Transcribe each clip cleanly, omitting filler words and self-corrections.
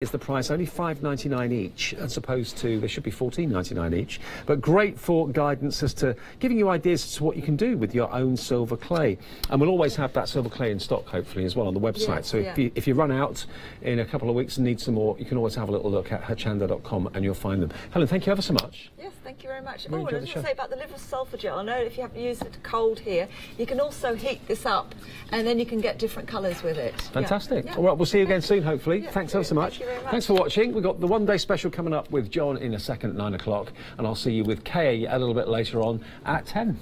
Is the price only $5.99 each, as opposed to there should be $14.99 each, but great for guidance as to giving you ideas as to what you can do with your own silver clay. And we'll always have that silver clay in stock, hopefully, as well on the website. So if you run out in a couple of weeks and need some more, you can always have a little look at hochanda.com and you'll find them. Helen, thank you ever so much. Yes, thank you very much. Really and I was going to say about the liver sulphur gel. I know if you haven't used it cold here, you can also heat this up and then you can get different colours with it. Fantastic. All right, we'll see you again soon, hopefully. Thanks ever so much. Thank you very much. Thanks for watching. We've got the one-day special coming up with John in a second at 9 o'clock, and I'll see you with Kay a little bit later on at 10.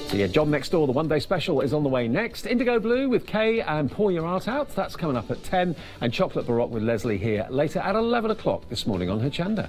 So yeah, John Next Door, the one-day special is on the way next. Indigo Blue with Kay and Pour Your Art Out, that's coming up at 10, and Chocolate Baroque with Leslie here later at 11 o'clock this morning on Hochanda.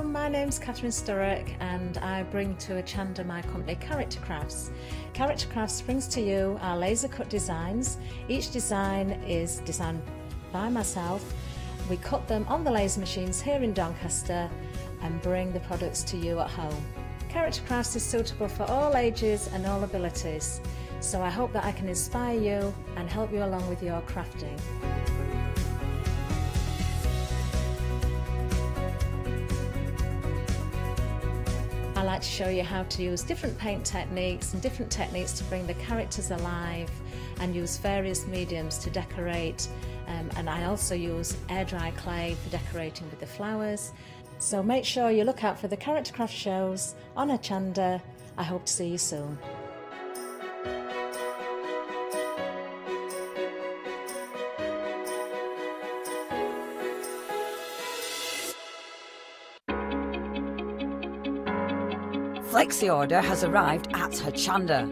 My name's Catherine Sturrock and I bring to Hochanda my company Character Crafts. Character Crafts brings to you our laser cut designs. Each design is designed by myself. We cut them on the laser machines here in Doncaster and bring the products to you at home. Character Crafts is suitable for all ages and all abilities, so I hope that I can inspire you and help you along with your crafting. I like to show you how to use different paint techniques and different techniques to bring the characters alive and use various mediums to decorate, and I also use air dry clay for decorating with the flowers. So make sure you look out for the Character Craft shows on Hochanda. I hope to see you soon. Flexi order has arrived at Hochanda.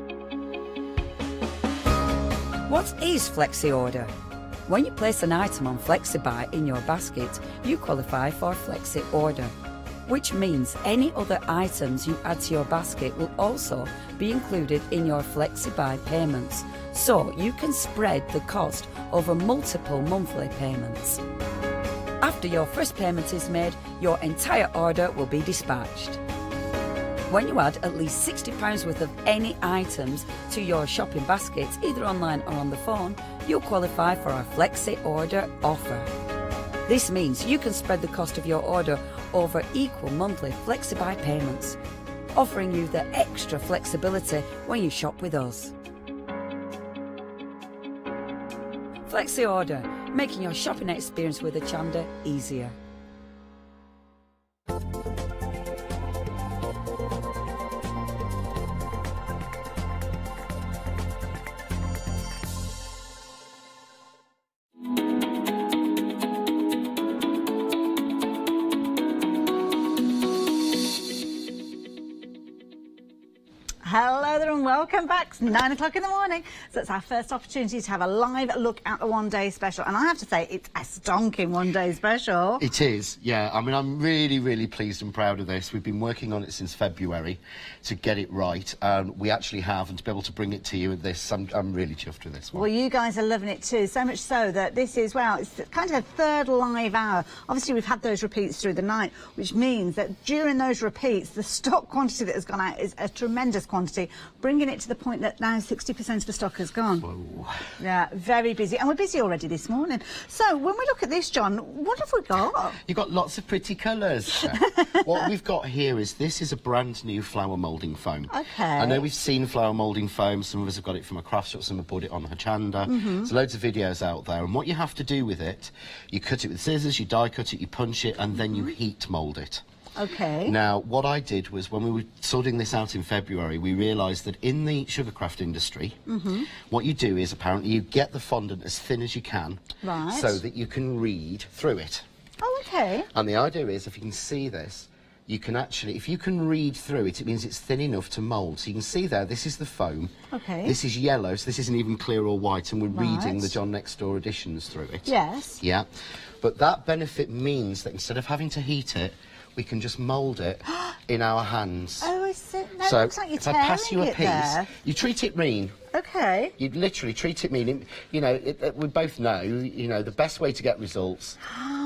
What is Flexi order? When you place an item on FlexiBuy in your basket, you qualify for Flexi order, which means any other items you add to your basket will also be included in your FlexiBuy payments, so you can spread the cost over multiple monthly payments. After your first payment is made, your entire order will be dispatched. When you add at least £60 worth of any items to your shopping basket, either online or on the phone, you'll qualify for our Flexi Order offer. This means you can spread the cost of your order over equal monthly FlexiBuy payments, offering you the extra flexibility when you shop with us. Flexi Order, making your shopping experience with Hochanda easier. Hello there and welcome back. It's 9 o'clock in the morning, so it's our first opportunity to have a live look at the one-day special, and I have to say it's a stonking one-day special. It is, yeah. I mean, I'm really pleased and proud of this. We've been working on it since February to get it right, and we actually have, and to be able to bring it to you with this, I'm really chuffed with this one. Well, you guys are loving it too, so much so that this is, well, it's kind of a third live hour. Obviously, we've had those repeats through the night, which means that during those repeats, the stock quantity that has gone out is a tremendous quantity, bringing it to the point that now 60% of the stock has gone. Whoa. Yeah, very busy, and we're busy already this morning. So when we look at this, John, what have we got? You've got lots of pretty colours. What we've got here is, this is a brand new flower moulding foam. Okay. I know we've seen flower moulding foam, some of us have got it from a craft shop, some have bought it on Hochanda. There's loads of videos out there, and what you have to do with it, you cut it with scissors, you die cut it, you punch it, and then you heat mould it. Okay. Now, what I did was, when we were sorting this out in February, we realised that in the sugarcraft industry, what you do is, apparently, you get the fondant as thin as you can, right, so that you can read through it. Oh, okay. And the idea is, if you can see this, you can actually, if you can read through it, it means it's thin enough to mould. So you can see there, this is the foam. Okay. This is yellow, so this isn't even clear or white, and we're reading Right. the John Next Door editions through it. Yes. Yeah. But that benefit means that instead of having to heat it, we can just mould it in our hands. Oh, I see. No, So it looks like you're if I pass you a tearing it piece, there. you treat it mean. Okay. You'd literally treat it mean. You know, we both know, you know, the best way to get results.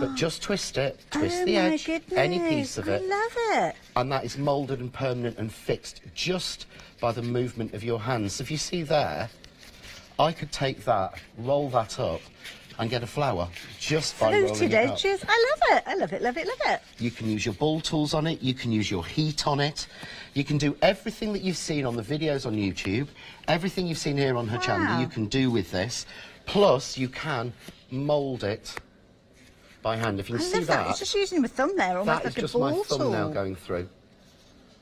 But just twist it, twist the edge, any piece of it. I love it. And that is moulded and permanent and fixed just by the movement of your hands. So if you see there, I could take that, roll that up, and get a flower just by rolling Fluted it up. edges. I love it. I love it, love it, love it. You can use your ball tools on it, you can use your heat on it, you can do everything that you've seen on the videos on YouTube, everything you've seen here on Hochanda, Wow. you can do with this. Plus, you can mould it by hand. If you I can love see that. It's just using my thumb there, almost that is like a just ball my thumbnail tool. going through.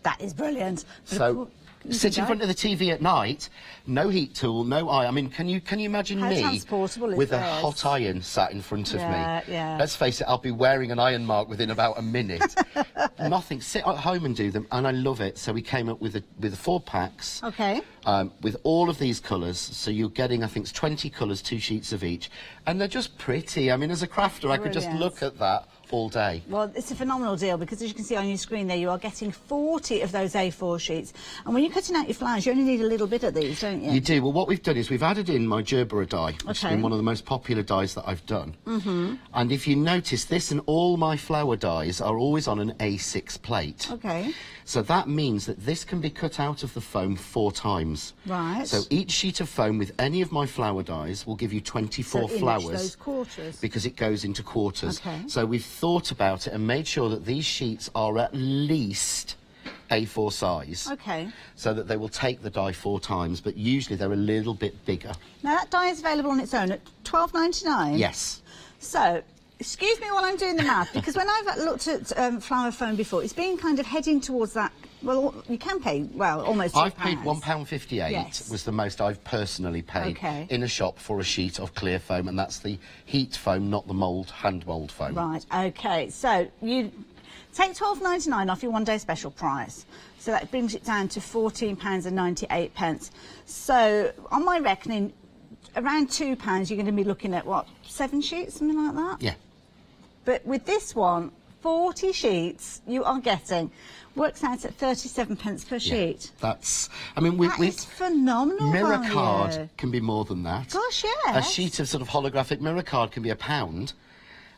That is brilliant. But So, you sit can in go. front of the TV at night, no heat tool, no eye. I mean, can you imagine How me transportable is with a this? hot iron sat in front of Yeah, me? yeah. Let's face it, I'll be wearing an iron mark within about a minute. Nothing. Sit at home and do them, and I love it. So we came up with the 4 packs. Okay. With all of these colours, so you're getting, I think it's 20 colours, 2 sheets of each, and they're just pretty. I mean, as a crafter, I could just Brilliant. look at that all day. Well, it's a phenomenal deal because, as you can see on your screen there, you are getting 40 of those A4 sheets. And when you're cutting out your flowers, you only need a little bit of these, don't you? You do. Well, what we've done is we've added in my gerbera die, which has Okay. been one of the most popular dies that I've done. And if you notice, this and all my flower dies are always on an A6 plate. Okay. So that means that this can be cut out of the foam 4 times. Right. So each sheet of foam with any of my flower dies will give you 24 So in flowers. those quarters. Because it goes into quarters. Okay. So we've thought about it and made sure that these sheets are at least A4 size. Okay. So that they will take the die 4 times, but usually they're a little bit bigger. Now, that die is available on its own at £12.99. Yes. So, excuse me while I'm doing the math, because when I've looked at flower foam before, it's been kind of heading towards that. Well, you can pay, well, almost £2. I've paid £1.58 Yes. was the most I've personally paid Okay. in a shop for a sheet of clear foam, and that's the heat foam, not the hand mould foam. Right, okay. So, you take £12.99 off your one-day special price. So that brings it down to £14.98. So, on my reckoning, around £2, you're going to be looking at, what, 7 sheets, something like that? Yeah. But with this one, 40 sheets you are getting, works out at 37 pence per sheet. That's, I mean, That is phenomenal mirror value. card can be more than that. Gosh, A yes. sheet of sort of holographic mirror card can be £1.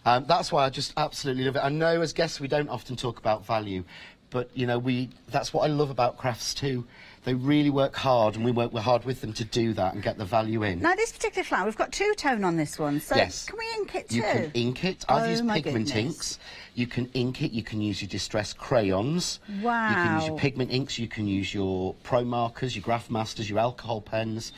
That's why I just absolutely love it. I know as guests we don't often talk about value, but you know, that's what I love about crafts too. They really work hard, and we're hard with them to do that and get the value in. Now, this particular flower, we've got two-tone on this one, so Yes. can we ink it too? You can ink it. I've Oh, used my pigment goodness. inks. You can ink it. You can use your distress crayons. Wow. You can use your pigment inks. You can use your Pro Markers, your Graph Masters, your alcohol pens.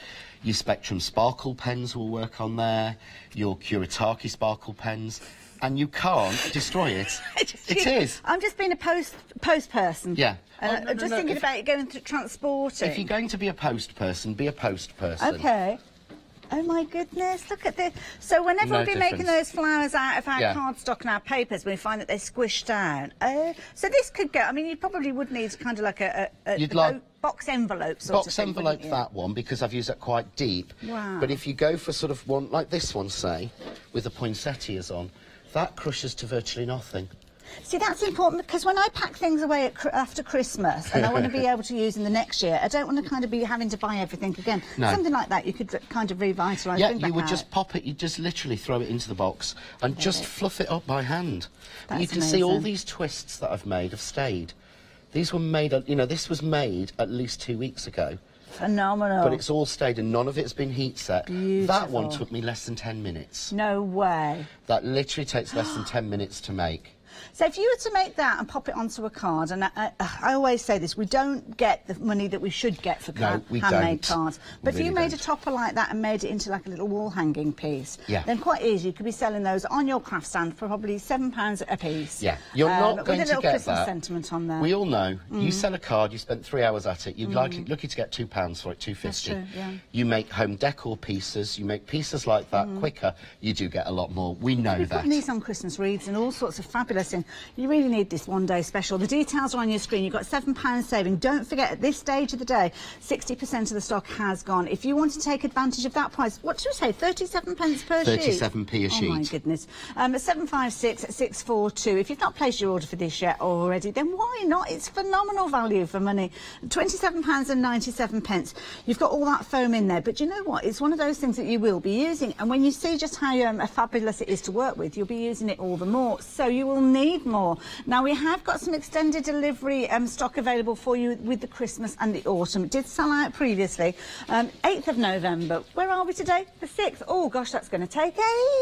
Your Spectrum Sparkle pens will work on there. Your Kuretake Sparkle pens. And you can't destroy it. It is. I'm just being a post person. Yeah. Oh, no, I'm just no, thinking if- about it going to transporting. If you're going to be a post person, be a post person. Okay. Oh my goodness, look at this. So whenever No we've been making difference. those flowers out of our Yeah. cardstock and our papers, we find that they're squished down. Oh, so this could go, I mean, you probably would need kind of like a You'd like- box envelope sort of Box thing, envelope wouldn't you? that one, because I've used that quite deep. Wow. But if you go for sort of one like this one, say, with the poinsettias on, that crushes to virtually nothing. See, that's important because when I pack things away after Christmas and I want to be able to use in the next year, I don't want to kind of be having to buy everything again. No. Something like that you could kind of revitalise. Yeah, bring back you would out. just pop it, you just literally throw it into the box and just fluff it up by hand. And you That's can see all amazing. these twists that I've made have stayed. These were made, you know, this was made at least 2 weeks ago. Phenomenal. But it's all stayed and none of it's been heat set. That one Beautiful. took me less than 10 minutes. No way. That literally takes less than 10 minutes to make. So if you were to make that and pop it onto a card, and I always say this, we don't get the money that we should get for No, we handmade don't. cards. We But if you really made a don't. topper like that and made it into like a little wall hanging piece, Yeah. then quite easy, you could be selling those on your craft stand for probably £7 a piece. Yeah, you're not going with a to little get Christmas that. sentiment on there. We all know. You sell a card, you spent 3 hours at it, you're lucky to get £2 for it, £2.50. That's true, yeah. You make home decor pieces, you make pieces like that quicker, you do get a lot more. We know We're that. putting these on Christmas wreaths and all sorts of fabulous pressing. You really need this one-day special. The details are on your screen. You've got £7 saving. Don't forget, at this stage of the day, 60% of the stock has gone. If you want to take advantage of that price, what did you say, 37 pence per sheet? 37p a sheet. Oh my goodness. 756 642. If you've not placed your order for this yet already, then why not? It's phenomenal value for money. £27.97. You've got all that foam in there, but you know what? It's one of those things that you will be using, and when you see just how fabulous it is to work with, you'll be using it all the more, so you will need more. Now, we have got some extended delivery stock available for you with the Christmas and the autumn. It did sell out previously. 8th of November. Where are we today? The 6th. Oh gosh, that's going to take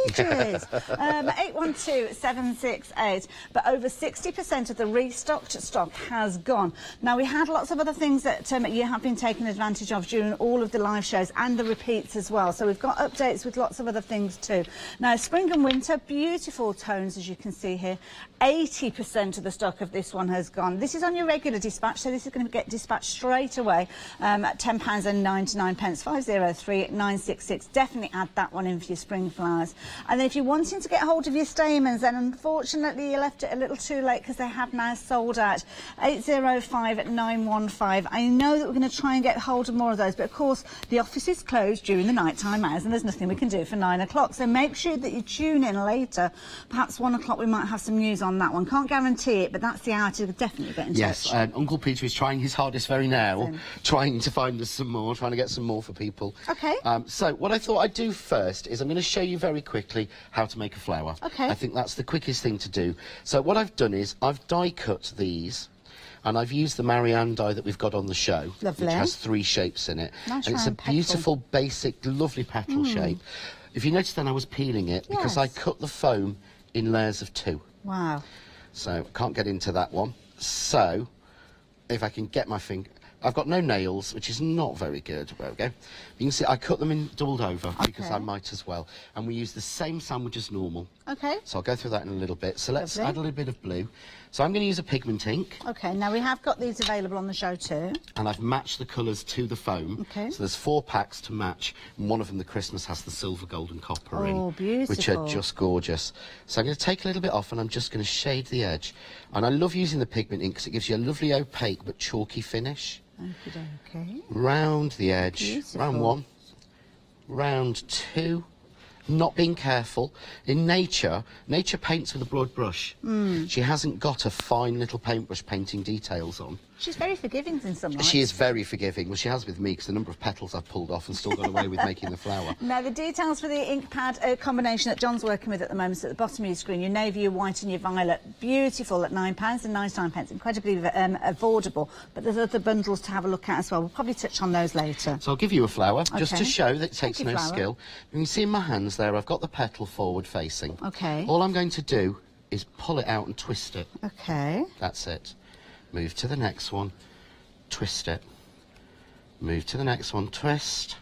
ages. 812768. But over 60% of the restocked stock has gone. Now, we had lots of other things that you have been taking advantage of during all of the live shows and the repeats as well. So we've got updates with lots of other things too. Now, spring and winter, beautiful tones, as you can see here. 80% of the stock of this one has gone. This is on your regular dispatch, so this is going to get dispatched straight away at £10.99. 503966. Definitely add that one in for your spring flowers. And then if you're wanting to get hold of your stamens, then unfortunately you left it a little too late because they have now sold out. 805915. I know that we're going to try and get hold of more of those, but of course the office is closed during the nighttime hours and there's nothing we can do for 9 o'clock. So make sure that you tune in later. Perhaps 1 o'clock we might have some news on that one. Can't guarantee it, but that's the hour to definitely get in touch. Yes, Uncle Peter is trying his hardest very now, trying to find us some more, trying to get some more for people. Okay. So what I thought I'd do first is I'm going to show you very quickly how to make a flower. Okay. I think that's the quickest thing to do. So what I've done is I've die cut these, and I've used the Marianne die that we've got on the show. Lovely. Which has 3 shapes in it. Nice and it's a round petal. beautiful, basic, lovely petal shape. If you notice then I was peeling it because I cut the foam in layers of 2. Wow. So can't get into that one. So if I can get my finger, I've got no nails, which is not very good. There we go. You can see I cut them in doubled over because I might as well. And we use the same sandwich as normal. Okay. So I'll go through that in a little bit. So let's Lovely. add a little bit of blue. So I'm going to use a pigment ink. Okay, now we have got these available on the show too. And I've matched the colours to the foam. Okay. So there's 4 packs to match. And one of them, the Christmas, has the silver, gold and copper in. Oh, beautiful. Which are just gorgeous. So I'm going to take a little bit off and I'm just going to shade the edge. And I love using the pigment ink because it gives you a lovely opaque but chalky finish. Okay. Round the edge. Beautiful. Round 1. Round 2. Not being careful. In nature paints with a broad brush. She hasn't got a fine little paintbrush painting details on. She's very forgiving in some lights. She is very forgiving. Well, she has with me because the number of petals I've pulled off and still got away with making the flower. Now, the details for the ink pad combination that John's working with at the moment is at the bottom of your screen. Your navy, your white and your violet. Beautiful at £9.99. Incredibly affordable. But there's other bundles to have a look at as well. We'll probably touch on those later. So I'll give you a flower just to show that it takes Thank you, no flower. skill. You can see in my hands there I've got the petal forward facing. Okay. All I'm going to do is pull it out and twist it. Okay. That's it. Move to the next one. Twist it. Move to the next one. Twist.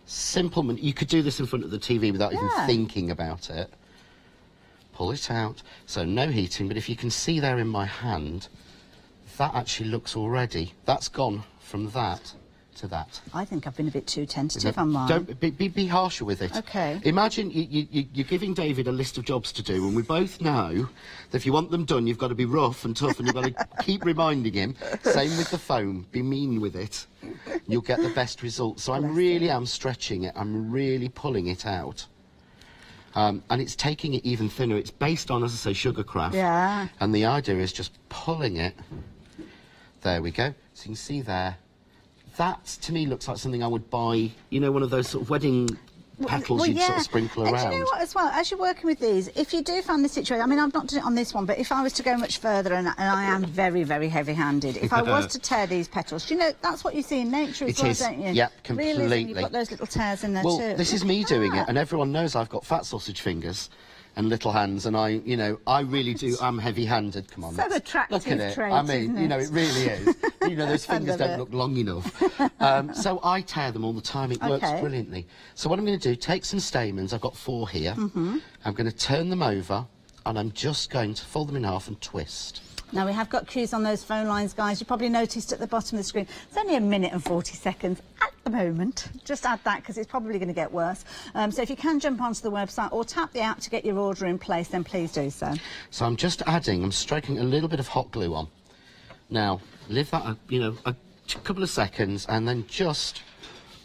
Simple. You could do this in front of the TV without even thinking about it. Pull it out. So no heating, but if you can see there in my hand, that actually looks already. That's gone from that to that. I think I've been a bit too tentative on mine. Don't be harsher with it. Okay. Imagine you're giving David a list of jobs to do, and we both know that if you want them done, you've got to be rough and tough, and you've got to keep reminding him. Same with the foam. Be mean with it. You'll get the best result. So I really am stretching it. I'm really pulling it out. And it's taking it even thinner. It's based on, as I say, Sugarcraft. Yeah. And the idea is just pulling it. There we go. So you can see there. That, to me, looks like something I would buy, you know, one of those sort of wedding petals you'd sort of sprinkle around. And do you know what, as well, as you're working with these, if you do find the situation, I mean, I've not done it on this one, but if I was to go much further, and I am very, very heavy-handed, if I was to tear these petals, do you know, that's what you see in nature as well, don't you? Yep, completely. Realism, you've got those little tears in there well, too. this is me doing it, and everyone knows I've got fat sausage fingers and little hands, and I really do. I'm heavy-handed. Come on, so attractive. Look at it. Trait, I mean, isn't it? it really is. You know, those fingers don't look long enough. So I tear them all the time. It works brilliantly. So what I'm going to do, take some stamens. I've got 4 here. I'm going to turn them over, and I'm just going to fold them in half and twist. Now, we have got cues on those phone lines, guys. You probably noticed at the bottom of the screen, it's only 1 minute and 40 seconds. the moment. Just add that because it's probably going to get worse. So if you can jump onto the website or tap the app to get your order in place, then please do so. So I'm striking a little bit of hot glue on. Now, leave that, you know, a couple of seconds and then just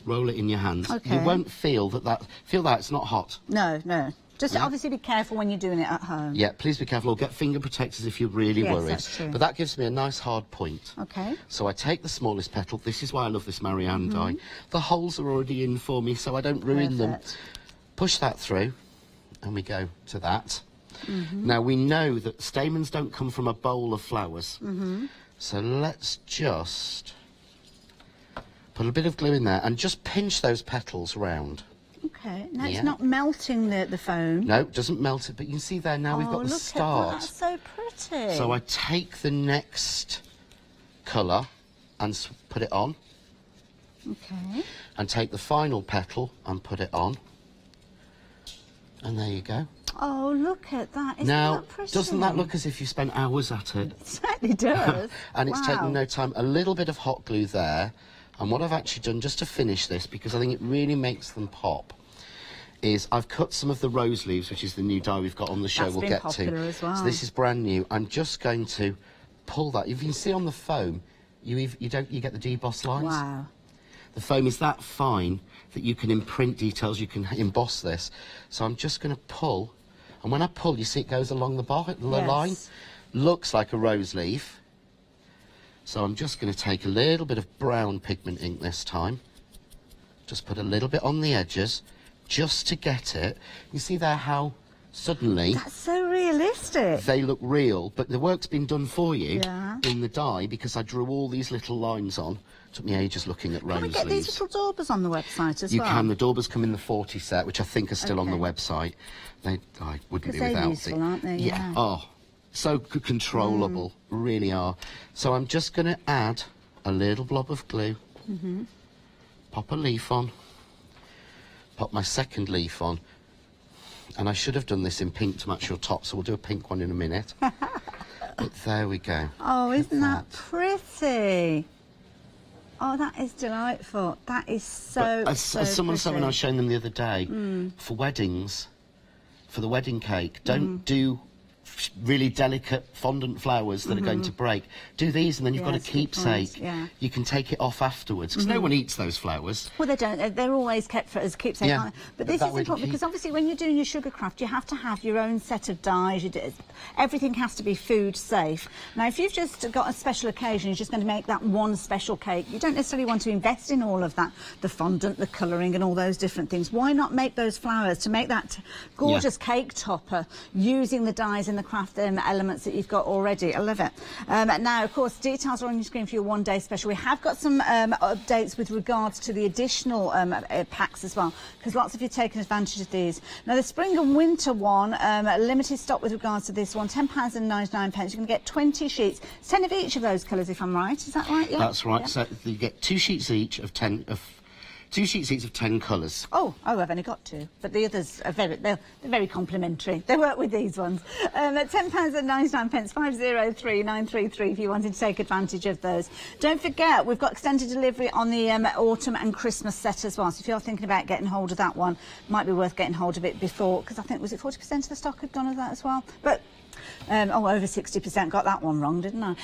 roll it in your hands. Okay. You won't feel that it's not hot. No, no. Just obviously be careful when you're doing it at home. Yeah, please be careful, or get finger protectors if you're really worried. That's true. But that gives me a nice hard point. Okay. So I take the smallest petal. This is why I love this Marianne die. The holes are already in for me, so I don't ruin them. Push that through, and we go to that. Now, we know that stamens don't come from a bowl of flowers. So let's just put a bit of glue in there and just pinch those petals round. Okay, now it's not melting the foam. No, it doesn't melt it, but you can see there now we've got the start. That's so pretty. So I take the next colour and put it on. Okay. And take the final petal and put it on. And there you go. Oh, look at that. Isn't Now, that pretty? doesn't that look as if you spent hours at it? It certainly does. And it's taken no time. A little bit of hot glue there. And what I've actually done, just to finish this, because I think it really makes them pop, is I've cut some of the rose leaves, which is the new dye we've got on the show. That's we'll been get popular to. as well. So this is brand new. I'm just going to pull that. If you can see on the foam, you get the deboss lines. Wow. The foam is that fine that you can imprint details. You can emboss this. So I'm just going to pull, and when I pull, you see it goes along the line. Looks like a rose leaf. So I'm just going to take a little bit of brown pigment ink this time. Just put a little bit on the edges, just to get it. You see there how suddenly... That's so realistic. They look real, but the work's been done for you Yeah. in the die because I drew all these little lines on. Took me ages looking at rose Can we get leaves. these little daubers on the website as You well? can. The daubers come in the 40 set, which I think are still on the Okay. website. I wouldn't be Because they're without useful, it. aren't they? Yeah. Oh, so controllable. Really are. So I'm just going to add a little blob of glue. Pop a leaf on. Pop my second leaf on. And I should have done this in pink to match your top, so we'll do a pink one in a minute. But there we go. Oh, isn't that pretty? Oh, that is delightful. That is so, But so as someone said when I was pretty. showing them the other day, for weddings, for the wedding cake, don't do really delicate fondant flowers that are going to break. Do these and then you've got a Yes, good point, keepsake. yeah. You can take it off afterwards because no one eats those flowers. Well, they don't. They're always kept for as keepsake. Yeah, aren't they? But but this that is would important keep- because obviously when you're doing your sugar craft, you have to have your own set of dyes. Everything has to be food safe. Now, if you've just got a special occasion, you're just going to make that one special cake. You don't necessarily want to invest in all of that, the fondant, the colouring and all those different things. Why not make those flowers to make that gorgeous cake topper using the dyes and the craft elements that you've got already? I love it. Now, of course, details are on your screen for your one-day special. We have got some updates with regards to the additional packs as well, because lots of you have taken advantage of these. Now, the spring and winter one, limited stock with regards to this one, £10.99. You're going to get 20 sheets, 10 of each of those colours, if I'm right. Is that right? Yeah. That's right. Yeah. So you get 2 sheets each of 10 colours. Oh, I've only got 2, but the others are they're very complimentary. They work with these ones. At £10.99, 503933 if you wanted to take advantage of those. Don't forget, we've got extended delivery on the autumn and Christmas set as well. So if you're thinking about getting hold of that one, might be worth getting hold of it before, because I think, was it 40% of the stock had gone of that as well? But over 60%, got that one wrong, didn't I?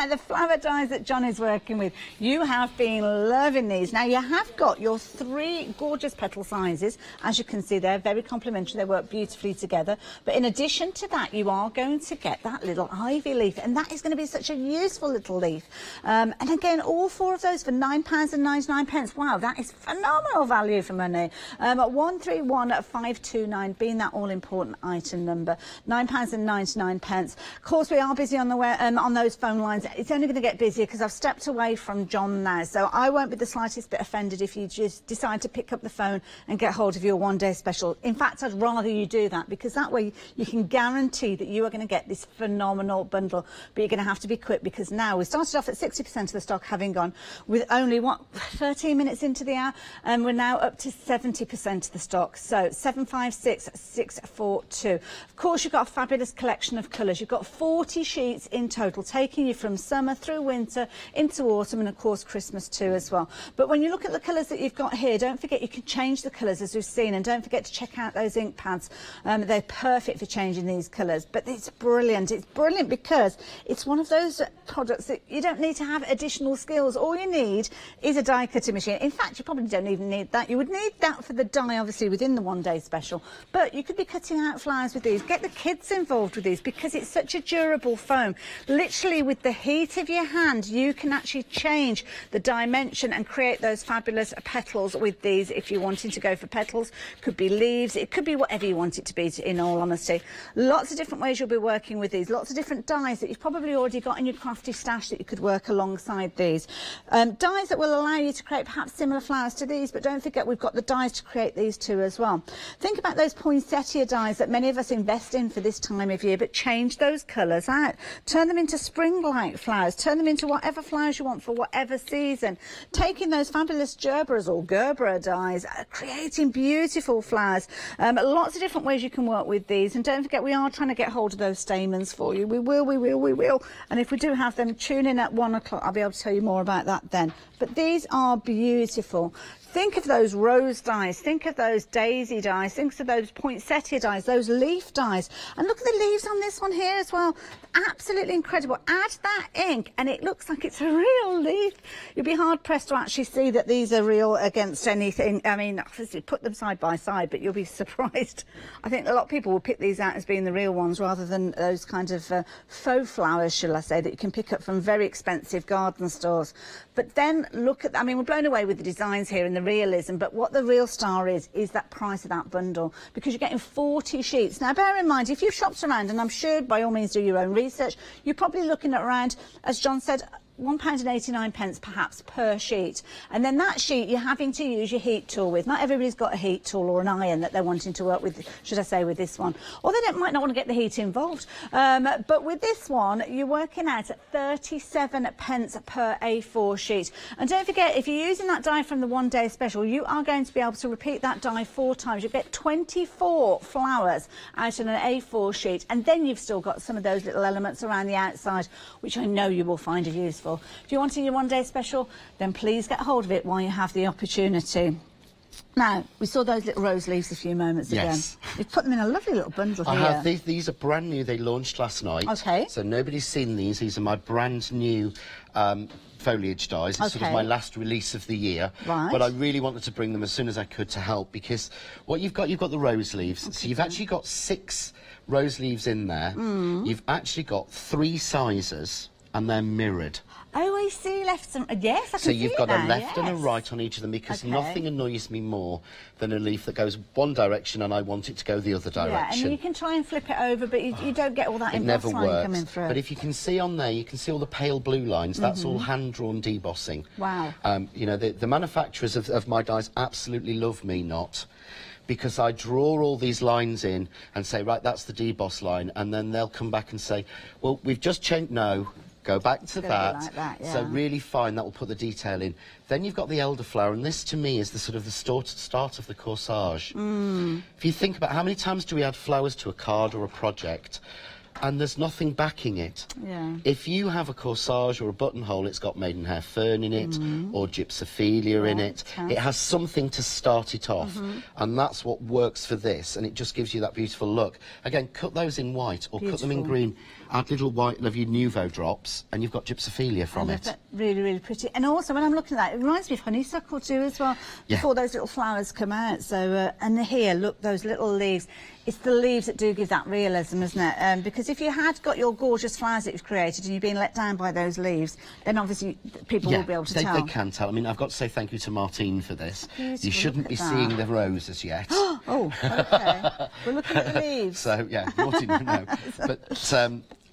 The flower dyes that John is working with, you have been loving these. Now, you have got your 3 gorgeous petal sizes. As you can see, they're very complementary. They work beautifully together. But in addition to that, you are going to get that little ivy leaf, and that is going to be such a useful little leaf. And again, all 4 of those for £9.99. Wow, that is phenomenal value for money. 131529 being that all-important item number. £9.99. Of course, we are busy on the on those phone lines. It's only going to get busier because I've stepped away from John now, so I won't be the slightest bit offended if you just decide to pick up the phone and get hold of your one-day special. In fact, I'd rather you do that, because that way you can guarantee that you are going to get this phenomenal bundle. But you're going to have to be quick, because now we started off at 60% of the stock having gone, with only 13 minutes into the hour, and we're now up to 70% of the stock. So 756642. Of course, you've got a fabulous collection of colours. You've got 40 sheets in total, taking you from summer through winter into autumn, and of course Christmas too as well. But when you look at the colours that you've got here, don't forget you can change the colours as we've seen, and don't forget to check out those ink pads. They're perfect for changing these colours. But it's brilliant. It's brilliant because it's one of those products that you don't need to have additional skills. All you need is a die cutting machine. In fact, you probably don't even need that. You would need that for the die, obviously, within the one-day special. But you could be cutting out flowers with these. Get the kids involved with these because it's such a durable foam. Literally, with the heat of your hand, you can actually change the dimension and create those fabulous petals with these if you're wanting to go for petals. Could be leaves. It could be whatever you want it to be, in all honesty. Lots of different ways you'll be working with these. Lots of different dies that you've probably already got in your crafty stash that you could work alongside these. Dies that will allow you to create perhaps similar flowers to these, but don't forget we've got the dies to create these too as well. Think about those poinsettia dies that many of us invest in for this time of year, but change those colours out. Turn them into spring-like flowers. Turn them into whatever flowers you want for whatever season. Taking those fabulous gerberas or Gerbera dies, creating beautiful flowers. Lots of different ways you can work with these, and don't forget we are trying to get hold of those stamens for you. We will. And if we do have them, tune in at 1 o'clock. I'll be able to tell you more about that then. But these are beautiful. Think of those rose dies, think of those daisy dies, think of those poinsettia dies, those leaf dies. And look at the leaves on this one here as well. Absolutely incredible. Add that ink and it looks like it's a real leaf. You'll be hard pressed to actually see that these are real against anything. I mean, obviously put them side by side, but you'll be surprised. I think a lot of people will pick these out as being the real ones rather than those kind of faux flowers, shall I say, that you can pick up from very expensive garden stores. But then look at, I mean, we're blown away with the designs here and the realism, but what the real star is that price of that bundle, because you're getting 40 sheets. Now, bear in mind, if you've shopped around, and I'm sure by all means do your own research, you're probably looking at around, as John said, £1.89 perhaps per sheet, and then that sheet you're having to use your heat tool with. Not everybody's got a heat tool or an iron that they're wanting to work with, should I say, with this one, or they might not want to get the heat involved, but with this one you're working out at 37 pence per A4 sheet. And don't forget, if you're using that die from the one day special, you are going to be able to repeat that die 4 times. You get 24 flowers out on an A4 sheet, and then you've still got some of those little elements around the outside, which I know you will find of use. If you're wanting your one day special, then please get hold of it while you have the opportunity. Now, we saw those little rose leaves a few moments ago. Yes. You've put them in a lovely little bundle here. I have. These are brand new. They launched last night. Okay. So nobody's seen these. These are my brand new foliage dies. It's sort of my last release of the year. Right. But I really wanted to bring them as soon as I could to help, because what you've got the rose leaves. Okay, so you've actually got 6 rose leaves in there. You've actually got 3 sizes, and they're mirrored. Oh, I see, left and yes, I can So see you've got that, a left and a yes. right on each of them, because Okay. nothing annoys me more than a leaf that goes one direction and I want it to go the other direction. Yeah, and then you can try and flip it over, but you don't get all that It emboss never line works. coming through. But if you can see on there, you can see all the pale blue lines. That's all hand-drawn debossing. Wow. You know, the manufacturers of my dies absolutely love me not, because I draw all these lines in and say, right, that's the deboss line, and then they'll come back and say, well, we've just changed. No. Go back to that. Like that, yeah. So really fine, that will put the detail in. Then you've got the elderflower, and this to me is the sort of the start of the corsage. If you think about how many times do we add flowers to a card or a project, and there's nothing backing it. Yeah. If you have a corsage or a buttonhole, it's got maidenhair fern in it or gypsophilia in it. It has something to start it off, and that's what works for this, and it just gives you that beautiful look. Again, cut those in white or cut them in green. Add little white lovely Nouveau drops, and you've got gypsophilia from it. Really, really pretty. And also, when I'm looking at that, it reminds me of honeysuckle too as well, Yeah. before those little flowers come out. So, and here, look, those little leaves. It's the leaves that do give that realism, isn't it? Because if you had got your gorgeous flowers that you've created and you've been let down by those leaves, then obviously people will be able to tell. They can tell. I mean, I've got to say thank you to Martine for this. Beautiful, You shouldn't look be at that. seeing the roses yet. Oh, okay. We're looking at the leaves. So, yeah, Martine, no.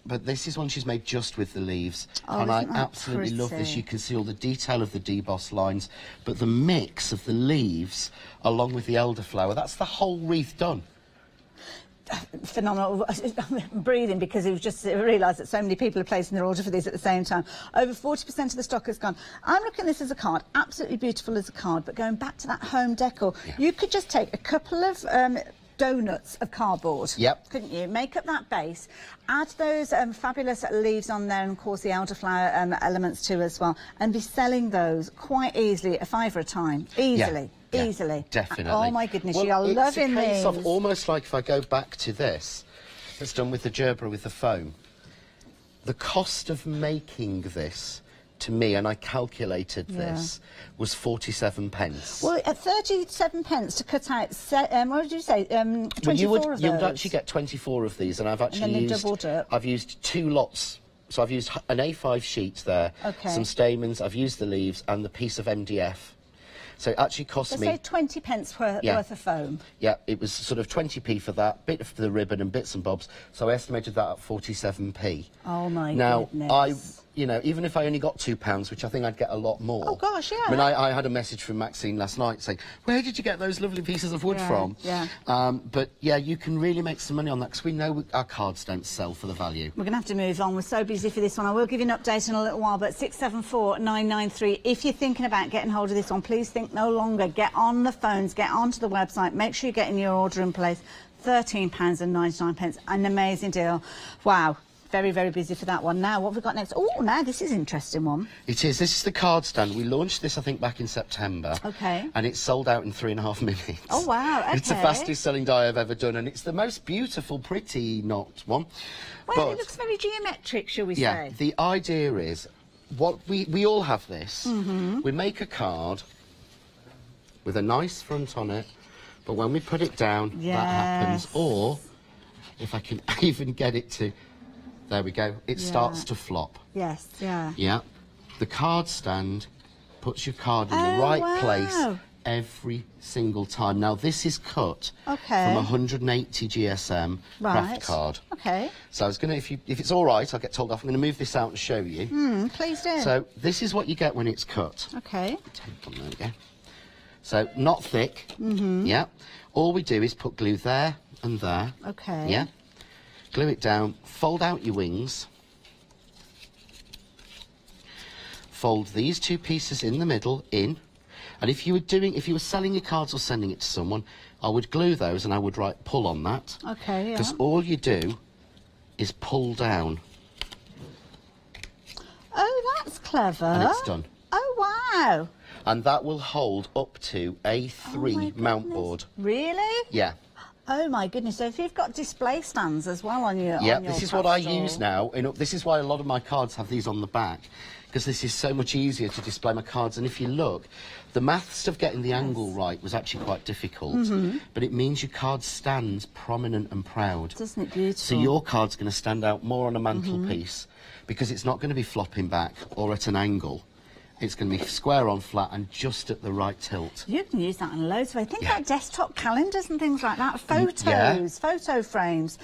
But this is one she's made just with the leaves, Oh, and I isn't that absolutely love this. pretty? You can see all the detail of the deboss lines, but the mix of the leaves along with the elderflower, that's the whole wreath done. Phenomenal. I'm breathing because it was just realised that so many people are placing their order for these at the same time. Over 40% of the stock has gone. I'm looking at this as a card, absolutely beautiful as a card, but going back to that home decor, you could just take a couple of donuts of cardboard. Yep. Couldn't you? Make up that base, add those fabulous leaves on there, and of course the elderflower elements too as well, and be selling those quite easily, a £5 a time, easily. Yeah, easily. definitely. Oh my goodness, well, you are loving it's a case these. of almost like if I go back to this, it's done with the gerber with the foam. The cost of making this, to me, and I calculated this, was 47 pence. Well, at 37 pence to cut out, what did you say, 24 well, of those? you would actually get 24 of these, and I've actually then they doubled up. I've used 2 lots. So I've used an A5 sheet there, some stamens, I've used the leaves, and the piece of MDF. So it actually cost me... say 20 pence worth of foam. Yeah, it was sort of 20p for that, bit for the ribbon and bits and bobs. So I estimated that at 47p. Oh my goodness. Now, you know, even if I only got £2, which I think I'd get a lot more. Oh gosh, yeah. I mean, I had a message from Maxine last night saying, where did you get those lovely pieces of wood from? Yeah. But yeah, you can really make some money on that, because we know our cards don't sell for the value. We're going to have to move on. We're so busy for this one. I will give you an update in a little while, but 674-993. If you're thinking about getting hold of this one, please think no longer. Get on the phones, get onto the website, make sure you're getting your order in place. £13.99, an amazing deal. Wow. Very, very busy for that one. Now, what have we got next? Oh, now this is an interesting one. It is. This is the card stand. We launched this, I think, back in September. Okay. And it's sold out in 3.5 minutes. Oh, wow, okay. It's the fastest selling die I've ever done, and it's the most beautiful, pretty not one. Well, but, it looks very geometric, shall we yeah, say? the idea is, what we all have this. We make a card with a nice front on it, but when we put it down, that happens. Or, if I can even get it to... There we go. It starts to flop. Yes, yeah. Yeah. The card stand puts your card in the right place every single time. Now, this is cut from 180 GSM craft card. Okay. So I was going to, if it's all right, I'll get told off. I'm going to move this out and show you. Please do. So this is what you get when it's cut. Okay. There we go. So not thick. Yeah. All we do is put glue there and there. Okay. Yeah. Glue it down, fold out your wings, fold these 2 pieces in the middle in, and if you were selling your cards or sending it to someone, I would glue those and I would write pull on that. Okay, yeah. Because all you do is pull down. Oh, that's clever. And it's done. Oh, wow. And that will hold up to a 3 mount board. Really? Yeah. Oh my goodness! So if you've got display stands as well on your this is what I use now. This is why a lot of my cards have these on the back, because this is so much easier to display my cards. And if you look, the maths of getting the angle right was actually quite difficult, but it means your card stands prominent and proud. Isn't it beautiful? So your card's going to stand out more on a mantelpiece because it's not going to be flopping back or at an angle. It's going to be square on flat and just at the right tilt. You can use that in loads of ways. Think about desktop calendars and things like that. Photos, photo frames.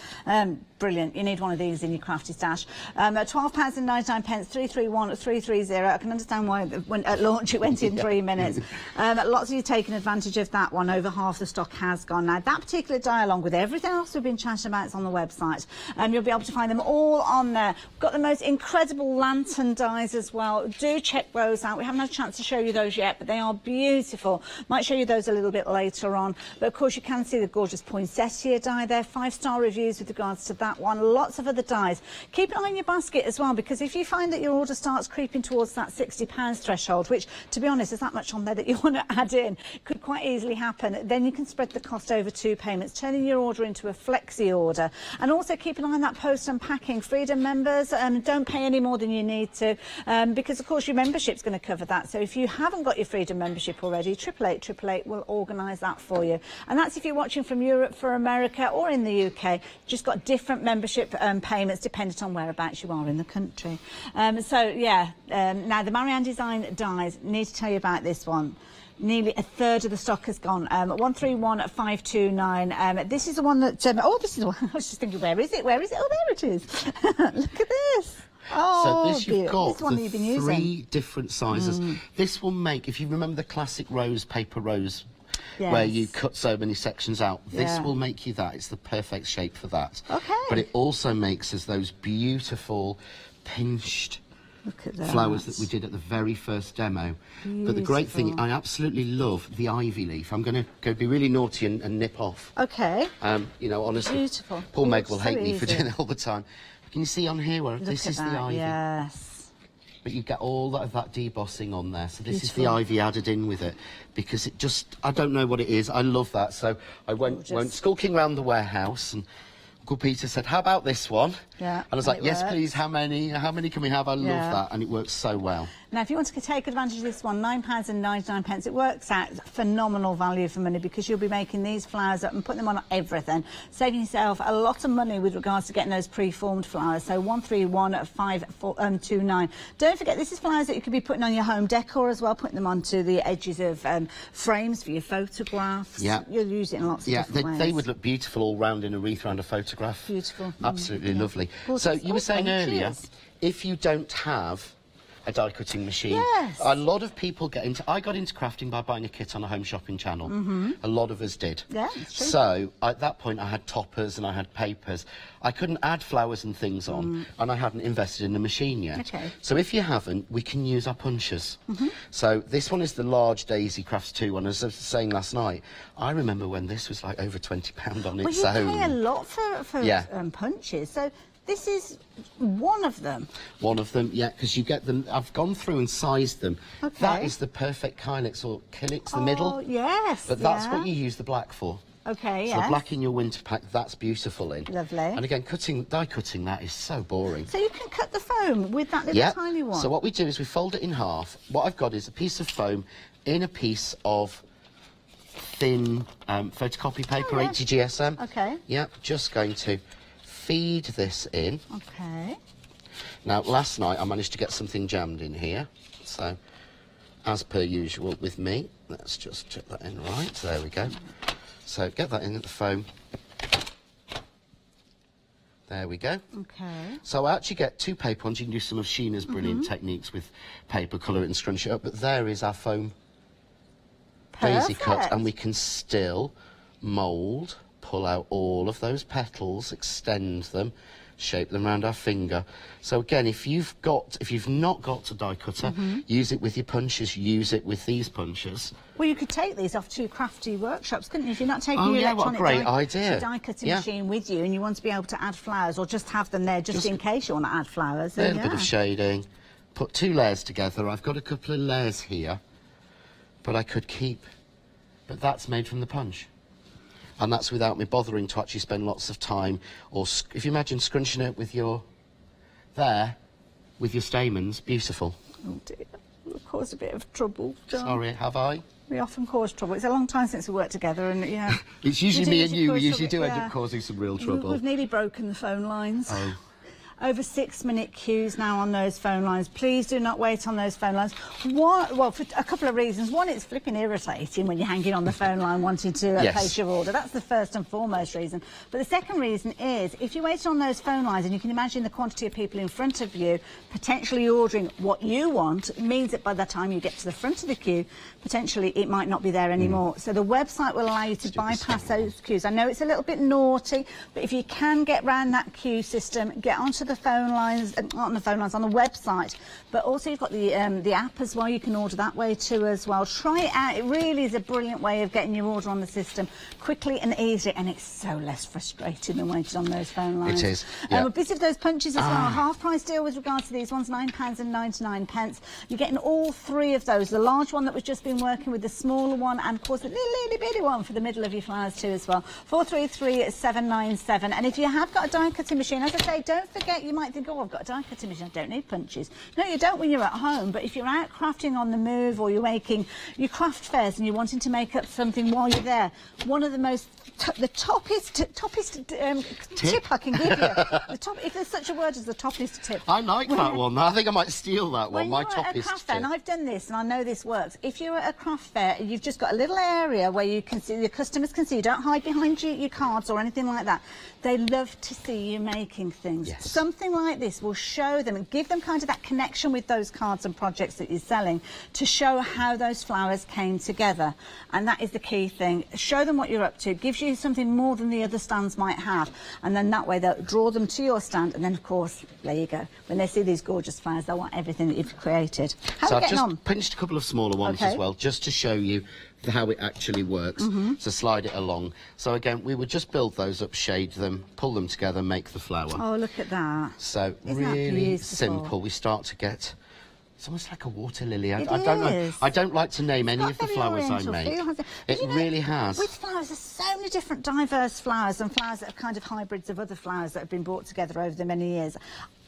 Brilliant. You need one of these in your crafty stash. £12.99, 331 330. I can understand why at launch it went in 3 minutes. Lots of you taking advantage of that one. Over half the stock has gone. Now, that particular die, along with everything else we've been chatting about, is on the website. You'll be able to find them all on there. We've got the most incredible lantern dies as well. Do check those out. We haven't had a chance to show you those yet, but they are beautiful. Might show you those a little bit later on. But, of course, you can see the gorgeous poinsettia die there. 5-star reviews with regards to that one. Lots of other dies. Keep an eye on your basket as well, because if you find that your order starts creeping towards that £60 threshold, which, to be honest, is that much on there that you want to add in, could quite easily happen, then you can spread the cost over 2 payments, turning your order into a flexi order. And also keep an eye on that post and packing. Freedom members, don't pay any more than you need to, because, of course, your membership's going to cover that. So if you haven't got your Freedom membership already, 888 will organise that for you. And that's if you're watching from Europe, for America, or in the UK. Just got different membership payments dependent on whereabouts you are in the country. Now the Marianne Design dies, need to tell you about this one. Nearly a third of the stock has gone. 131529. This is the one that. This is the one. I was just thinking, where is it? Where is it? Oh, there it is. Look at this. Oh, so this you've got this one the you've been using. 3 different sizes. This will make, if you remember the classic rose, paper rose, where you cut so many sections out, this will make you that. It's the perfect shape for that. Okay. But it also makes us those beautiful pinched Look at that. Flowers that we did at the very first demo. Beautiful. But the great thing, I absolutely love the ivy leaf. I'm going to go be really naughty and nip off. Okay. You know, honestly, Beautiful. poor Meg Looks will so hate me for easy. doing it all the time. Can you see on here where this is the ivy? Yes. But you get all of that debossing on there. So this is the Beautiful. ivy added in with it, because it just, I don't know what it is. I love that. So I went skulking around the warehouse, and Uncle Peter said, how about this one? Yeah. And I was like, yes, please, how many can we have? I love that, and it works so well. Now, if you want to take advantage of this one, £9.99, it works out phenomenal value for money, because you'll be making these flowers up and putting them on everything, saving yourself a lot of money with regards to getting those pre-formed flowers. So 131-529. Don't forget, this is flowers that you could be putting on your home decor as well, putting them onto the edges of frames for your photographs. Yeah. You'll use it in lots of different ways. They would look beautiful all round in a wreath around a photograph. Beautiful. Absolutely lovely. Well, So you were saying earlier, cheers. if you don't have a die cutting machine, Yes. a lot of people get into. I got into crafting by buying a kit on a home shopping channel. A lot of us did. Yeah, it's true. So at that point, I had toppers and I had papers. I couldn't add flowers and things on, and I hadn't invested in the machine yet. Okay. So if you haven't, we can use our punches. So this one is the large Daisy Crafts 2 one. As I was saying last night, I remember when this was like over £20 on its Well, you own. pay a lot for punches, so this is one of them. One of them, yeah, because you get them. I've gone through and sized them. Okay. That is the perfect Kylix or Kylix, the middle. Oh, yes. But that's what you use the black for. Okay, So yes. the black in your winter pack, that's beautiful in. Lovely. And again, die cutting that is so boring. So you can cut the foam with that little tiny one. So what we do is we fold it in half. What I've got is a piece of foam in a piece of thin photocopy paper, 80 GSM. Okay. Yep, just going to feed this in. Okay. Now, last night I managed to get something jammed in here, so as per usual with me, let's just check that in right. There we go. So get that in at the foam. There we go. Okay. So I actually get two paper ones. You can do some of Sheena's brilliant techniques with paper, colour it and scrunch it up, but there is our foam daisy cut, Perfect. and we can still mould, pull out all of those petals, extend them, shape them around our finger. So again, if you've not got a die cutter, use it with your punches, use it with these punches. Well, you could take these off to crafty workshops, couldn't you? If you're not taking your yeah, what a electronic great idea. die cutting Yeah. machine with you, and you want to be able to add flowers, or just have them there just in case you want to add flowers. A little bit of shading, put two layers together. I've got a couple of layers here, but I could keep, but that's made from the punch. And that's without me bothering to actually spend lots of time, or if you imagine scrunching it with your, with your stamens, beautiful. Oh dear, we've caused a bit of trouble, John. Sorry, have I? We often cause trouble. It's a long time since we worked together, and you know. It's usually me and you, we usually do end yeah. up causing some real trouble. We've nearly broken the phone lines. Oh. Over 6-minute queues now on those phone lines. Please do not wait on those phone lines. Well, for a couple of reasons. One, it's flipping irritating when you're hanging on the phone line wanting to place your order. That's the first and foremost reason. But the second reason is, if you wait on those phone lines, and you can imagine the quantity of people in front of you potentially ordering what you want, it means that by the time you get to the front of the queue, potentially it might not be there anymore. So the website will allow you to bypass those queues. I know it's a little bit naughty, but if you can get round that queue system, get onto the phone lines, not on the phone lines, on the website, but also you've got the app as well. You can order that way too as well. Try it out. It really is a brilliant way of getting your order on the system quickly and easily, and it's so less frustrating than waiting on those phone lines. It is. Yeah. We're busy with those punches as well. Half price deal with regards to these ones, £9.99. You're getting all three of those. The large one that we've just been working with, the smaller one, and of course the little bitty one for the middle of your flowers too as well. 433-797. And if you have got a die cutting machine, as I say, don't forget, you might think, oh, I've got a die cutting machine, I don't need punches. No, you don't when you're at home, but if you're out crafting on the move, or you're making your craft fairs and you're wanting to make up something while you're there, one of the most the toppest tip I can give you. The top, if there's such a word as the toppest tip. I like that one. I think I might steal that one. My When you're top at a is craft fair, and I've done this and I know this works. If you're at a craft fair, you've just got a little area where you can see, your customers can see. You don't hide behind your cards or anything like that. They love to see you making things. Yes. Some something like this will show them and give them kind of that connection with those cards and projects that you're selling, to show how those flowers came together. And that is the key thing. Show them what you're up to. It gives you something more than the other stands might have, and then that way they'll draw them to your stand, and then of course there you go. When they see these gorgeous flowers, they want everything that you've created. How so are we I've getting just on? pinched a couple of smaller ones as well, just to show you how it actually works. So slide it along. So again, we would just build those up, shade them, pull them together, make the flower. Oh, look at that. So Isn't that really beautiful? simple. We start to get, it's almost like a water lily. I It don't know. is. I don't like to name any got of the very flowers I oriental make. feel, hasn't it? It You know, really has. With flowers, there's so many different diverse flowers, and flowers that are kind of hybrids of other flowers that have been brought together over the many years.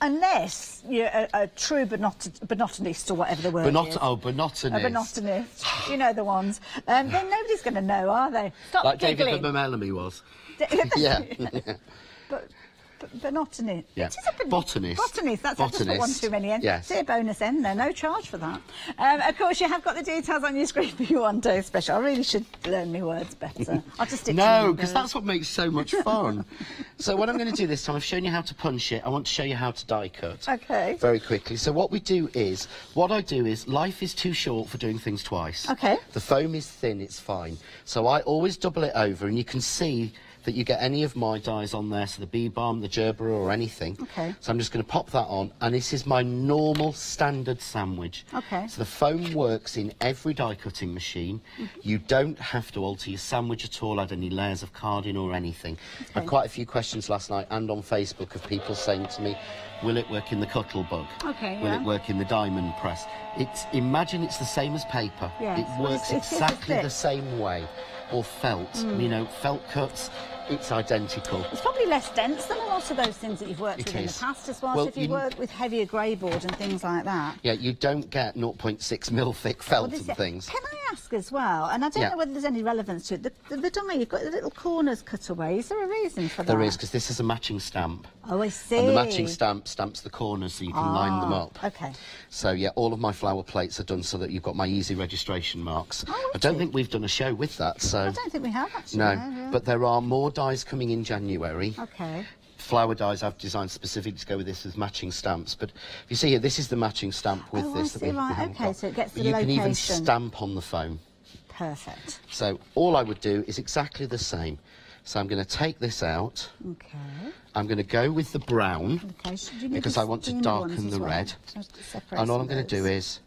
Unless you're a true botanist or whatever the word is. Oh, botanist. A botanist. You know the ones. Then nobody's going to know, are they? Stop Like giggling. David Bellamy was. Yeah. Botanist. Yeah. It is a Botanist. Botanist. That's just put one too many N's. Yes. See a bonus N there, no charge for that. Of course, you have got the details on your screen for your one-day special. I really should learn my words better. I'll just stick to No, numbers. because that's what makes so much fun. So what I'm going to do this time, I've shown you how to punch it. I want to show you how to die cut. Okay. Very quickly. So what I do is, life is too short for doing things twice. Okay. The foam is thin, it's fine. So I always double it over, and you can see that you get any of my dies on there, so the bee balm, the gerbera, or anything. Okay. So I'm just going to pop that on, and this is my normal standard sandwich. Okay. So the foam works in every die cutting machine. You don't have to alter your sandwich at all, add any layers of carding or anything. I had quite a few questions last night and on Facebook of people saying to me, will it work in the Cuttlebug? Okay, Will yeah. it work in the diamond press? Imagine it's the same as paper. Yes. It works It's exactly thick. the same way. Or felt. You know, felt cuts, it's identical. It's probably less dense than a lot of those things that you've worked It with in the is. past as well. Well, So if you work with heavier grey board and things like that. Yeah, you don't get 0.6 mil thick felt and things. Can I ask as well, and I don't know whether there's any relevance to it, the die, you've got the little corners cut away. Is there a reason for that? There is, because this is a matching stamp. Oh, I see. And the matching stamp stamps the corners so you can line them up. Okay. So, yeah, all of my flower plates are done so that you've got my easy registration marks. Oh, I don't think we've done a show with that, so... I don't think we have actually. No, but there are more dies coming in January. Okay. Flower dies I've designed specifically to go with this as matching stamps. But if you see here, this is the matching stamp with Oh, this. I that see, we right, haven't okay, got. so it gets But the you can even location. stamp on the foam. Perfect. So all I would do is exactly the same. So I'm going to take this out. Okay. I'm going to go with the brown Okay. Should you need because the I want to steamer darken ones the as well? red. Just to separate And all some I'm going of to do those. is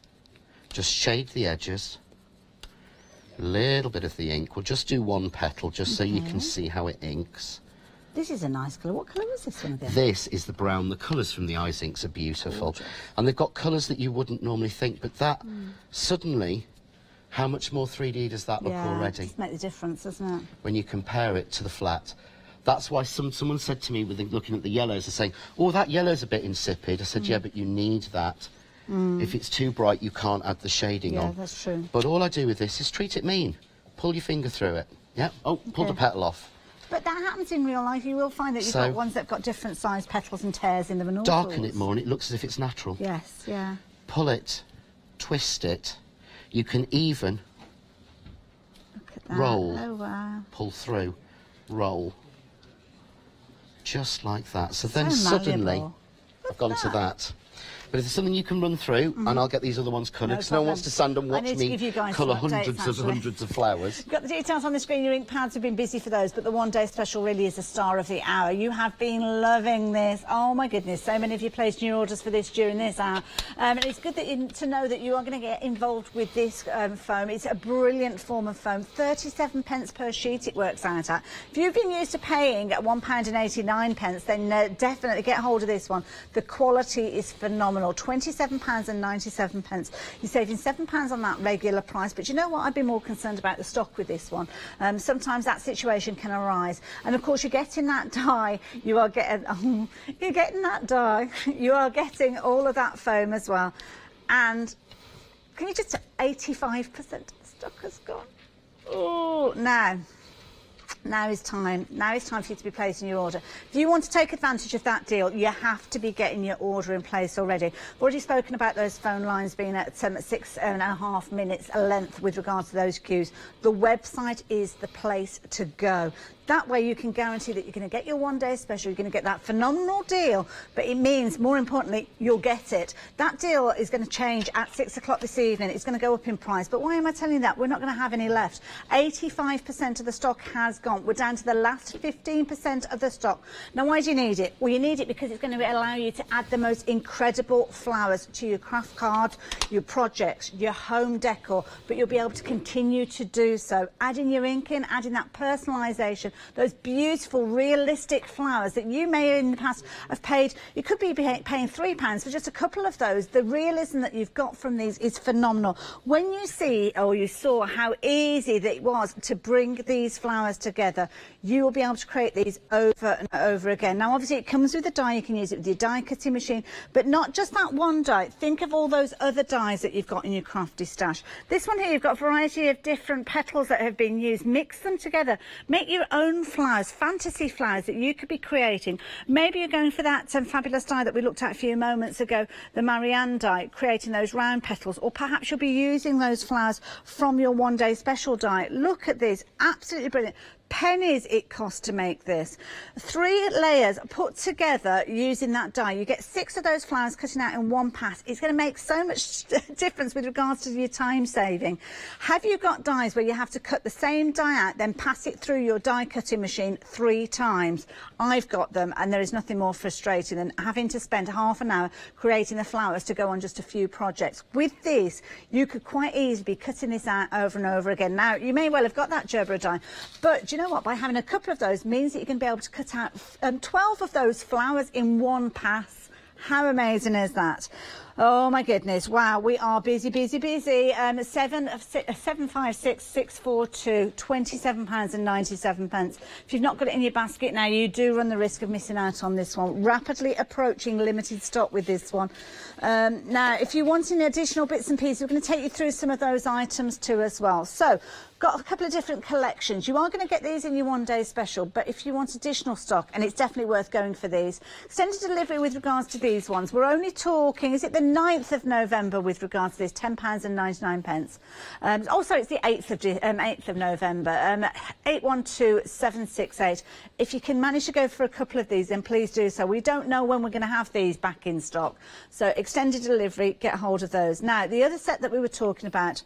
just shade the edges. A little bit of the ink. We'll just do one petal just so you can see how it inks. This is a nice colour. What colour is this one again? This is the brown. The colours from the ice inks are beautiful. And they've got colours that you wouldn't normally think, but that suddenly, how much more 3D does that look yeah, already just make the difference, doesn't it? when you compare it to the flat? That's why someone said to me, looking at the yellows, they're saying, oh, that yellow's a bit insipid. I said, yeah, but you need that. If it's too bright, you can't add the shading Yeah, on. that's true. But all I do with this is treat it mean. Pull your finger through it. Yeah. Oh, pull the Okay. petal off. But that happens in real life. You will find that you've So- got ones that've got different sized petals and tears in them and all Darken sorts. it more and it looks as if it's natural. Yes, yeah. Pull it, twist it. You can even Look at that. Roll. Oh, wow. pull through, roll. Just like that. So then So suddenly, malleable. I've gone to that. But if there's something you can run through, and I'll get these other ones coloured, No because no one wants to stand and problem. I watch need to me give you guys colour some updates, hundreds of flowers. You've got the details on the screen. Your ink pads have been busy for those, but the one-day special really is the star of the hour. You have been loving this. Oh, my goodness. So many of you placed new orders for this during this hour. And it's good to know that you are going to get involved with this foam. It's a brilliant form of foam. 37 pence per sheet it works out at. If you've been used to paying at £1.89, then definitely get hold of this one. The quality is phenomenal. £27.97. You're saving £7 on that regular price, but you know what? I'd be more concerned about the stock with this one. Sometimes that situation can arise, and of course you're getting that die. You are getting you're getting that die. You are getting all of that foam as well. And can you just 85% of the stock has gone? Oh, now is time. Now is time for you to be placing your order. If you want to take advantage of that deal, you have to be getting your order in place already. I've already spoken about those phone lines being at 6.5 minutes length with regard to those queues. The website is the place to go. That way you can guarantee that you're going to get your one-day special, you're going to get that phenomenal deal, but it means, more importantly, you'll get it. That deal is going to change at 6 o'clock this evening. It's going to go up in price. But why am I telling you that? We're not going to have any left. 85% of the stock has gone. We're down to the last 15% of the stock. Now, why do you need it? Well, you need it because it's going to allow you to add the most incredible flowers to your craft card, your projects, your home decor, but you'll be able to continue to do so. Adding your ink in, adding that personalisation, those beautiful, realistic flowers that you may in the past have paid. You could be paying £3 for just a couple of those. The realism that you've got from these is phenomenal. When you see, or you saw how easy that it was to bring these flowers together, you will be able to create these over and over again. Now, obviously, it comes with a die. You can use it with your die cutting machine, but not just that one die. Think of all those other dies that you've got in your crafty stash. This one here, you've got a variety of different petals that have been used. Mix them together. Make your own flowers, fantasy flowers that you could be creating. Maybe you're going for that fabulous die that we looked at a few moments ago, the Marianne die, creating those round petals, or perhaps you'll be using those flowers from your one-day special die. Look at this, absolutely brilliant. Pennies it costs to make this. 3 layers put together using that die. You get 6 of those flowers cutting out in one pass. It's going to make so much difference with regards to your time saving. Have you got dies where you have to cut the same die out, then pass it through your die cutting machine 3 times? I've got them, and there is nothing more frustrating than having to spend half an hour creating the flowers to go on just a few projects. With this, you could quite easily be cutting this out over and over again. Now, you may well have got that Gerber die, but do you know what? By having a couple of those means that you can be able to cut out 12 of those flowers in one pass. How amazing is that? Oh my goodness, wow, we are busy, busy, busy. 756,642, £27.97. If you've not got it in your basket now, you do run the risk of missing out on this one. Rapidly approaching limited stock with this one. Now, if you want any additional bits and pieces, we're going to take you through some of those items too as well. So, got a couple of different collections. You are going to get these in your one-day special, but if you want additional stock, and it's definitely worth going for these, extended delivery with regards to these ones, we're only talking, is it the 9th of November with regards to this, £10.99. Also, it's the 8th of November, 812768. If you can manage to go for a couple of these, then please do so. We don't know when we're going to have these back in stock. So extended delivery, get hold of those. Now, the other set that we were talking about,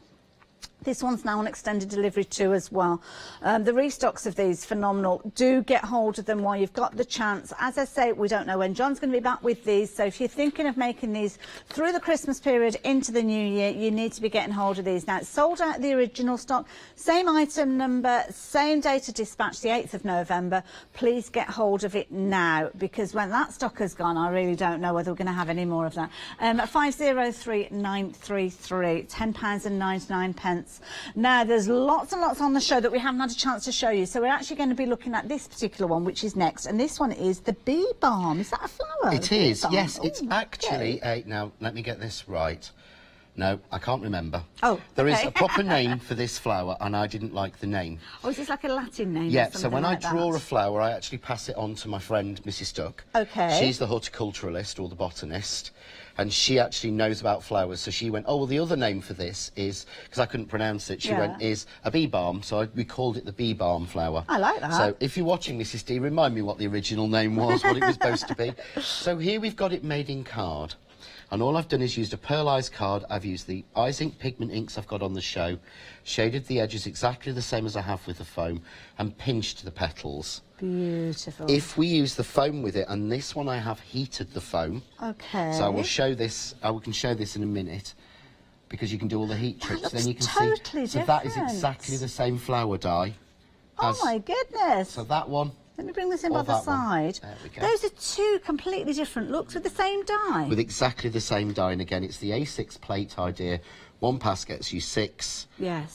this one's now on extended delivery too as well. The restocks of these, phenomenal. Do get hold of them while you've got the chance. As I say, we don't know when John's going to be back with these, so if you're thinking of making these through the Christmas period into the new year, you need to be getting hold of these. Now, it's sold out the original stock, same item number, same date of dispatch, the 8th of November. Please get hold of it now, because when that stock has gone, I really don't know whether we're going to have any more of that. 503933, £10.99. Now, there's lots and lots on the show that we haven't had a chance to show you, so we're actually going to be looking at this particular one, which is next, and this one is the bee balm. Is that a flower? It is, yes. It's actually a... Now, let me get this right. No, I can't remember. Oh, okay. There is a proper name for this flower, and I didn't like the name. Oh, is this like a Latin name? Yeah, so when like I draw a flower, I actually pass it on to my friend, Mrs. Duck. Okay. She's the horticulturalist, or the botanist, and she actually knows about flowers, so she went, oh, well, the other name for this is, because I couldn't pronounce it, she went, is a bee balm, so we called it the bee balm flower. I like that. So if you're watching, Mrs. D, remind me what the original name was, what it was supposed to be. So here we've got it made in card. And all I've done is used a pearlised card. I've used the Eyes Ink pigment inks I've got on the show, shaded the edges exactly the same as I have with the foam, and pinched the petals. Beautiful. If we use the foam with it, and this one I have heated the foam. Okay. So I will show this, we can show this in a minute, because you can do all the heat tricks. That then you can totally see. So different. that is exactly the same flower dye. Oh my goodness. So that one. Let me bring this in by the side. There we go. Those are 2 completely different looks with the same dye. With exactly the same dye, and again, it's the A6 plate idea. One pass gets you 6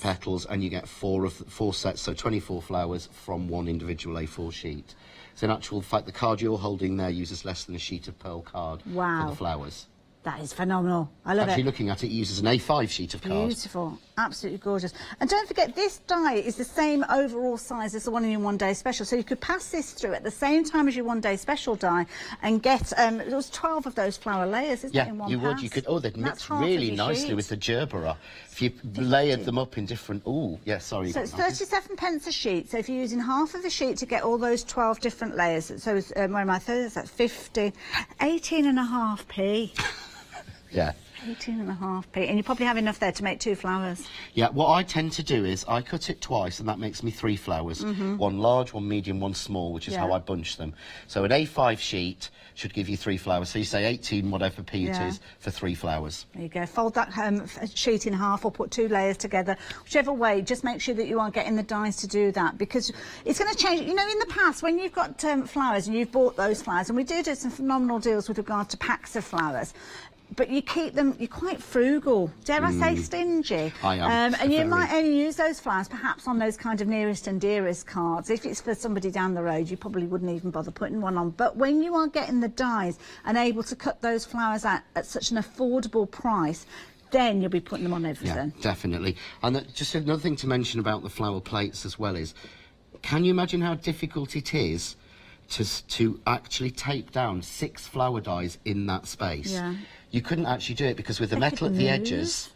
petals, and you get 4 sets, so 24 flowers from one individual A4 sheet. So in actual fact, the card you're holding there uses less than a sheet of pearl card for the flowers. That is phenomenal. I love Actually, it. looking at it, it uses an A5 sheet of card. Beautiful. Absolutely gorgeous. And don't forget, this die is the same overall size as the one in your one-day special. So you could pass this through at the same time as your one-day special die and get, there was 12 of those flower layers, isn't it, in one you would. pass? You could. Oh, they'd mix half of really your nicely sheet. with the gerbera. If you layered them up in different... Oh, yeah, sorry. So it's 37 pence a sheet. So if you're using half of the sheet to get all those 12 different layers, so where am I? That's 50, 18.5p. Yeah. 18.5p, and you probably have enough there to make 2 flowers. Yeah, what I tend to do is I cut it twice, and that makes me 3 flowers. One large, one medium, one small, which is how I bunch them. So an A5 sheet should give you 3 flowers. So you say 18 whatever p it is for 3 flowers. There you go. Fold that sheet in half or put 2 layers together. Whichever way, just make sure that you are getting the dies to do that, because it's going to change. You know, in the past, when you've got flowers and you've bought those flowers, and we do some phenomenal deals with regard to packs of flowers, but you keep them, you're quite frugal, dare I say stingy. I am. And you might only use those flowers perhaps on those kind of nearest and dearest cards. If it's for somebody down the road, you probably wouldn't even bother putting one on. But when you are getting the dies and able to cut those flowers out at such an affordable price, then you'll be putting them on everything. Yeah, definitely. And just another thing to mention about the flower plates as well is, can you imagine how difficult it is to actually tape down 6 flower dies in that space? Yeah. You couldn't actually do it because with the metal at the edges,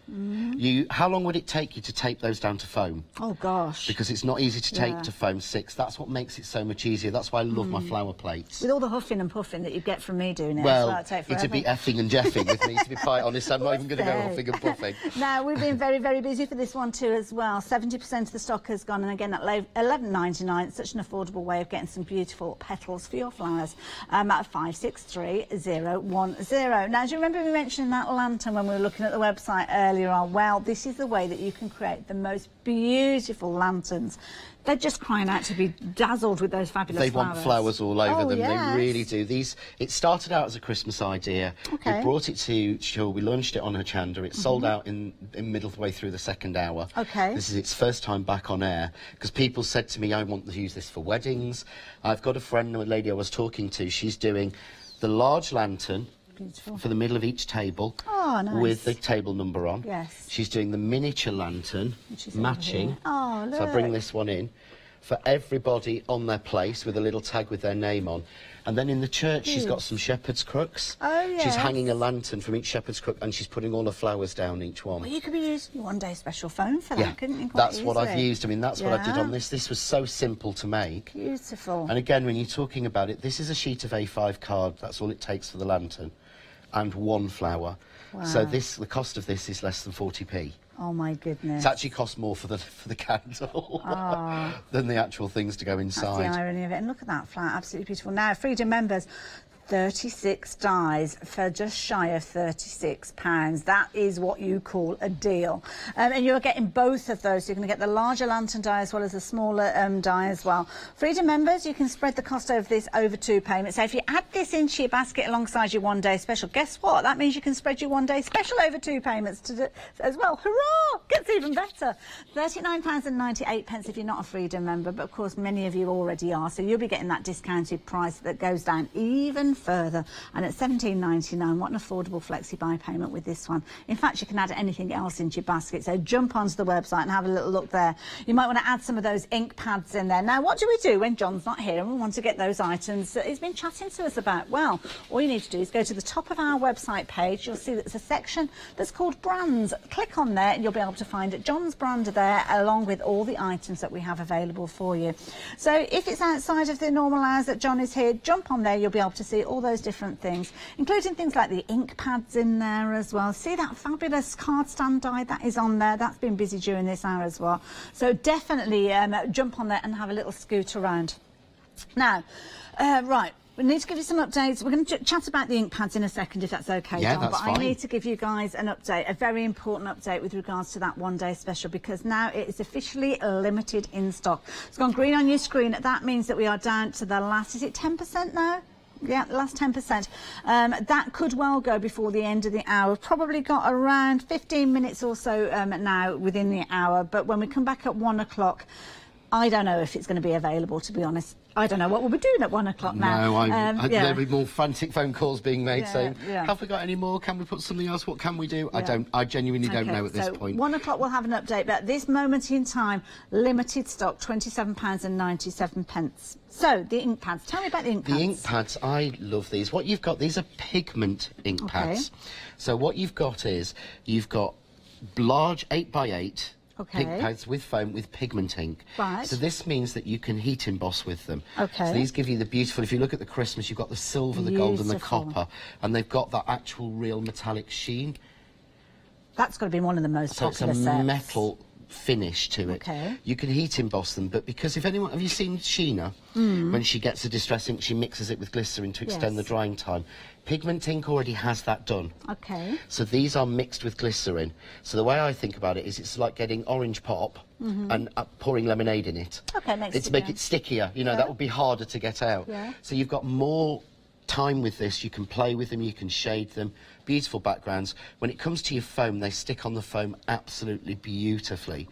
how long would it take you to tape those down to foam? Oh gosh. Because it's not easy to tape to foam 6. That's what makes it so much easier. That's why I love my flower plates. With all the huffing and puffing that you get from me doing it, Well, it'd take it'd forever. be effing and jeffing with me, to be quite honest. I'm not even going to go huffing and puffing. Now, we've been very, very busy for this one too as well. 70% of the stock has gone, and again at $11.99. It's such an affordable way of getting some beautiful petals for your flowers at 563010. Now, do you remember we mentioned that lantern when we were looking at the website earlier on? Well, this is the way that you can create the most beautiful lanterns. They're just crying out to be dazzled with those fabulous flowers. They want flowers all over them. Yes. They really do. It started out as a Christmas idea. Okay. We brought it to Chill. We launched it on Hochanda. It sold out in middle of the way through the second hour. Okay. This is its first time back on air because people said to me, I want to use this for weddings. I've got a friend, a lady I was talking to. She's doing the large lantern. Beautiful. For the middle of each table. Oh, nice. With the table number on. Yes. She's doing the miniature lantern, matching. Oh, look. So I bring this one in for everybody on their place with a little tag with their name on. And then in the church, she's got some shepherd's crooks. Oh, yes. She's hanging a lantern from each shepherd's crook and she's putting all the flowers down each one. Well, you could be using your one-day special phone for that, Yeah, couldn't you? that's what I've used. I mean, that's what I did Yeah. on this. This was so simple to make. Beautiful. And again, when you're talking about it, this is a sheet of A5 card. That's all it takes for the lantern. And 1 flower. Wow. So the cost of this is less than 40p. Oh my goodness. It's actually cost more for the candle than the actual things to go inside. That's the irony of it. And look at that flower, absolutely beautiful. Now, Freedom members, 36 dies for just shy of £36. That is what you call a deal. And you're getting both of those. You're going to get the larger lantern die as well as the smaller die as well. Freedom members, you can spread the cost of this over 2 payments. So if you add this into your basket alongside your one-day special, guess what? That means you can spread your one-day special over 2 payments as well. Hurrah! Gets even better. £39.98 if you're not a Freedom member, but of course many of you already are. So you'll be getting that discounted price that goes down even further, and at $17.99. What an affordable flexi buy payment with this one. In fact, you can add anything else into your basket, so jump onto the website and have a little look there. You might want to add some of those ink pads in there. Now, what do we do when John's not here and we want to get those items that he's been chatting to us about? Well, all you need to do is go to the top of our website page. You'll see that there's a section that's called brands. Click on there and you'll be able to find John's brand there along with all the items that we have available for you. So if it's outside of the normal hours that John is here, jump on there. You'll be able to see all those different things, including things like the ink pads in there as well. See that fabulous card stand die that is on there? That's been busy during this hour as well. So definitely jump on there and have a little scoot around. Now, right. We need to give you some updates. We're going to chat about the ink pads in a second, if that's okay, yeah, John. that's but fine. I need to give you guys an update, a very important update with regards to that one-day special, because now it is officially limited in stock. It's gone green on your screen. That means that we are down to the last, is it 10% now? Yeah, the last 10%. That could well go before the end of the hour. We've probably got around 15 minutes or so now within the hour, but when we come back at 1 o'clock, I don't know if it's going to be available, to be honest. I don't know what we'll be doing at 1 o'clock now. No, there'll be more frantic phone calls being made saying, yeah. have we got any more? Can we put something else? What can we do? I genuinely don't know at this point. 1 o'clock we'll have an update, but at this moment in time, limited stock, £27.97. So, the ink pads. Tell me about the ink pads. The ink pads, I love these. What you've got, these are pigment ink pads. So what you've got is, you've got large 8x8 ink pads with foam with pigment ink. Right. So this means that you can heat emboss with them. Okay. So these give you the beautiful, if you look at the Christmas, you've got the silver, the gold and the copper, and they've got that actual real metallic sheen. That's got to be one of the most popular sets. So it's a metal finish to it. Okay. You can heat emboss them, but because if anyone, have you seen Sheena? When she gets a distress ink, she mixes it with glycerin to extend the drying time. Pigment ink already has that done. Okay. So these are mixed with glycerin. So the way I think about it is it's like getting orange pop and pouring lemonade in it. Okay, it's make it stickier. You know, that would be harder to get out. Yeah. So you've got more time with this. You can play with them, you can shade them. Beautiful backgrounds. When it comes to your foam, they stick on the foam absolutely beautifully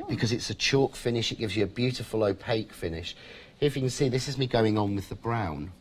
because it's a chalk finish. It gives you a beautiful opaque finish. If you can see, this is me going on with the brown.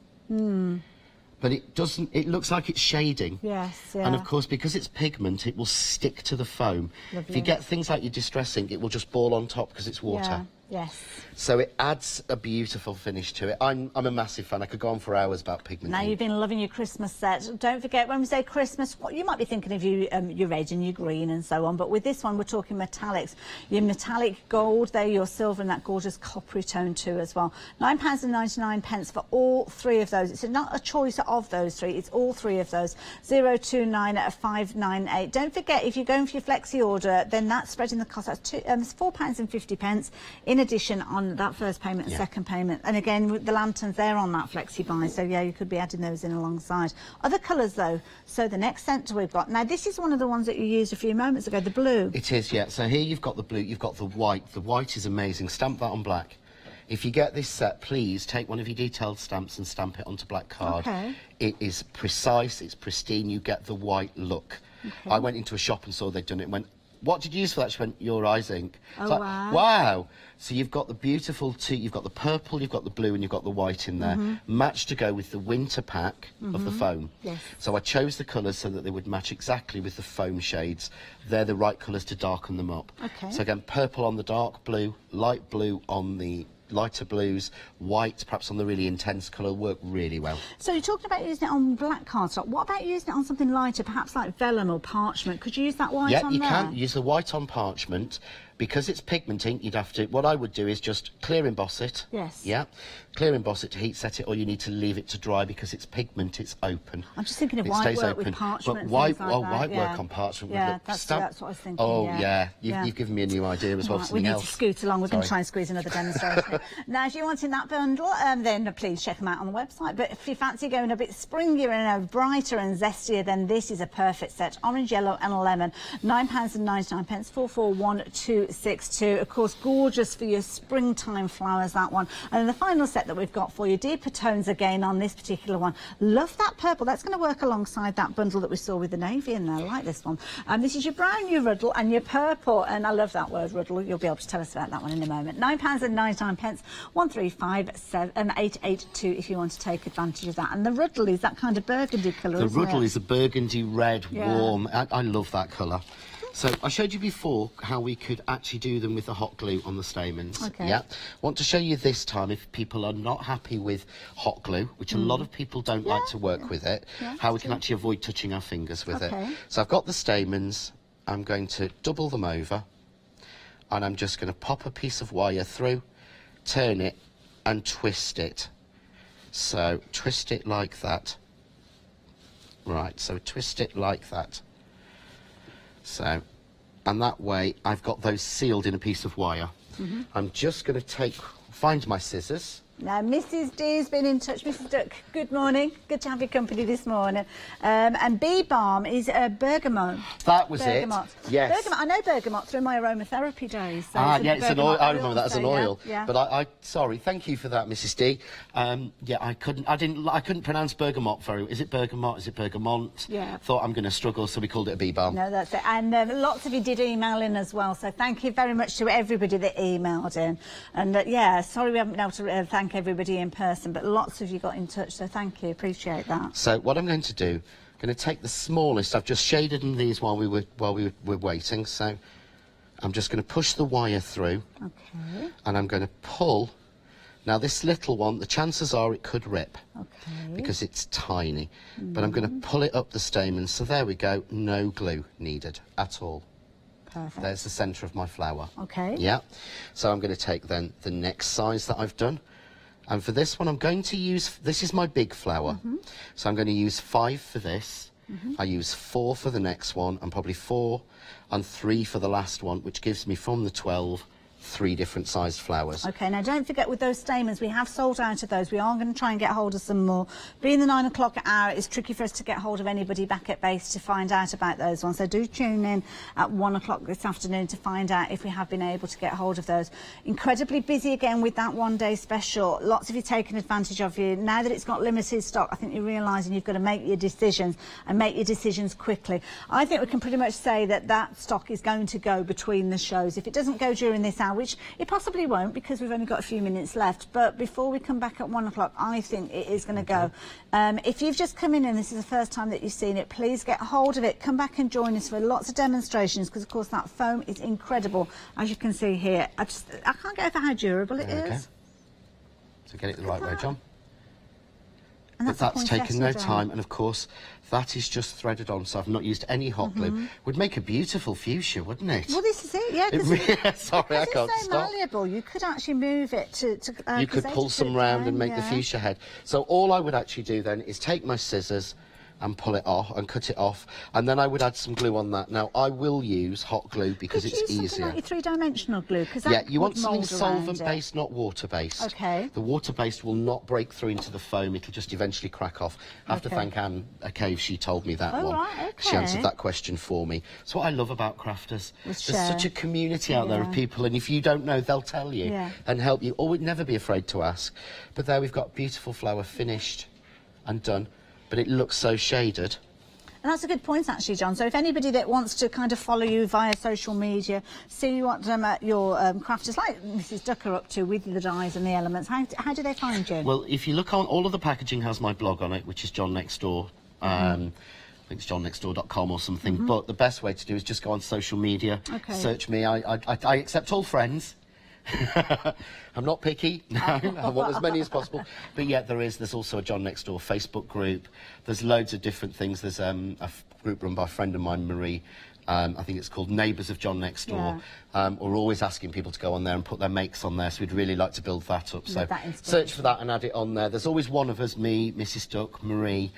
But it doesn't, it looks like it's shading. Yes, yeah. And of course, because it's pigment, it will stick to the foam. Lovely. If you get things like your distress ink, it will just ball on top because it's water. Yeah. Yes. So it adds a beautiful finish to it. I'm a massive fan. I could go on for hours about pigment. Now you've been loving your Christmas set. Don't forget, when we say Christmas, you might be thinking of your red and your green and so on, but with this one we're talking metallics. Your metallic gold there, your silver and that gorgeous coppery tone too as well. £9.99 for all three of those. It's not a choice of those three, it's all three of those. 029598. Don't forget, if you're going for your flexi order, then that's spreading the cost. That's £4.50 in addition on that first payment and second payment. And again, with the lanterns, they're on that flexi buy, so yeah, you could be adding those in alongside. Other colours though, so the next centre we've got, now this is one of the ones that you used a few moments ago, the blue. It is, yeah. So here you've got the blue, you've got the white. The white is amazing. Stamp that on black. If you get this set, please take one of your detailed stamps and stamp it onto black card. Okay. It is precise, it's pristine, you get the white look. Okay. I went into a shop and saw they'd done it and went, what did you use for that? She went, your eyes ink. Oh, like, wow. Wow. So you've got the beautiful you've got the purple, you've got the blue and you've got the white in there. Matched to go with the winter pack of the foam. Yes. So I chose the colours so that they would match exactly with the foam shades. They're the right colours to darken them up. Okay. So again, purple on the dark blue, light blue on the lighter blues, white perhaps on the really intense colour, work really well. So you're talking about using it on black cardstock. What about using it on something lighter, perhaps like vellum or parchment? Could you use that white on there? Yeah, you can use the white on parchment. Because it's pigment ink, you'd have to, what I would do is just clear emboss it. Yes. Yeah. Clear emboss it to heat set it, or you need to leave it to dry because it's pigment, it's open. I'm just thinking of it white stays work open. with parchment But white, and things like that. white work on parchment would look that's what I was thinking. Oh, yeah. You've given me a new idea as well for We something need else. to scoot along. We're going to try and squeeze another demonstration. Now, if you're wanting that bundle, then please check them out on the website. But if you fancy going a bit springier and brighter and zestier, then this is a perfect set. Orange, yellow and lemon. £9.99, 441262. Of course, gorgeous for your springtime flowers, that one. And then the final set that we've got for you, deeper tones again on this particular one. Love that purple. That's going to work alongside that bundle that we saw with the navy in there. I like this one. This is your brown, your ruddle and your purple. And I love that word, ruddle. You'll be able to tell us about that one in a moment. £9.99, 135882 if you want to take advantage of that. And the ruddle is that kind of burgundy colour, isn't it? The ruddle is a burgundy red, warm. I love that colour. So I showed you before how we could actually do them with the hot glue on the stamens. Okay. Yeah. Want to show you this time, if people are not happy with hot glue, which a lot of people don't like to work with it, how we can actually avoid touching our fingers with it. So I've got the stamens. I'm going to double them over, and I'm just going to pop a piece of wire through, turn it, and twist it. So twist it like that. Right. So twist it like that. So, and that way I've got those sealed in a piece of wire. I'm just going to find my scissors. Now, Mrs. D's been in touch. Mrs. Duck, good morning. Good to have your company this morning. And Bee Balm is bergamot. That was bergamot. It. Yes. Bergamot. I know bergamot through my aromatherapy days. So yeah, it's an oil. I remember that as an oil. Yeah. But sorry, thank you for that, Mrs. D. Yeah, I couldn't pronounce bergamot very well. Is it bergamot? Is it bergamot? Yeah. Thought I'm going to struggle, so we called it a Bee Balm. No, that's it. And lots of you did email in as well. So thank you very much to everybody that emailed in. And yeah, sorry we haven't been able to thank thank everybody in person, but lots of you got in touch, so thank you, appreciate that. So what I'm going to do, I'm going to take the smallest. I've just shaded in these while we were waiting. So I'm just going to push the wire through. Okay. And I'm going to pull. Now this little one, the chances are it could rip. Okay. Because it's tiny. But I'm going to pull it up the stamen. So there we go. No glue needed at all. Perfect. There's the centre of my flower. Okay. Yeah. So I'm going to take then the next size that I've done. And for this one, I'm going to use, this is my big flower. So I'm going to use 5 for this. I use 4 for the next one, and probably 4 and 3 for the last one, which gives me from the 12, 3 different sized flowers. Okay, now don't forget with those stamens, we have sold out of those. We are going to try and get hold of some more. Being the 9 o'clock hour, it's tricky for us to get hold of anybody back at base to find out about those ones. So do tune in at 1 o'clock this afternoon to find out if we have been able to get hold of those. Incredibly busy again with that one-day special. Lots of you taking advantage of you. Now that it's got limited stock, I think you're realising you've got to make your decisions and make your decisions quickly. I think we can pretty much say that that stock is going to go between the shows. If it doesn't go during this hour, which it possibly won't because we've only got a few minutes left, but before we come back at 1 o'clock, I think it is going to go. If you've just come in and this is the first time that you've seen it, please get hold of it. Come back and join us for lots of demonstrations because, of course, that foam is incredible, as you can see here. I can't get over how durable it is. So get it the right way, John. And But that's taken no time, and of course that is just threaded on, so I've not used any hot glue. Would make a beautiful fuchsia, wouldn't it? Well, this is it, yeah. Sorry, I can't it's so stop. malleable. You could actually move it to You could pull some round and make the fuchsia head. So all I would actually do then is take my scissors and pull it off and cut it off, and then I would add some glue on that. Now I will use hot glue because it's easier. Like your three-dimensional glue, because yeah, you want something solvent-based, not water-based. Okay. The water-based will not break through into the foam; it'll just eventually crack off. I have to thank Anne Cave; she told me that one. Right, okay. She answered that question for me. It's what I love about crafters. There's such a community out there of people, and if you don't know, they'll tell you and help you. Or we'd never be afraid to ask. But there we've got a beautiful flower finished and done. But it looks so shaded. And that's a good point, actually, John. So if anybody that wants to kind of follow you via social media, see what your crafters like Mrs. Duck are up to with the dyes and the elements, how do they find you? Well, if you look on, all of the packaging has my blog on it, which is John Next Door. I think it's johnnextdoor.com or something. But the best way to do is just go on social media, search me. I accept all friends. I'm not picky. No, I want as many as possible. But yeah, there's also a John Next Door Facebook group. There's loads of different things. There's a group run by a friend of mine, Marie. I think it's called Neighbours of John Next Door. We're always asking people to go on there and put their makes on there, so we'd really like to build that up. So search for that and add it on there. There's always one of us, me, Mrs. Duck, Marie,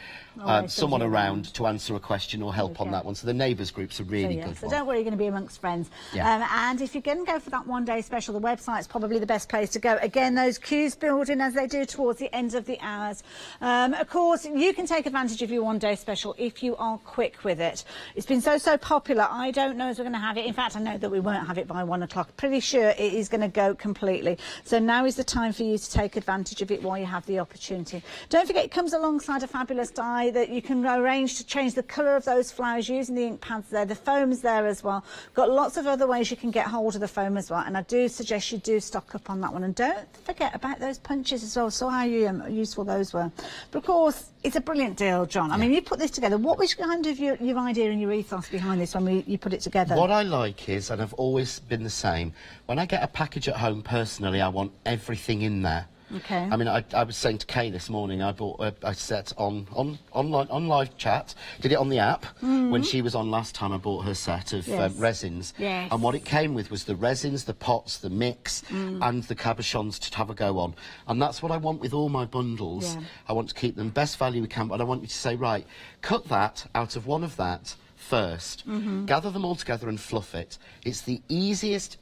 someone around to answer a question or help on that one. So the Neighbours group's a really good one. So don't worry, you're going to be amongst friends. And if you're going to go for that one-day special, the website's probably the best place to go. Again, those queues building as they do towards the end of the hours. Of course, you can take advantage of your one-day special if you are quick with it. It's been so popular. I don't know if we're going to have it. In fact, I know that we won't have it by 1 o'clock. Pretty sure it is going to go completely. So now is the time for you to take advantage of it while you have the opportunity. Don't forget, it comes alongside a fabulous die that you can arrange to change the colour of those flowers using the ink pads there. The foam's there as well. Got lots of other ways you can get hold of the foam as well. And I do suggest you do stock up on that one. And don't forget about those punches as well. So how useful those were. But of course, it's a brilliant deal, John. I mean, you put this together. What was kind of your idea and your ethos behind this when you put it together? What I like is, and I've always been the same, when I get a package at home personally, I want everything in there. Okay. I mean, I was saying to Kay this morning, I bought a set on live chat, did it on the app. When she was on last time, I bought her set of resins. Yes. And what it came with was the resins, the pots, the mix, and the cabochons to have a go on. And that's what I want with all my bundles. I want to keep them best value we can, but I want you to say, right, cut that out of one of that first, gather them all together and fluff it. It's the easiest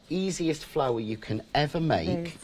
flower you can ever make.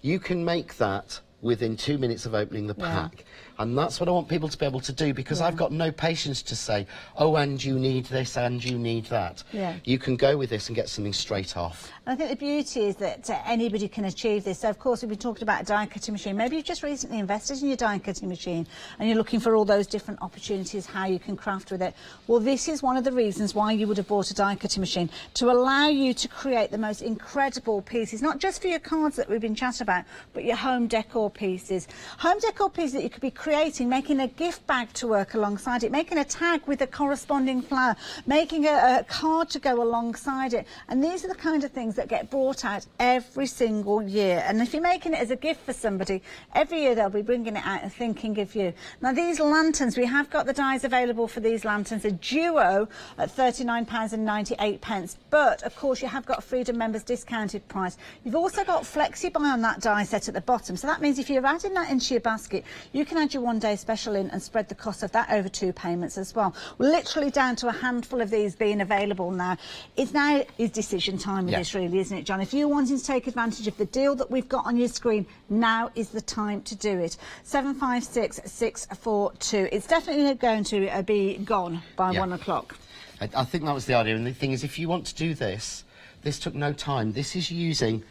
You can make that within 2 minutes of opening the pack. And that's what I want people to be able to do, because I've got no patience to say, oh, and you need this and you need that. Yeah. You can go with this and get something straight off. And I think the beauty is that anybody can achieve this. So, of course, we've been talking about a die cutting machine. Maybe you've just recently invested in your die cutting machine and you're looking for all those different opportunities, how you can craft with it. Well, this is one of the reasons why you would have bought a die cutting machine, to allow you to create the most incredible pieces, not just for your cards that we've been chatting about, but your home decor pieces. Home decor pieces that you could be creating, making a gift bag to work alongside it, making a tag with a corresponding flower, making a card to go alongside it. And these are the kind of things that get brought out every single year. And if you're making it as a gift for somebody, every year they'll be bringing it out and thinking of you. Now, these lanterns, we have got the dies available for these lanterns, a duo at £39.98, but of course you have got a Freedom members discounted price. You've also got Flexi Buy on that die set at the bottom, so that means if you're adding that into your basket, you can add your one-day special in and spread the cost of that over 2 payments as well. We're literally down to a handful of these being available now. It's now is decision time with this, really, isn't it, John? If you're wanting to take advantage of the deal that we've got on your screen, now is the time to do it. 756642. It's definitely going to be gone by 1 o'clock. I think that was the idea. And the thing is, if you want to do this, this took no time. This is using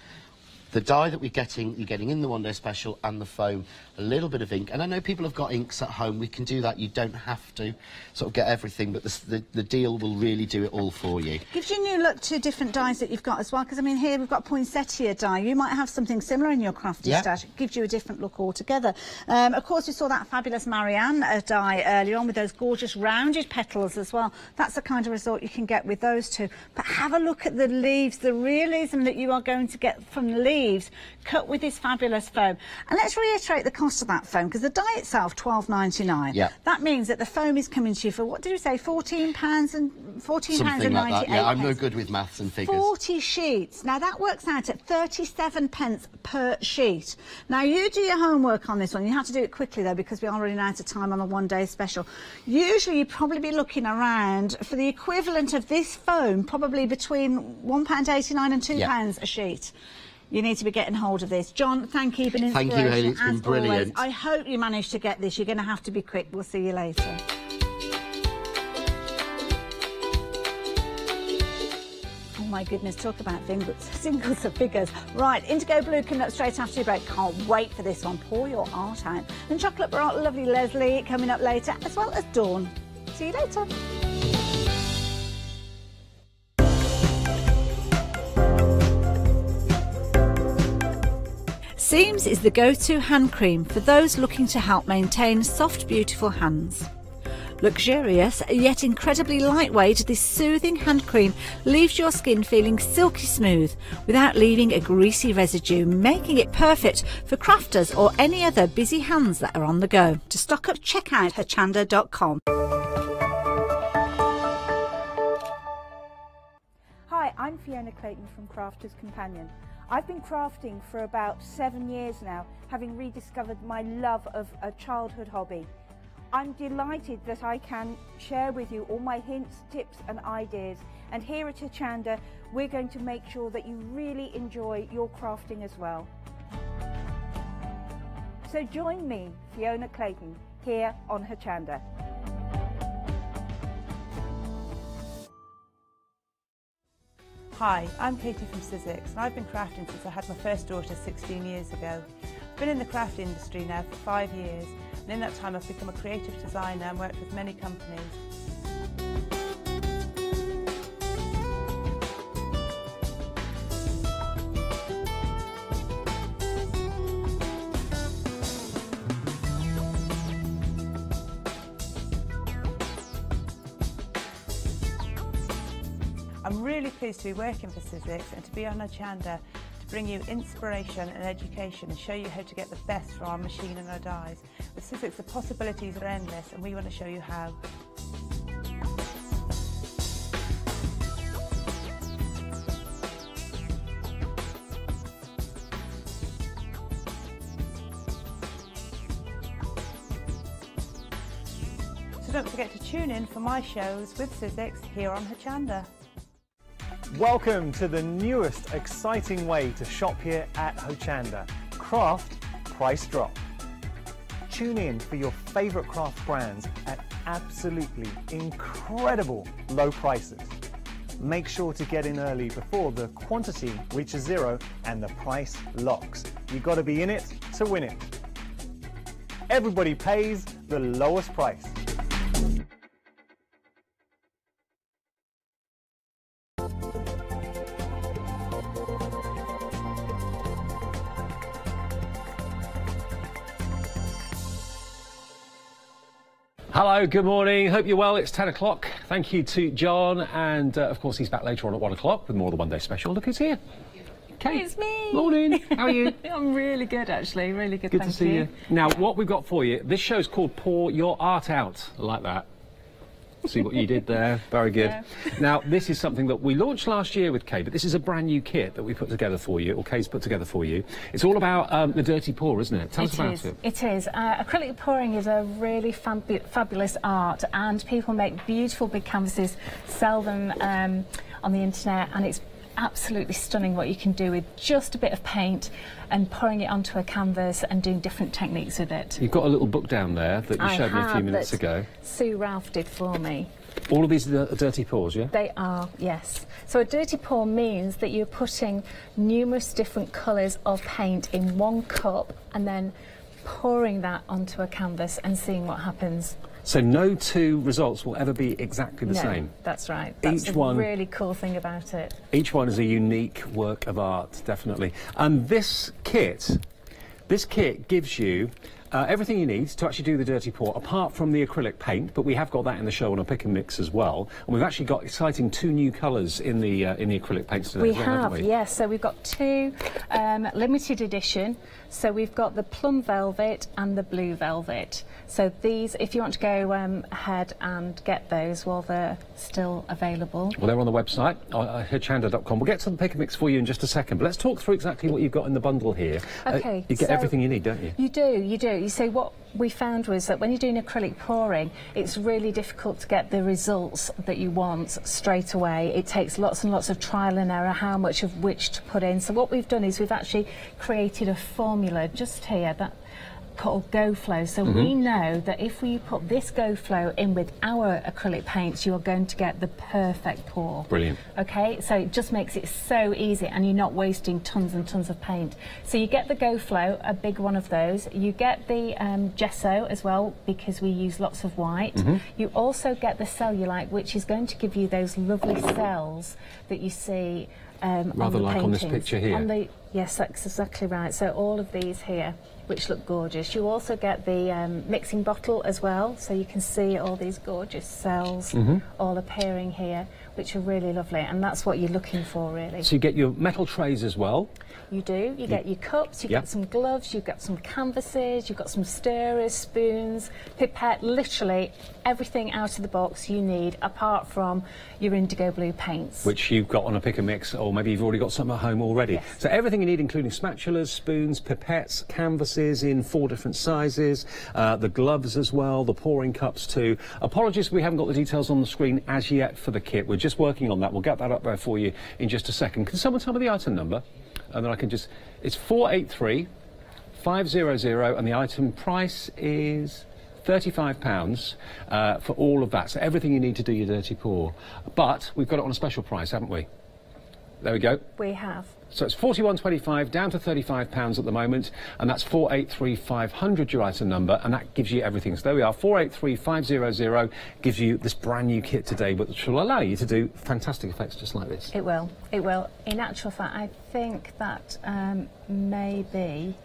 the die that you're getting in the one-day special, and the foam, a little bit of ink. And I know people have got inks at home. We can do that. You don't have to sort of get everything, but the deal will really do it all for you. Gives you a new look to different dies that you've got as well, because I mean here we've got poinsettia die. You might have something similar in your crafty stash. It gives you a different look altogether. Of course, we saw that fabulous Marianne die earlier on with those gorgeous rounded petals as well. That's the kind of result you can get with those two. But have a look at the leaves, the realism that you are going to get from the leaves cut with this fabulous foam. And let's reiterate the cost of that foam, because the die itself £12.99. Yeah. That means that the foam is coming to you for, what did we say, £14 and Something like that. Yeah, I'm no good with maths and figures. 40 sheets. Now that works out at 37 pence per sheet. Now you do your homework on this one. You have to do it quickly though, because we are running out of time on the one-day special. Usually you'd probably be looking around for the equivalent of this foam, probably between £1.89 and £2 a sheet. You need to be getting hold of this. John, thank you. You've been inspirational. Thank you, Hayley. It's been brilliant. I hope you managed to get this. You're going to have to be quick. We'll see you later. Oh my goodness, talk about singles of figures. Right, Indigo Blue coming up straight after your break. Can't wait for this one. Pour your art out. And Chocolate Bar, lovely Leslie coming up later, as well as Dawn. See you later. Seams is the go-to hand cream for those looking to help maintain soft, beautiful hands. Luxurious yet incredibly lightweight, this soothing hand cream leaves your skin feeling silky smooth without leaving a greasy residue, making it perfect for crafters or any other busy hands that are on the go. To stock up, check out hochanda.com. Hi, I'm Fiona Clayton from Crafter's Companion. I've been crafting for about 7 years now, having rediscovered my love of a childhood hobby. I'm delighted that I can share with you all my hints, tips and ideas, and here at Hochanda we're going to make sure that you really enjoy your crafting as well. So join me, Fiona Clayton, here on Hochanda. Hi, I'm Katie from Sizzix, and I've been crafting since I had my first daughter 16 years ago. I've been in the craft industry now for 5 years, and in that time I've become a creative designer and worked with many companies. I'm really pleased to be working for Sizzix and to be on Hochanda to bring you inspiration and education and show you how to get the best from our machine and our dies. With Sizzix the possibilities are endless and we want to show you how. So don't forget to tune in for my shows with Sizzix here on Hochanda. Welcome to the newest exciting way to shop here at Hochanda. Craft Price Drop. tune in for your favourite craft brands at absolutely incredible low prices. Make sure to get in early before the quantity reaches zero and the price locks. You've got to be in it to win it. Everybody pays the lowest price. Hello, good morning. Hope you're well. It's 10 o'clock. Thank you to John, and of course he's back later on at 1 o'clock with more of the One Day Special. Look who's here. Kate. It's me. Morning. How are you? I'm really good, actually. Really good. Good thank to see you. Now, what we've got for you, this show's called Pour Your Art Out. I like that. See what you did there. Very good. Yeah. Now, this is something that we launched last year with Kay, but this is a brand new kit that we put together for you, or Kay's put together for you. It's all about the dirty pour, isn't it? Tell us about it. It is. Acrylic pouring is a really fabulous art, and people make beautiful big canvases, sell them on the internet, and it's absolutely stunning what you can do with just a bit of paint and pouring it onto a canvas and doing different techniques with it. You've got a little book down there that you showed me a few minutes ago. Sue Ralph did for me. All of these are dirty pours, yeah? They are, yes. So a dirty pour means that you're putting numerous different colours of paint in one cup and then pouring that onto a canvas and seeing what happens. So no two results will ever be exactly the same. That's right. That's Each one, really cool thing about it. Each one is a unique work of art, definitely. And this kit gives you everything you need to actually do the dirty pour, apart from the acrylic paint, but we have got that in the show on a pick and mix as well. And we've actually got exciting 2 new colours in the acrylic paints today. We have, yes. So we've got 2 limited edition. So we've got the plum velvet and the blue velvet. So these, if you want to go ahead and get those while they're still available. Well, they're on the website, hochanda.com. We'll get to the pick and mix for you in just a second, but let's talk through exactly what you've got in the bundle here. Okay. You get everything you need, don't you? You do, you do. You see, what we found was that when you're doing acrylic pouring, it's really difficult to get the results that you want straight away. It takes lots and lots of trial and error, how much of which to put in. So what we've done is we've actually created a formula just here that called Go Flow. So we know that if we put this Go Flow in with our acrylic paints, you are going to get the perfect pour. Brilliant. Okay, so it just makes it so easy and you're not wasting tons and tons of paint. So you get the Go Flow, a big one of those. You get the gesso as well, because we use lots of white. You also get the cellulite, which is going to give you those lovely cells that you see rather like on this picture here. Yes, that's exactly right. So all of these here, which look gorgeous. You also get the mixing bottle as well, so you can see all these gorgeous cells all appearing here, which are really lovely, and that's what you're looking for, really. So you get your metal trays as well. You do. You get your cups, you get some gloves, you've got some canvases, you've got some stirrers, spoons, pipette, literally everything out of the box you need, apart from your indigo blue paints. Which you've got on a pick and mix, or maybe you've already got some at home already. Yes. So everything you need, including spatulas, spoons, pipettes, canvases in 4 different sizes, the gloves as well, the pouring cups too. Apologies, we haven't got the details on the screen as yet for the kit. We're just working on that. We'll get that up there for you in just a second. Can someone tell me the item number? And then I can just... It's 483 500, and the item price is £35 for all of that. So everything you need to do your dirty pour. But we've got it on a special price, haven't we? There we go. We have. So it's £41.25 down to £35 at the moment, and that's 483 500 your item number, and that gives you everything. So there we are, 483 500 gives you this brand new kit today, which will allow you to do fantastic effects just like this. It will. It will. In actual fact, I think that may be...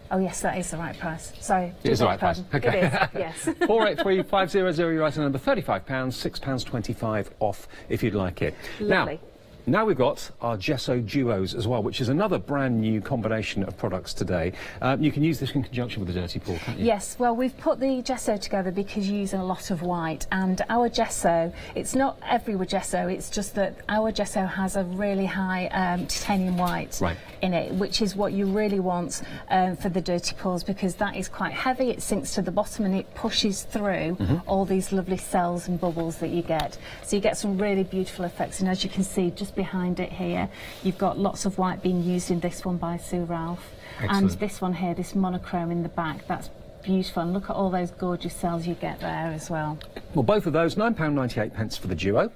Oh yes, that is the right price. Sorry. It is the right price. Okay. It is, yes. 483 500 your item number, £35, £6.25 off if you'd like it. Lovely. Now we've got our gesso duos as well, which is another brand new combination of products today. You can use this in conjunction with the dirty pour, can't you? Yes, well, we've put the gesso together because you use a lot of white, and our gesso, it's not every gesso, it's just that our gesso has a really high titanium white in it, which is what you really want for the dirty pours, because that is quite heavy, it sinks to the bottom and it pushes through all these lovely cells and bubbles that you get. So you get some really beautiful effects, and as you can see, just behind it here, you've got lots of white being used in this one by Sue Ralph. Excellent. And this one here, this monochrome in the back, that's beautiful. And look at all those gorgeous cells you get there as well. Well, both of those, £9.98 for the duo.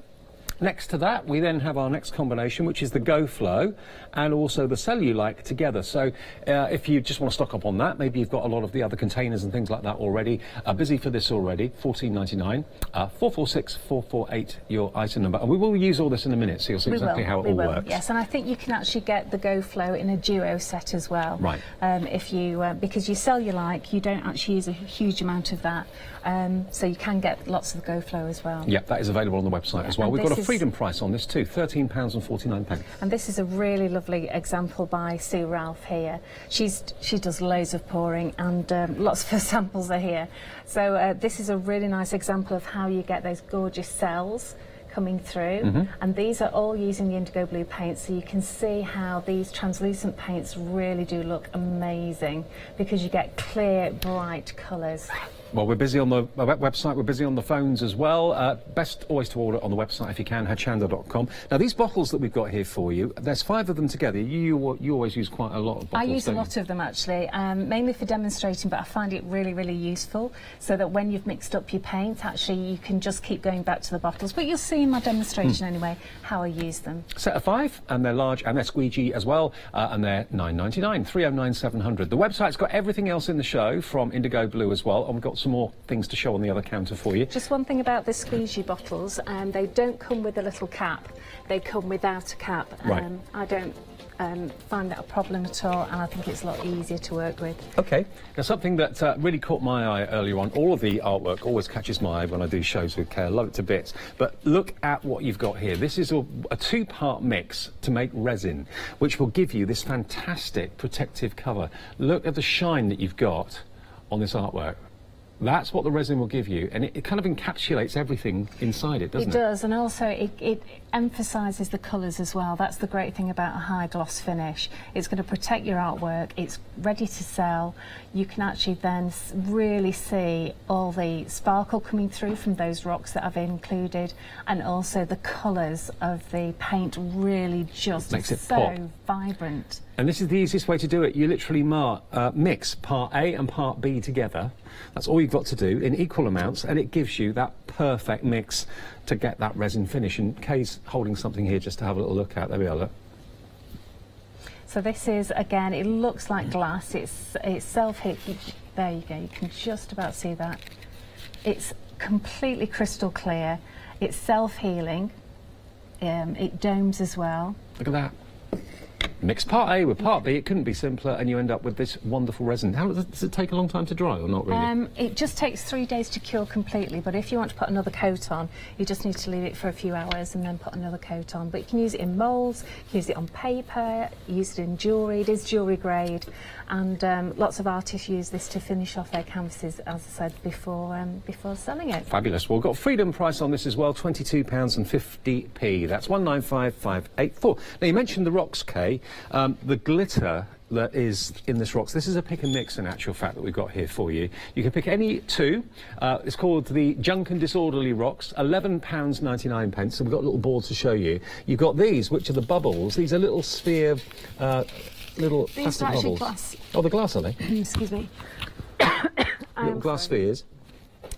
Next to that, we then have our next combination, which is the Go Flow and also the Cellulike together. So if you just want to stock up on that, maybe you've got a lot of the other containers and things like that already, busy for this already, $14.99, 446448 your item number. And we will use all this in a minute, so you'll see exactly how it all works. Yes, and I think you can actually get the Go Flow in a duo set as well. Right. If you, because your Cellulike, you don't actually use a huge amount of that, so you can get lots of the Go Flow as well. Yep, that is available on the website as well. We've got a freedom price on this too, £13.49. And this is a really lovely example by Sue Ralph here. She does loads of pouring, and lots of her samples are here. So this is a really nice example of how you get those gorgeous cells coming through, and these are all using the indigo blue paint, so you can see how these translucent paints really do look amazing because you get clear, bright colours. Well, we're busy on the website, we're busy on the phones as well. Best always to order on the website if you can, hochanda.com. Now, these bottles that we've got here for you, there's 5 of them together. You always use quite a lot of bottles, I use a lot of them, actually, mainly for demonstrating, but I find it really, really useful, so that when you've mixed up your paint, actually, you can just keep going back to the bottles. But you'll see in my demonstration, anyway, how I use them. Set of 5, and they're large, and they're squeegee as well, and they're $9.99, 309 700. The website's got everything else in the show from indigo blue as well, and we've got some more things to show on the other counter for you. Just one thing about the squeegee bottles, they don't come with a little cap, they come without a cap. Right. I don't find that a problem at all, and I think it's a lot easier to work with. Okay, now something that really caught my eye earlier on, all of the artwork always catches my eye when I do shows with Kay, I love it to bits, but look at what you've got here. This is a 2-part mix to make resin, which will give you this fantastic protective cover. Look at the shine that you've got on this artwork. That's what the resin will give you, and it kind of encapsulates everything inside it, doesn't it? It does, and also it emphasises the colours as well. That's the great thing about a high gloss finish. It's going to protect your artwork, it's ready to sell. You can actually then really see all the sparkle coming through from those rocks that I've included, and also the colours of the paint really just makes it so pop. Vibrant. And this is the easiest way to do it. You literally mix part A and part B together. That's all you've got to do in equal amounts, and it gives you that perfect mix to get that resin finish. And Kay's holding something here just to have a little look at. There we are, look. So this is, again, it looks like glass. It's self-heat. There you go. You can just about see that. It's completely crystal clear. It's self-healing. It domes as well. Look at that. Mix part A with part B, it couldn't be simpler, and you end up with this wonderful resin. How does it take a long time to dry, or not really? It just takes 3 days to cure completely, but if you want to put another coat on, you just need to leave it for a few hours and then put another coat on. But you can use it in moulds, you can use it on paper, use it in jewellery. It is jewellery grade, and lots of artists use this to finish off their canvases, as I said, before selling it. Fabulous. Well, we've got freedom price on this as well, £22.50. That's 195,584. Now, you mentioned the rocks, Kay. The glitter that is in this rocks, this is a pick and mix in actual fact that we've got here for you. You can pick any 2. It's called the Junk and Disorderly Rocks, £11.99, and we've got a little board to show you. You've got these, which are the bubbles. These are little sphere, little These plastic are actually bubbles. glass. Oh, the glass, are they? Excuse me. Little glass spheres.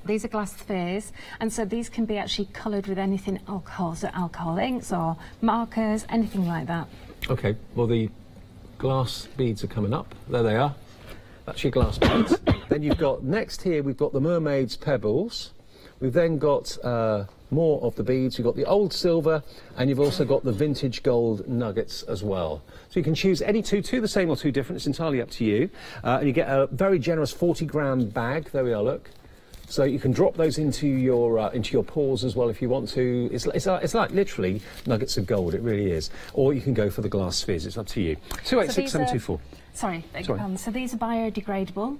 These are glass spheres, and so these can be actually coloured with anything alcohol, so alcohol inks or markers, anything like that. Okay, well, the glass beads are coming up. There they are. That's your glass beads. Then you've got, next here, we've got the Mermaid's Pebbles. We've then got more of the beads. You've got the old silver, and you've also got the vintage gold nuggets as well. So you can choose any 2 the same or 2 different. It's entirely up to you. And you get a very generous 40-gram bag. There we are, look. So you can drop those into your pours as well if you want to. It's like literally nuggets of gold, it really is. Or you can go for the glass spheres, it's up to you. 286724. Sorry, beg your pardon. So these are biodegradable.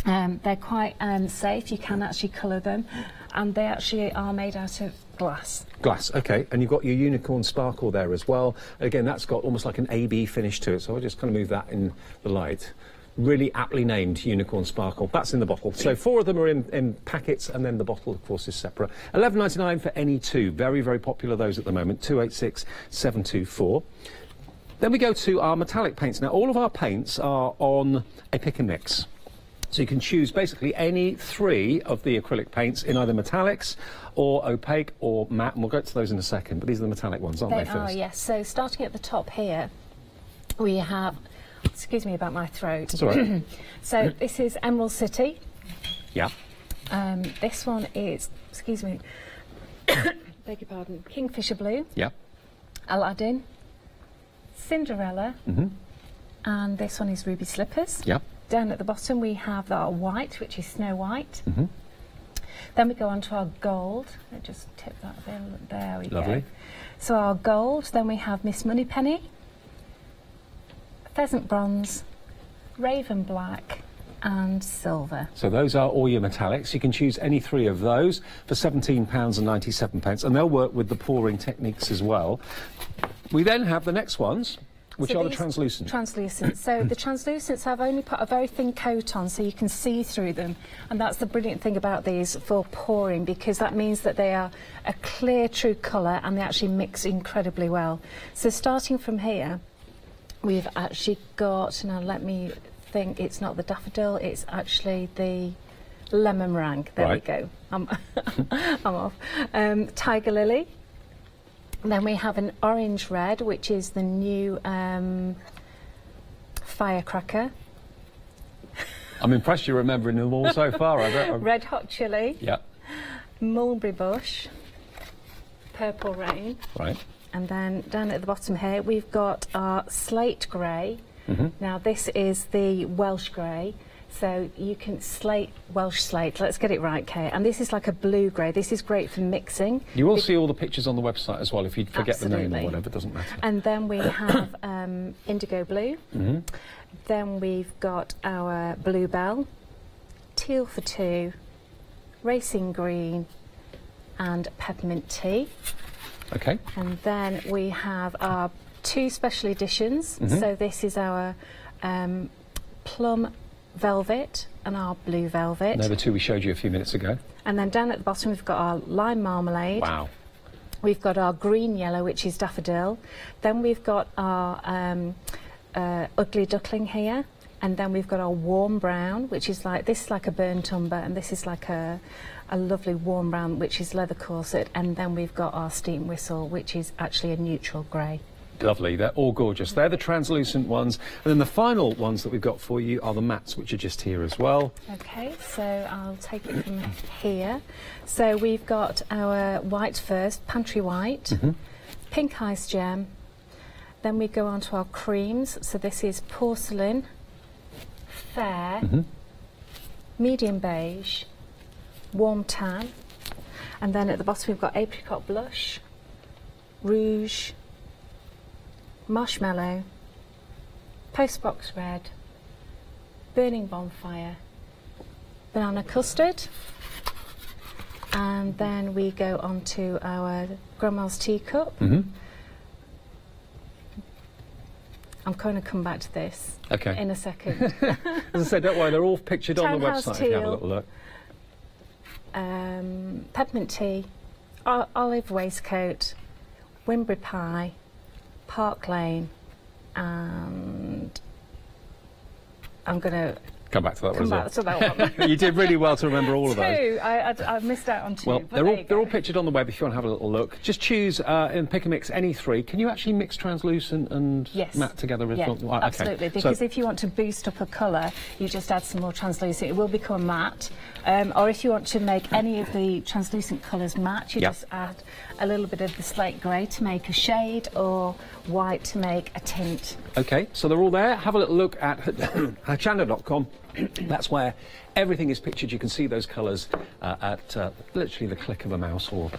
They're quite safe, you can actually colour them, and they actually are made out of glass. Glass, okay, and you've got your unicorn sparkle there as well. Again, that's got almost like an AB finish to it, so I'll just kind of move that in the light. Really aptly named Unicorn Sparkle. That's in the bottle. So 4 of them are in packets, and then the bottle, of course, is separate. £11.99 for any 2. Very, very popular, those at the moment. 286724. Then we go to our metallic paints. Now, all of our paints are on a pick and mix. So you can choose basically any 3 of the acrylic paints in either metallics or opaque or matte, and we'll get to those in a second, but these are the metallic ones, aren't they, first? They are, yes. So starting at the top here, we have, excuse me about my throat. It's all right. So this is Emerald City. Yeah. This one is, excuse me, beg your pardon, Kingfisher Blue. Yeah. Aladdin, Cinderella, and this one is Ruby Slippers. Yeah. Down at the bottom we have our white, which is Snow White. Then we go on to our gold. I'll just tip that in. There we Lovely. go. So our gold, then we have Miss Moneypenny, Pheasant Bronze, Raven Black, and Silver. So those are all your metallics. You can choose any 3 of those for £17.97, and they'll work with the pouring techniques as well. We then have the next ones, which are the translucent. Translucent. So the translucents have only put a very thin coat on so you can see through them, and that's the brilliant thing about these for pouring, because that means that they are a clear, true colour, and they actually mix incredibly well. So starting from here, we've actually got, now let me think, it's not the daffodil, it's actually the lemon meringue. There we go. I'm off. Tiger lily. Then we have an orange red, which is the new firecracker. I'm impressed you're remembering them all so far. Red hot chili. Yeah. Mulberry bush. Purple rain. Right. And then down at the bottom here, we've got our slate grey. Now this is the Welsh grey. So you can Welsh slate, let's get it right, Kate. And this is like a blue grey. This is great for mixing. You will see all the pictures on the website as well if you forget the name or whatever, it doesn't matter. And then we have indigo blue. Then we've got our bluebell, teal for 2, racing green, and peppermint tea. Okay. And then we have our 2 special editions. So this is our plum velvet and our blue velvet. They're the 2 we showed you a few minutes ago. And then down at the bottom we've got our lime marmalade. Wow. We've got our green yellow, which is daffodil. Then we've got our ugly duckling here. And then we've got our warm brown, which is like, this is like a burnt umber, and this is like a lovely warm brown, which is leather corset. And then we've got our steam whistle, which is actually a neutral grey. Lovely, they're all gorgeous. They're the translucent ones. And then the final ones that we've got for you are the mattes, which are just here as well. Okay, so I'll take it from here. So we've got our white first, pantry white, pink ice gem. Then we go on to our creams. So this is porcelain, fair, medium beige, warm tan. And then at the bottom we've got apricot blush, rouge, marshmallow, postbox red, burning bonfire, banana custard, and then we go on to our grandma's teacup. I'm going to come back to this in a second. As I said, don't worry, they're all pictured on the website if you have a little look. Peppermint tea, olive waistcoat, Wimbury pie, Park Lane, and I'm going to come back to that one. Come back to that one. You did really well to remember all of those. I missed out on 2. Well, they're all pictured on the web if you want to have a little look. Just choose and pick a mix any 3. Can you actually mix translucent and matte together as well? Right, absolutely. Okay. Because if you want to boost up a colour, you just add some more translucent. It will become matte. Or if you want to make any of the translucent colours matte, you just add a little bit of the slate grey to make a shade, or white to make a tint. Okay, so they're all there. Have a little look at hochanda.com. That's where everything is pictured. You can see those colours at literally the click of a mouse or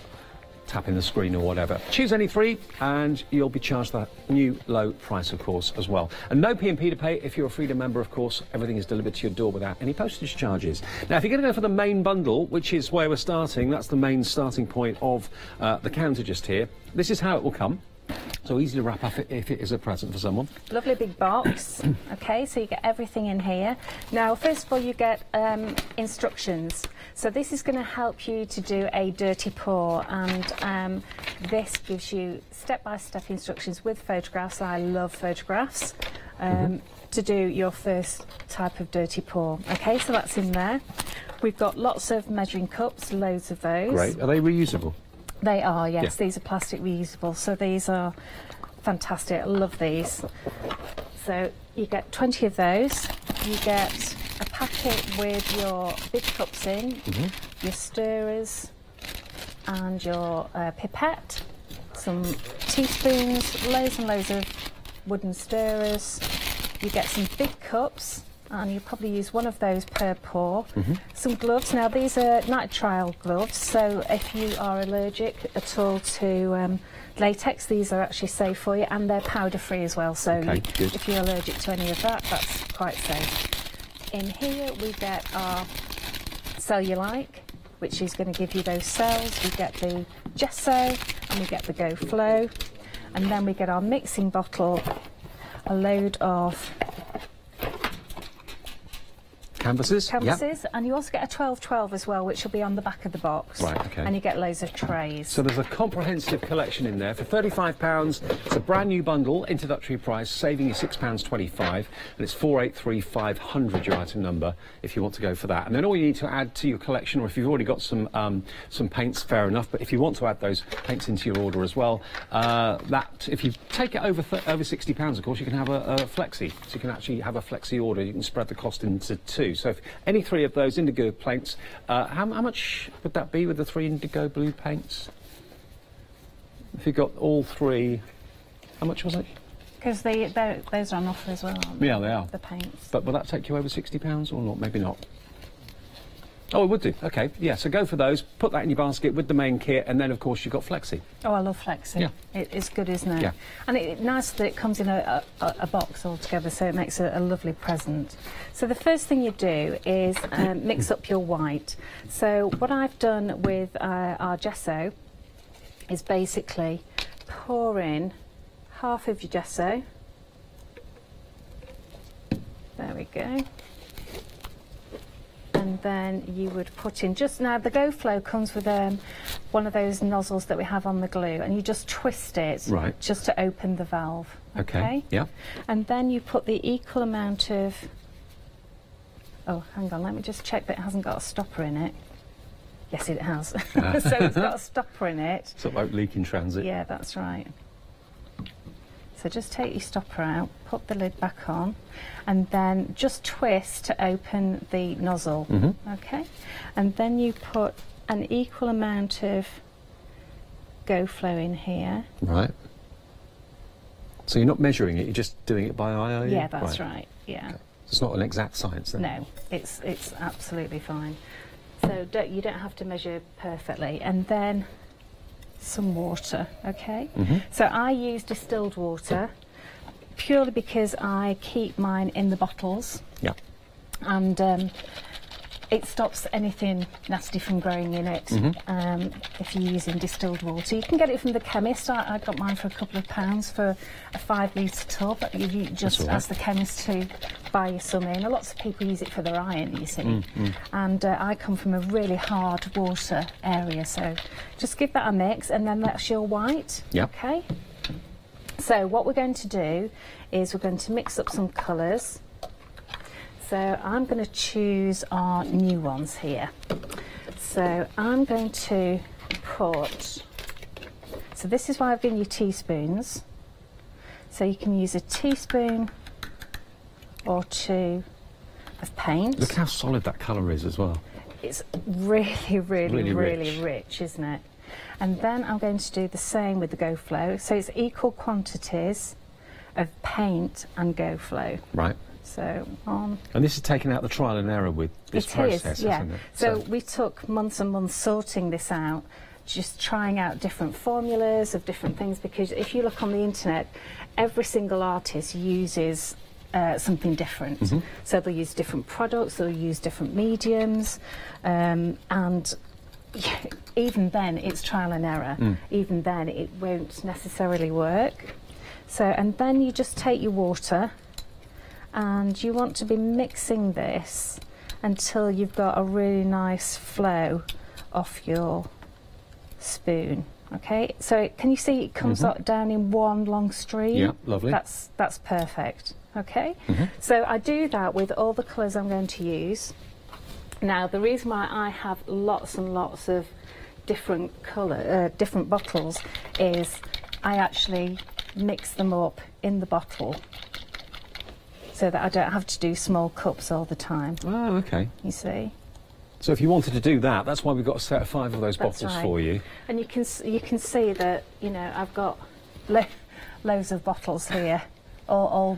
tapping the screen or whatever. Choose any 3 and you'll be charged that new low price, of course, as well. And no P&P to pay if you're a Freedom member, of course. Everything is delivered to your door without any postage charges. Now, if you're going to go for the main bundle, which is where we're starting, that's the main starting point of the counter just here. This is how it will come. So easy to wrap up if it is a present for someone. Lovely big box. Okay, so you get everything in here. Now, first of all, you get instructions. So this is going to help you to do a dirty pour, and this gives you step-by-step instructions with photographs. I love photographs. to do your first type of dirty pour. Okay, so that's in there. We've got lots of measuring cups, loads of those. Great. Are they reusable? They are, yes. These are plastic reusable, so these are fantastic. I love these. So you get 20 of those. You get a packet with your big cups in, your stirrers and your pipette, some teaspoons, loads and loads of wooden stirrers. You get some big cups, and you probably use one of those per pour. Some gloves. Now these are nitrile gloves, so if you are allergic at all to latex, these are actually safe for you, and they're powder free as well, so if you're allergic to any of that, that's quite safe. In here we get our cellulite, which is going to give you those cells. We get the gesso and we get the Go Flow, and then we get our mixing bottle, a load of canvases, and you also get a 12-12 as well, which will be on the back of the box. Right, okay. And you get loads of trays. So there's a comprehensive collection in there for £35. It's a brand new bundle, introductory price, saving you £6.25, and it's 483500 your item number if you want to go for that. And then all you need to add to your collection, or if you've already got some paints, fair enough. But if you want to add those paints into your order as well, that if you take it over £60, of course, you can have a flexi. So you can actually have a flexi order. You can spread the cost into two. So if any three of those indigo paints, how much would that be with the 3 indigo blue paints? If you got all 3, how much was it? Because those are on offer as well, aren't they? Yeah, they are. The paints. But will that take you over £60 or not? Maybe not. Oh, it would do. Okay, yeah, so go for those, put that in your basket with the main kit, and then, of course, you've got Flexi. Oh, I love Flexi. Yeah. It's good, isn't it? Yeah. And it's nice that it comes in a box altogether, so it makes a lovely present. So the first thing you do is mix up your white. So what I've done with our gesso is basically pour in half of your gesso. There we go. And then you would put in just now the Go Flow comes with one of those nozzles that we have on the glue, and you just twist it just to open the valve. Okay. Yeah. And then you put the equal amount of. Oh, hang on. Let me just check that it hasn't got a stopper in it. Yes, it has. So it's got a stopper in it. Sort of like leak in transit. Yeah, that's right. So just take your stopper out, put the lid back on, and then just twist to open the nozzle, okay? And then you put an equal amount of Go Flow in here. Right. So you're not measuring it, you're just doing it by eye, are you? Yeah, that's right, yeah. Okay. So it's not an exact science then? No, it's absolutely fine. So you don't have to measure perfectly. And then some water, okay? So I use distilled water purely because I keep mine in the bottles. Yeah. And it stops anything nasty from growing in it if you're using distilled water. You can get it from the chemist. I got mine for a couple of pounds for a 5-litre tub. You just ask the chemist to buy you some in. Lots of people use it for their iron, you see. And I come from a really hard water area, so just give that a mix, and then that's your white. Okay. So what we're going to do is we're going to mix up some colours. So I'm going to choose our new ones here. So I'm going to put, so this is why I've given you teaspoons. So you can use a teaspoon or 2 of paint. Look how solid that colour is as well. It's really rich, isn't it? And then I'm going to do the same with the Go Flow. So it's equal quantities of paint and Go Flow. Right. So on. And this is taking out the trial and error with this process, isn't it? So we took months and months sorting this out, just trying out different formulas of different things, because if you look on the internet, every single artist uses something different. So they'll use different products, they'll use different mediums, and even then it's trial and error. Even then it won't necessarily work. So, and then you just take your water, and you want to be mixing this until you've got a really nice flow off your spoon. Okay, so can you see it comes down in one long stream? Yeah, lovely. That's perfect. Okay, so I do that with all the colours I'm going to use. Now, the reason why I have lots and lots of different different bottles is I actually mix them up in the bottle so that I don't have to do small cups all the time. Oh, okay. You see? So if you wanted to do that, that's why we've got a set of 5 of those bottles for you. And you can see that, you know, I've got loads of bottles here, all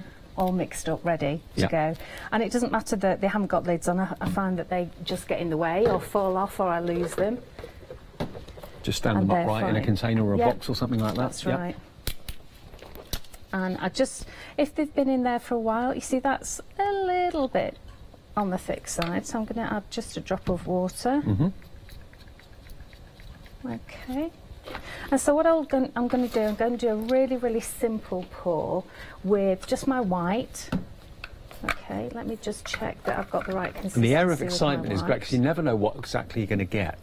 mixed up, ready to go. And it doesn't matter that they haven't got lids on. I find that they just get in the way or fall off or I lose them. Just stand them upright in a container or a box or something like that. That's right. And I just, if they've been in there for a while, you see that's a little bit on the thick side, so I'm going to add just a drop of water. Okay. And so what I'm going to do, I'm going to do a really, really simple pour with just my white. Okay, let me just check that I've got the right consistency. And the air of excitement is great because you never know what exactly you're going to get.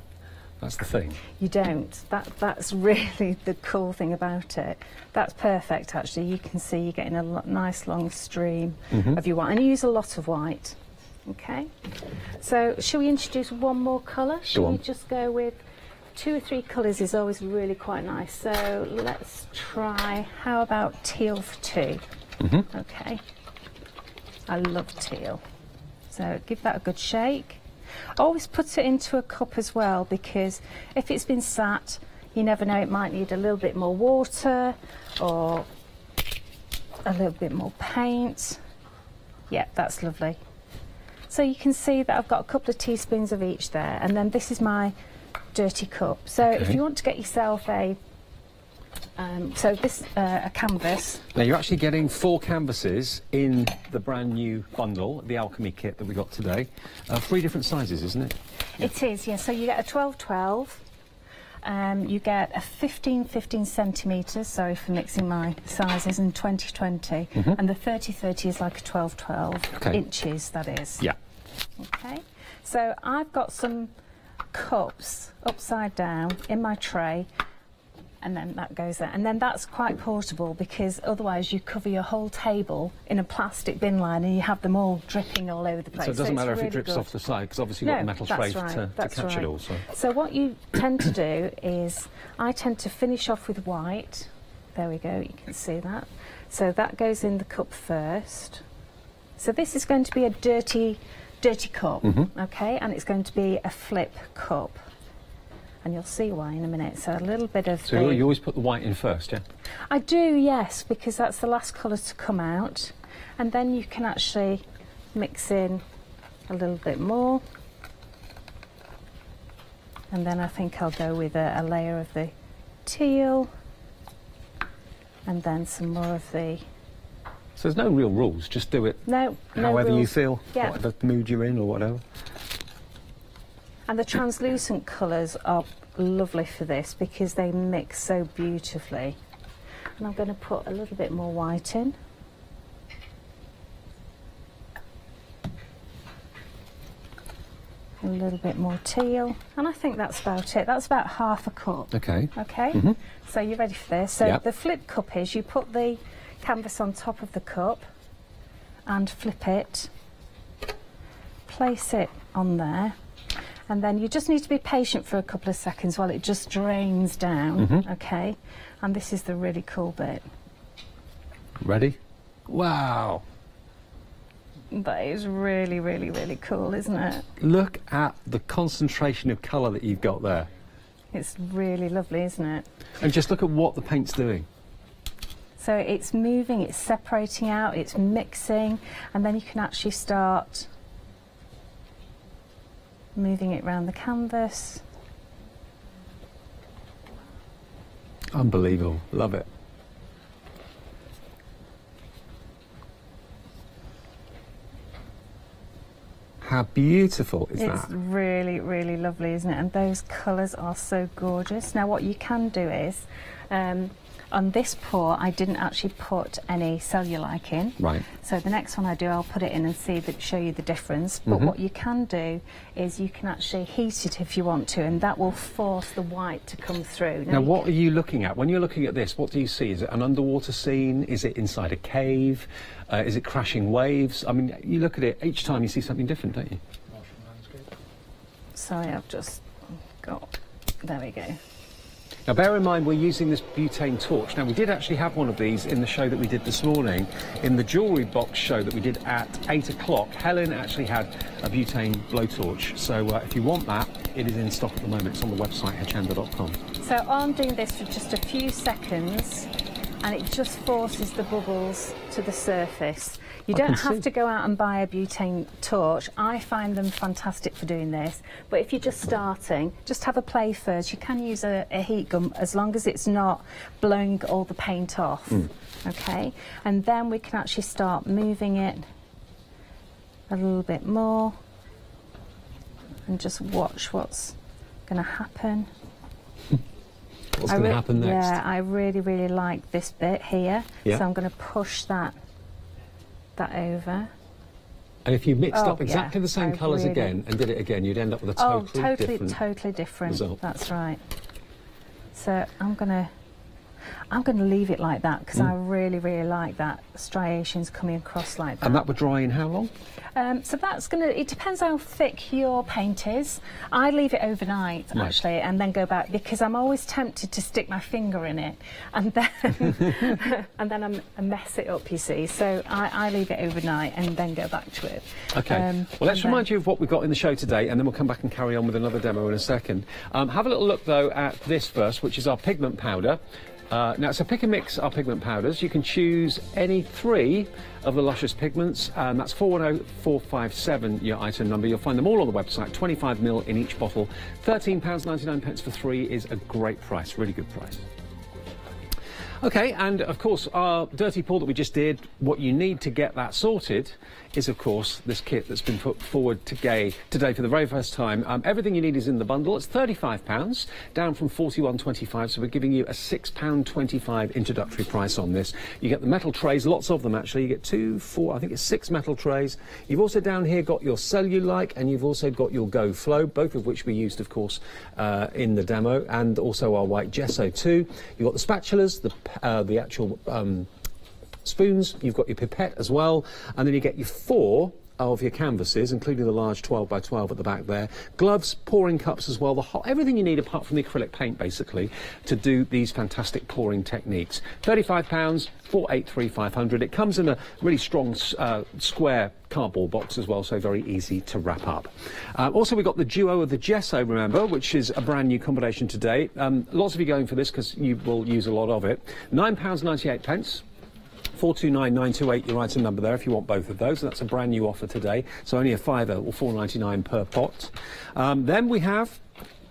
That's the thing. You don't. That's really the cool thing about it. That's perfect, actually. You can see you're getting a nice long stream of your white. And you use a lot of white. Okay. So, shall we introduce one more colour? Shall we just go with 2 or 3 colours is always really quite nice. So, let's try, how about teal for 2? Okay. I love teal. So, give that a good shake. Always put it into a cup as well, because if it's been sat, you never know, it might need a little bit more water or a little bit more paint. Yeah, that's lovely. So you can see that I've got a couple of teaspoons of each there, and then this is my dirty cup. So if you want to get yourself a a canvas. Now you're actually getting 4 canvases in the brand new bundle, the alchemy kit that we got today. 3 different sizes, isn't it? It is, yes. So you get a 12-12, you get a 15-15 centimetres, sorry for mixing my sizes, and 20-20, and the 30-30 is like a 12-12 inches, that is. Yeah. Okay, so I've got some cups upside down in my tray, and then that goes there, and then that's quite portable, because otherwise you cover your whole table in a plastic bin line and you have them all dripping all over the place. So it doesn't matter if it drips off the side, because obviously you've got the metal tray to catch it all. So what you tend to do is, I tend to finish off with white. There we go, you can see that. So that goes in the cup first. So this is going to be a dirty cup, okay, and it's going to be a flip cup. And you'll see why in a minute. So a little bit of So you always put the white in first, yeah? I do, yes, because that's the last colour to come out. And then you can actually mix in a little bit more. And then I think I'll go with a layer of the teal. And then some more of the... So there's no real rules, just do it however you feel, whatever mood you're in or whatever. And the translucent colours are lovely for this because they mix so beautifully. And I'm going to put a little bit more white in. A little bit more teal. And I think that's about it. That's about half a cup. Okay. Okay? So you're ready for this. So the flip cup is, you put the canvas on top of the cup and flip it. Place it on there. And then you just need to be patient for a couple of seconds while it just drains down, okay? And this is the really cool bit. Ready? Wow! That is really, really, really cool, isn't it? Look at the concentration of colour that you've got there. It's really lovely, isn't it? And just look at what the paint's doing. So it's moving, it's separating out, it's mixing, and then you can actually start moving it around the canvas. Unbelievable, love it. How beautiful is that? It's really, really lovely, isn't it? And those colours are so gorgeous. Now what you can do is, On this pour, I didn't actually put any cellulite in. Right. So the next one I do, I'll put it in and show you the difference. But what you can do is you can actually heat it if you want to, and that will force the white to come through. Now what are you looking at? When you're looking at this, what do you see? Is it an underwater scene? Is it inside a cave? Is it crashing waves? I mean, you look at it, each time you see something different, don't you? Sorry, I've just got... There we go. Now bear in mind we're using this butane torch. Now we did actually have one of these in the show that we did this morning, in the jewellery box show that we did at 8 o'clock. Helen actually had a butane blowtorch, so if you want that, it is in stock at the moment. It's on the website hochanda.com. So I'm doing this for just a few seconds, and it just forces the bubbles to the surface. You don't have to go out and buy a butane torch. I find them fantastic for doing this, but if you're just starting, just have a play first. You can use a heat gun as long as it's not blowing all the paint off, okay? And then we can actually start moving it a little bit more and just watch what's going to happen. What's going to happen next? Yeah, I really, really like this bit here, yeah. So I'm going to push that over. And if you mixed up exactly the same colours again and did it again, you'd end up with a totally different result. That's right. So I'm gonna leave it like that because I really, really like that striations coming across like that. And that would dry in how long? So that's it depends how thick your paint is. I leave it overnight actually, and then go back, because I'm always tempted to stick my finger in it and then and then I mess it up, you see. So I leave it overnight and then go back to it. Okay. Well, let's remind you of what we've got in the show today, and then we'll come back and carry on with another demo in a second. Have a little look though at this first, which is our pigment powder. Now, it's a pick and mix our pigment powders. You can choose any 3 of the luscious pigments, and that's 410457 your item number. You'll find them all on the website, 25ml in each bottle. £13.99 for 3 is a great price, really good price. Okay, and of course our dirty pour that we just did, what you need to get that sorted is of course this kit that's been put forward today for the very first time. Everything you need is in the bundle. It's £35, down from £41.25, so we're giving you a £6.25 introductory price on this. You get the metal trays, lots of them actually. You get 2, 4, I think it's 6 metal trays. You've also down here got your cellulite, and you've also got your Go Flow, both of which we used of course in the demo, and also our white gesso too. You've got the spatulas, the actual spoons, you've got your pipette as well, and then you get your 4 of your canvases, including the large 12 by 12 at the back there, gloves, pouring cups as well, everything you need apart from the acrylic paint basically to do these fantastic pouring techniques. £35, 483,500. It comes in a really strong square cardboard box as well, so very easy to wrap up. Also we've got the duo of the gesso, remember, which is a brand new combination today. Lots of you going for this because you will use a lot of it. £9.98. 429928 your item number there if you want both of those. That's a brand new offer today, so only a £5 or £4.99 per pot. Then we have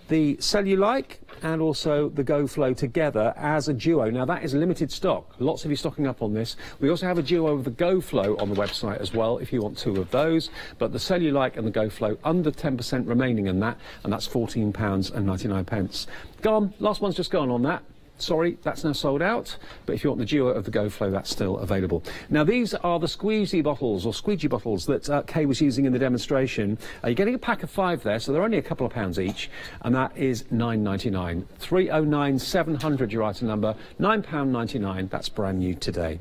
the cellulite and also the Go Flow together as a duo. Now that is limited stock. Lots of you stocking up on this. We also have a duo of the Go Flow on the website as well if you want 2 of those. But the cellulite and the Go Flow under 10% remaining in that, and that's £14.99. Gone. Last one's just gone on that. Sorry, that's now sold out, but if you want the duo of the Go Flow, that's still available. Now, these are the squeegee bottles that Kay was using in the demonstration. You're getting a pack of 5 there, so they're only a couple of pounds each, and that is £9.99. 309700 your item number, £9.99. That's brand new today.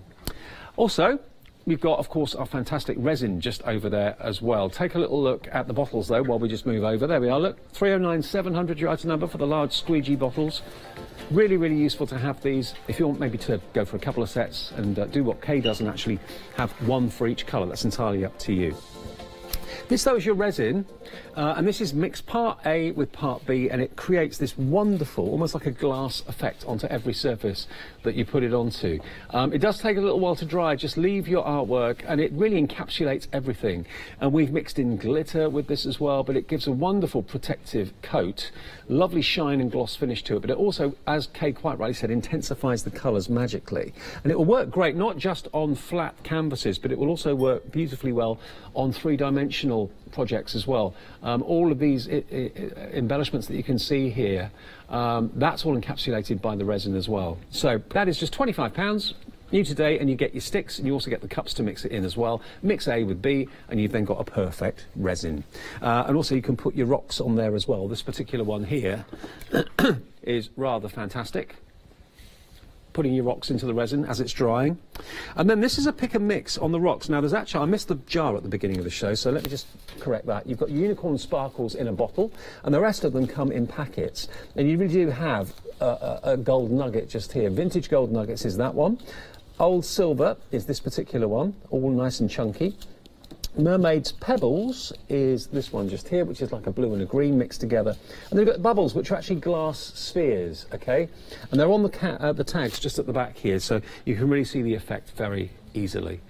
Also, we've got, of course, our fantastic resin just over there as well. Take a little look at the bottles, though, while we just move over. There we are, look. 309700 your item number for the large squeegee bottles. Really, really useful to have these if you want maybe to go for a couple of sets and do what Kay does and actually have 1 for each colour. That's entirely up to you. This, though, is your resin, and this is mixed part A with part B, and it creates this wonderful, almost like a glass effect onto every surface that you put it onto. It does take a little while to dry. Just leave your artwork, and it really encapsulates everything. And we've mixed in glitter with this as well, but it gives a wonderful protective coat, lovely shine and gloss finish to it, but it also, as Kay quite rightly said, intensifies the colours magically. And it will work great, not just on flat canvases, but it will also work beautifully well on 3-dimensional additional projects as well. All of these embellishments that you can see here, that's all encapsulated by the resin as well. So that is just £25. New today, and you get your sticks, and you also get the cups to mix it in as well. Mix A with B, and you've then got a perfect resin. And also you can put your rocks on there as well. This particular one here is rather fantastic. Putting your rocks into the resin as it's drying. And then this is a pick and mix on the rocks. Now there's actually, I missed the jar at the beginning of the show, so let me just correct that. You've got unicorn sparkles in a bottle, and the rest of them come in packets. And you really do have a gold nugget just here. Vintage gold nuggets is that one. Old silver is this particular one, all nice and chunky. Mermaid's Pebbles is this one just here, which is like a blue and a green mixed together. And they've got bubbles, which are actually glass spheres, okay? And they're on the tags just at the back here, so you can really see the effect very easily.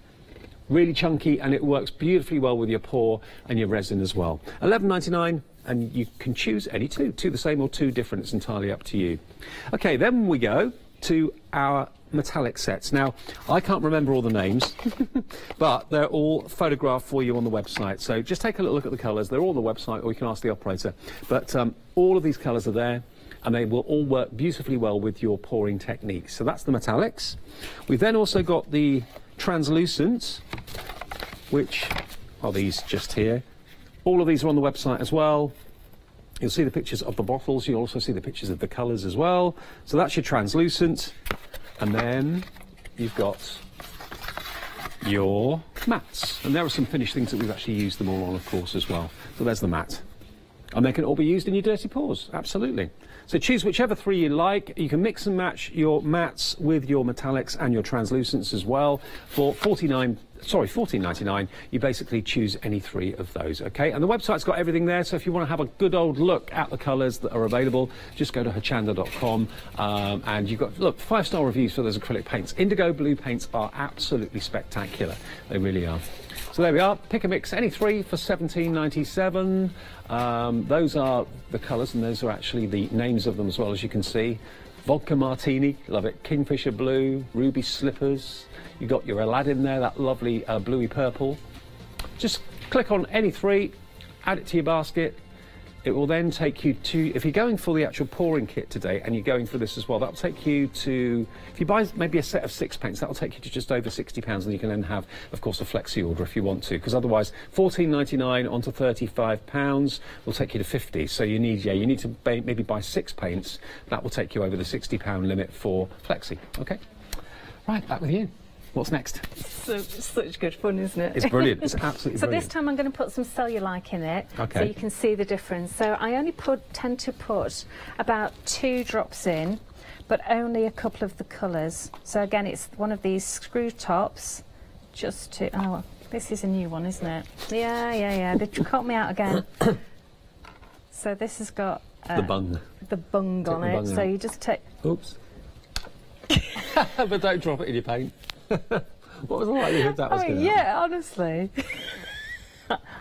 Really chunky, and it works beautifully well with your pour and your resin as well. £11.99, and you can choose any two the same or two different. It's entirely up to you. Okay, then we go to our metallic sets. Now, I can't remember all the names, but they're all photographed for you on the website. So just take a little look at the colours. They're all on the website, or you can ask the operator. But all of these colours are there, and they will all work beautifully well with your pouring techniques. So that's the metallics. We've then also got the translucent, which are these just here. All of these are on the website as well. You'll see the pictures of the bottles. You'll also see the pictures of the colours as well. So that's your translucent. And then you've got your mats. And there are some finished things that we've actually used them all on, of course, as well. So there's the mat. And they can all be used in your dirty pours, absolutely. So choose whichever three you like. You can mix and match your mats with your metallics and your translucents as well. For $14.99, you basically choose any three of those, okay? And the website's got everything there, so if you want to have a good old look at the colours that are available, just go to hochanda.com, and you've got, look, 5-star reviews for those acrylic paints. Indigo blue paints are absolutely spectacular. They really are. So there we are, pick a mix, any three for $17.97. Those are the colours, and those are actually the names of them as well, as you can see. Vodka Martini, love it. Kingfisher Blue, Ruby Slippers. You've got your Aladdin there, that lovely bluey purple. Just click on any three, add it to your basket. It will then take you to, if you're going for the actual pouring kit today, and you're going for this as well, that'll take you to, if you buy maybe a set of 6 paints, that'll take you to just over £60, and you can then have, of course, a flexi order if you want to, because otherwise £14.99 onto £35 will take you to 50. So you need, you need to maybe buy 6 paints. That will take you over the £60 limit for flexi. Okay, right, back with you. What's next? So, such good fun, isn't it? It's brilliant. It's absolutely brilliant. So this time I'm going to put some cellulite in it, okay, so you can see the difference. So I only tend to put about 2 drops in, but only a couple of the colours. So again, it's one of these screw tops, just to, oh, this is a new one, isn't it? Yeah. They caught me out again. So this has got the bung. The bung on it. So you just take. Oops. But don't drop it in your paint. What was the likelihood that was going to happen? Yeah, honestly.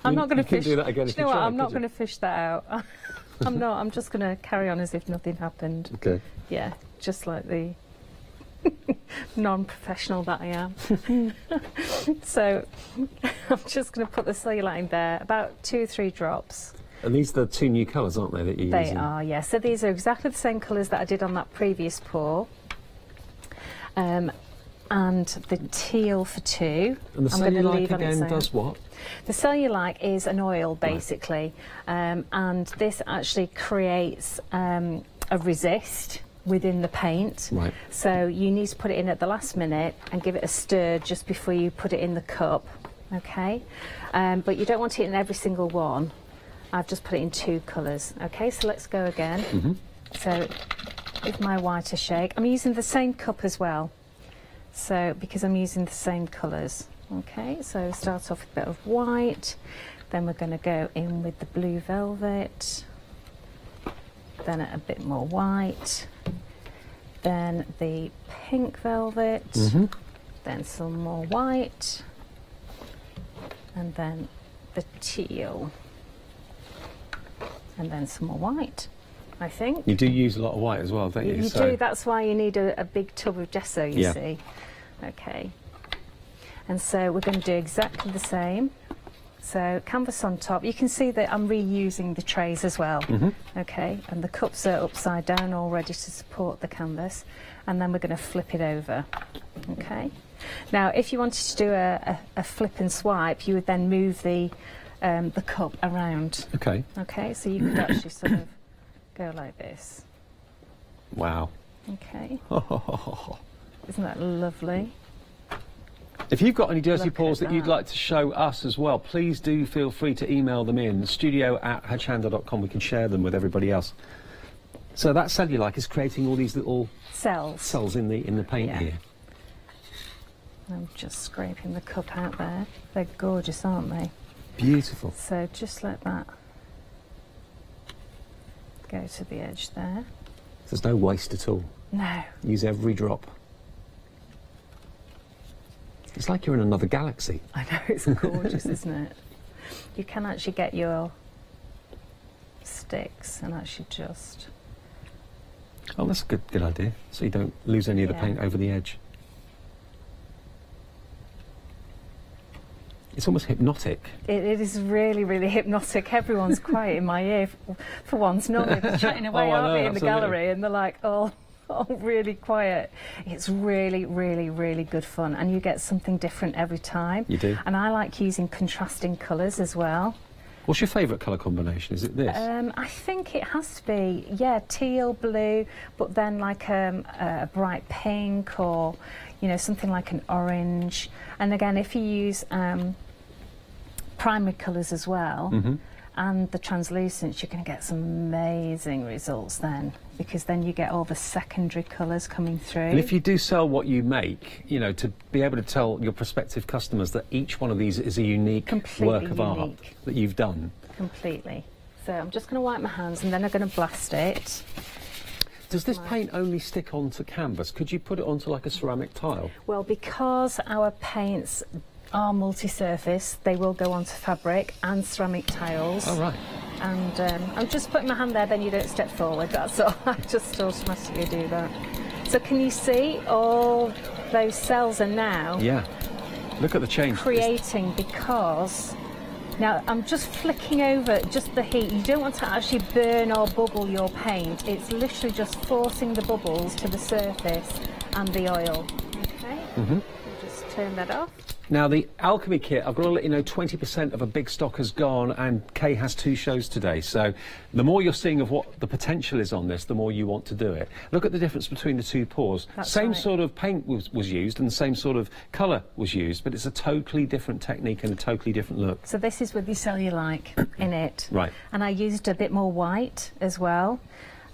I'm not going to fish. Do that again. You know what? I'm not going to fish that out. I'm not. I'm just going to carry on as if nothing happened. Okay. Yeah, just like the non-professional that I am. So I'm just going to put the cellulite in there, about 2 or 3 drops. And these are the 2 new colours, aren't they, that you're using? They are, yeah. So these are exactly the same colours that I did on that previous pour. And the teal for 2. And the cellulite again does what? The cellulite is an oil, basically, right. And this actually creates a resist within the paint. Right. So you need to put it in at the last minute and give it a stir just before you put it in the cup, okay? But you don't want it in every single one. I've just put it in 2 colours. Okay, so let's go again. Mm-hmm. So with my white a shake, I'm using the same cup as well. So, because I'm using the same colours. Okay, so start off with a bit of white, then we're going to go in with the blue velvet, then a bit more white, then the pink velvet, then some more white, and then the teal, and then some more white. I think. You do use a lot of white as well, don't you? You do, that's why you need a big tub of gesso, you see. Okay. And so we're going to do exactly the same. So canvas on top. You can see that I'm reusing the trays as well. Okay, and the cups are upside down all ready to support the canvas, and then we're going to flip it over. Okay. Now, if you wanted to do a flip and swipe, you would then move the cup around. Okay. Okay, so you could actually sort of go like this. Wow. Okay. Isn't that lovely? If you've got any dirty Look paws at that you'd that. like to show us as well, please do feel free to email them in, studio@hochanda.com. We can share them with everybody else. So that cellulite is creating all these little cells in the paint Yeah. here. I'm just scraping the cup out there. They're gorgeous, aren't they? Beautiful. So just let that go to the edge there. There's no waste at all. No. Use every drop. It's like you're in another galaxy. I know, it's gorgeous, isn't it? You can actually get your sticks and actually just... Oh, that's a good idea. So you don't lose any of the Yeah. paint over the edge. It's almost hypnotic. It is really, really hypnotic. Everyone's quiet in my ear for once. Normally they're chatting away, Oh, I aren't know, they, in the absolutely. gallery, and they're like, oh, really quiet. It's really, really, really good fun, and you get something different every time. You do. And I like using contrasting colours as well. What's your favourite colour combination? Is it this? I think it has to be, yeah, teal, blue, but then like a bright pink, or, you know, something like an orange. And again, if you use primary colours as well, and the translucents, you're going to get some amazing results then, because then you get all the secondary colours coming through. And if you do sell what you make, you know, to be able to tell your prospective customers that each one of these is a unique Completely work of art unique. that you've done. Completely. So I'm just going to wipe my hands, and then I'm going to blast it. Does this paint only stick onto canvas? Could you put it onto like a ceramic tile? Well, because our paints are multi-surface, they will go onto fabric and ceramic tiles. Oh, right. And I'm just putting my hand there, then you don't step forward, that's all. I just automatically do that. So can you see all those cells are now Yeah. Look at the change. creating, because now I'm just flicking over just the heat. You don't want to actually burn or bubble your paint. It's literally just forcing the bubbles to the surface and the oil. Okay, just turn that off. Now, the alchemy kit, I've got to let you know 20% of a big stock has gone, and Kay has 2 shows today. So the more you're seeing of what the potential is on this, the more you want to do it. Look at the difference between the 2 pours. That's same right. sort of paint was used, and the same sort of colour was used, but it's a totally different technique and a totally different look. So this is with the cellulite in it. Right. And I used a bit more white as well.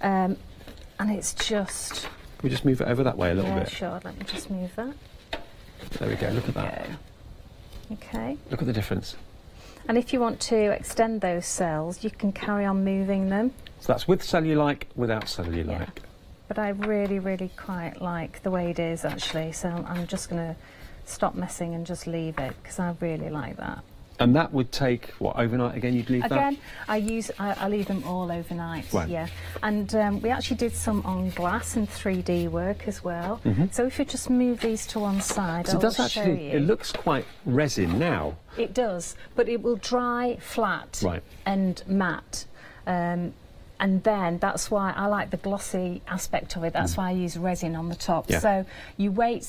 And it's just... Can we just move it over that way a little yeah, bit? sure. Let me just move that. There we go, look at that. Okay. Look at the difference. And if you want to extend those cells, you can carry on moving them. So that's with cellulite, without cellulite. Yeah. But I really, really quite like the way it is, actually. So I'm just going to stop messing and just leave it, because I really like that. And that would take, what, overnight again? You'd leave Again, that? I leave them all overnight. Right. Yeah, and we actually did some on glass and 3D work as well. So if you just move these to one side, So I'll it does show actually, you. it looks quite resin now. It does, but it will dry flat Right. and matte. And then that's why I like the glossy aspect of it. That's why I use resin on the top. Yeah. So you wait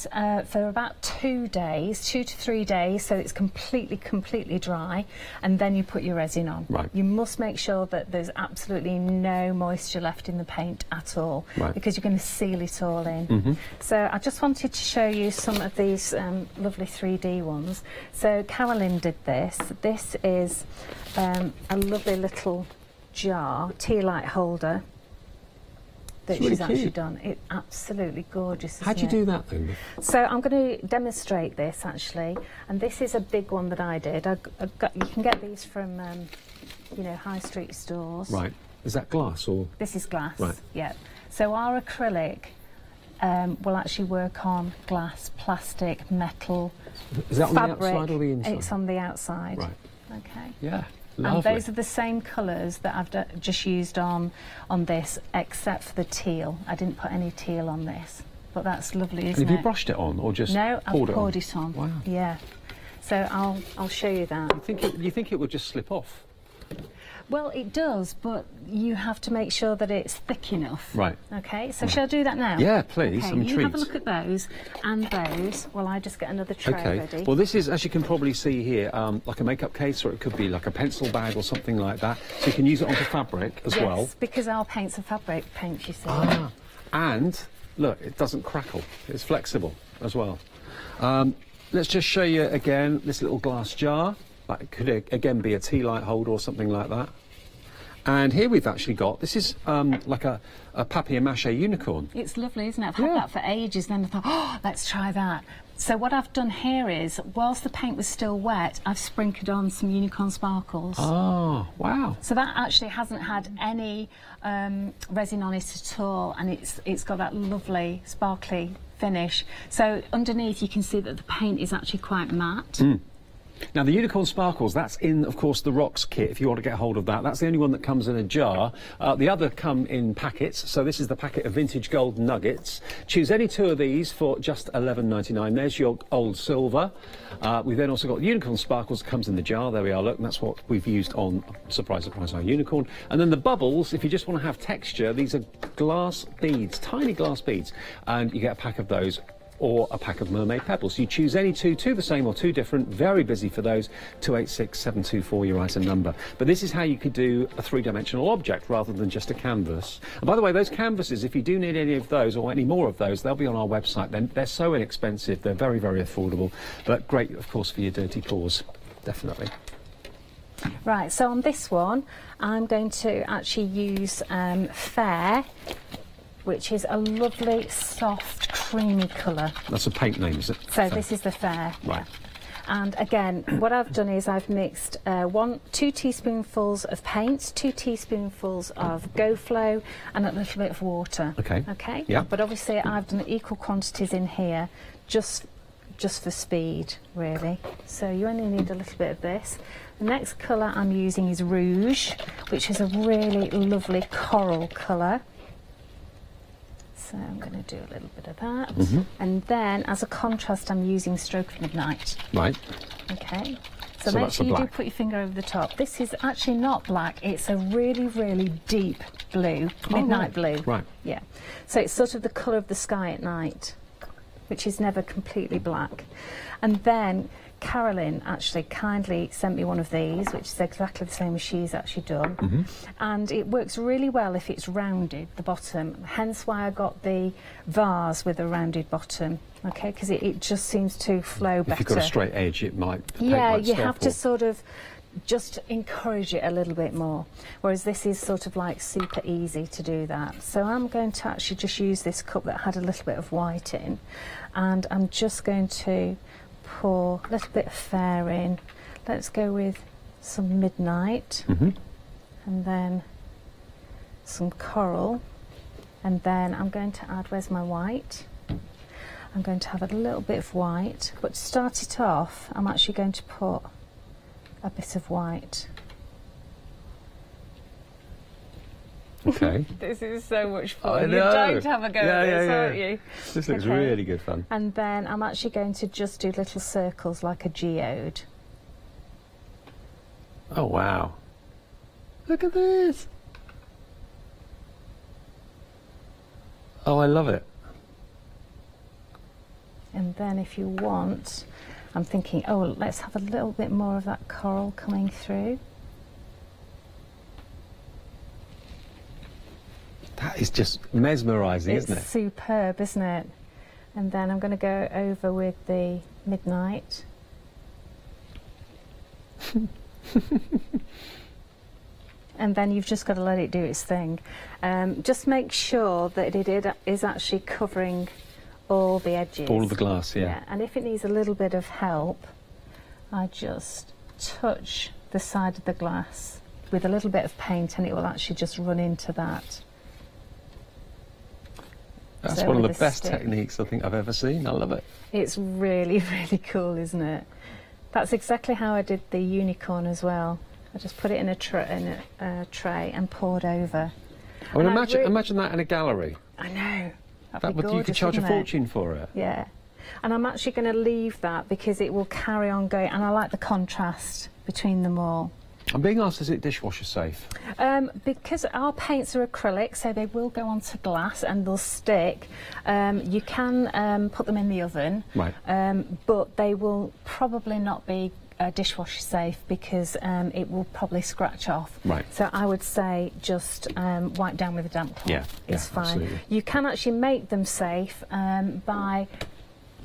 for about 2 days, 2 to 3 days, so it's completely dry, and then you put your resin on. Right. You must make sure that there's absolutely no moisture left in the paint at all, Right. because you're going to seal it all in. So I just wanted to show you some of these lovely 3D ones. So Carolyn did this. This is a lovely little jar, tea light holder that It's really she's actually cute. done. It's absolutely gorgeous. How'd you isn't it? do that then? So I'm going to demonstrate this actually, and this is a big one that I did. You can get these from, you know, high street stores. Right. Is that glass or? This is glass. Right. Yeah. So our acrylic will actually work on glass, plastic, metal, Is that on fabric. the outside or the inside? It's on the outside. Right. Okay. Yeah. And Lovely. those are the same colours that I've just used on this, except for the teal. I didn't put any teal on this, but that's lovely, isn't And have it? you brushed it on or just No, I've poured poured it on. Wow. Yeah. So I'll show you that. You think it would just slip off? Well, it does, but you have to make sure that it's thick enough. Right. Okay, so shall I do that now? Yeah, please. Okay, I'm you intrigued. have a look at those and those while I just get another tray ready. Well, this is, as you can probably see here, like a makeup case, or it could be like a pencil bag or something like that. So you can use it onto fabric as well. Yes, because our paint's a fabric paint, you see. Ah, and look, it doesn't crackle. It's flexible as well. Let's just show you again this little glass jar. That could again be a tea light holder or something like that. And here we've actually got, this is like a papier-mâché unicorn. It's lovely, isn't it? I've had that for ages, and then I thought, oh, let's try that. So what I've done here is, whilst the paint was still wet, I've sprinkled on some unicorn sparkles. Oh, wow. So that actually hasn't had any resin on it at all, and it's got that lovely sparkly finish. So underneath you can see that the paint is actually quite matte. Now, the unicorn sparkles, that's in, of course, the Rocks kit, if you want to get hold of that. That's the only one that comes in a jar. The other come in packets, so this is the packet of vintage gold nuggets. Choose any two of these for just $11.99. There's your old silver. We've then also got unicorn sparkles, comes in the jar. There we are, look, and that's what we've used on, surprise, surprise, our unicorn. And then the bubbles, if you just want to have texture, these are glass beads, tiny glass beads, and you get a pack of those, or a pack of mermaid pebbles. You choose any two the same or two different. Very busy for those. 286724, your item number. But this is how you could do a three-dimensional object rather than just a canvas. And by the way, those canvases, if you do need any of those or any more of those, they'll be on our website. Then they're so inexpensive, they're very, very affordable, but great, of course, for your dirty paws. Definitely. Right, so on this one, I'm going to actually use Fair, which is a lovely, soft, creamy colour. That's a paint name, is it? So this is the Fair. Right. Yeah. And again, what I've done is I've mixed 2 teaspoonfuls of paint, 2 teaspoonfuls of Go Flow, and a little bit of water. Okay. Okay? Yeah. But obviously I've done equal quantities in here, just for speed, really. So you only need a little bit of this. The next colour I'm using is Rouge, which is a really lovely coral colour. So I'm going to do a little bit of that. And then, as a contrast, I'm using Stroke of Midnight. Right. Okay. So make sure you do put your finger over the top. This is actually not black. It's a really, really deep blue, midnight blue. Right. Yeah. So it's sort of the colour of the sky at night, which is never completely black. And then Carolyn actually kindly sent me one of these, which is exactly the same as she's actually done. And it works really well if it's rounded, the bottom, hence why I got the vase with a rounded bottom, okay, because it just seems to flow better. If you've got a straight edge, it might. Yeah, you have to sort of just encourage it a little bit more, whereas this is sort of like super easy to do that. So I'm going to actually just use this cup that had a little bit of white in, and I'm just going to pour a little bit of Fair in. Let's go with some Midnight, and then some coral, and then I'm going to add, where's my white? I'm going to have a little bit of white, but to start it off I'm actually going to put a bit of white. Okay. This is so much fun. I know. You don't have a go at this, aren't you? This looks really good fun. And then I'm actually going to just do little circles like a geode. Oh, wow. Look at this. Oh, I love it. And then if you want, I'm thinking, oh, let's have a little bit more of that coral coming through. That is just mesmerising, isn't it? It's superb, isn't it? And then I'm going to go over with the Midnight. And then you've just got to let it do its thing. Just make sure that it is actually covering all the edges. All of the glass, yeah. And if it needs a little bit of help, I just touch the side of the glass with a little bit of paint, and it will actually just run into that. That's one of the best techniques I think I've ever seen. I love it. It's really, really cool, isn't it? That's exactly how I did the unicorn as well. I just put it in a tray and poured over. I mean, imagine that in a gallery. I know. You could charge a fortune for it. Yeah. And I'm actually going to leave that because it will carry on going, and I like the contrast between them all. I'm being asked, is it dishwasher safe? Because our paints are acrylic, so they will go onto glass and they'll stick. You can put them in the oven, right. But they will probably not be dishwasher safe because it will probably scratch off. Right. So I would say just wipe down with a damp cloth. Yeah, it's fine. Absolutely. You can actually make them safe by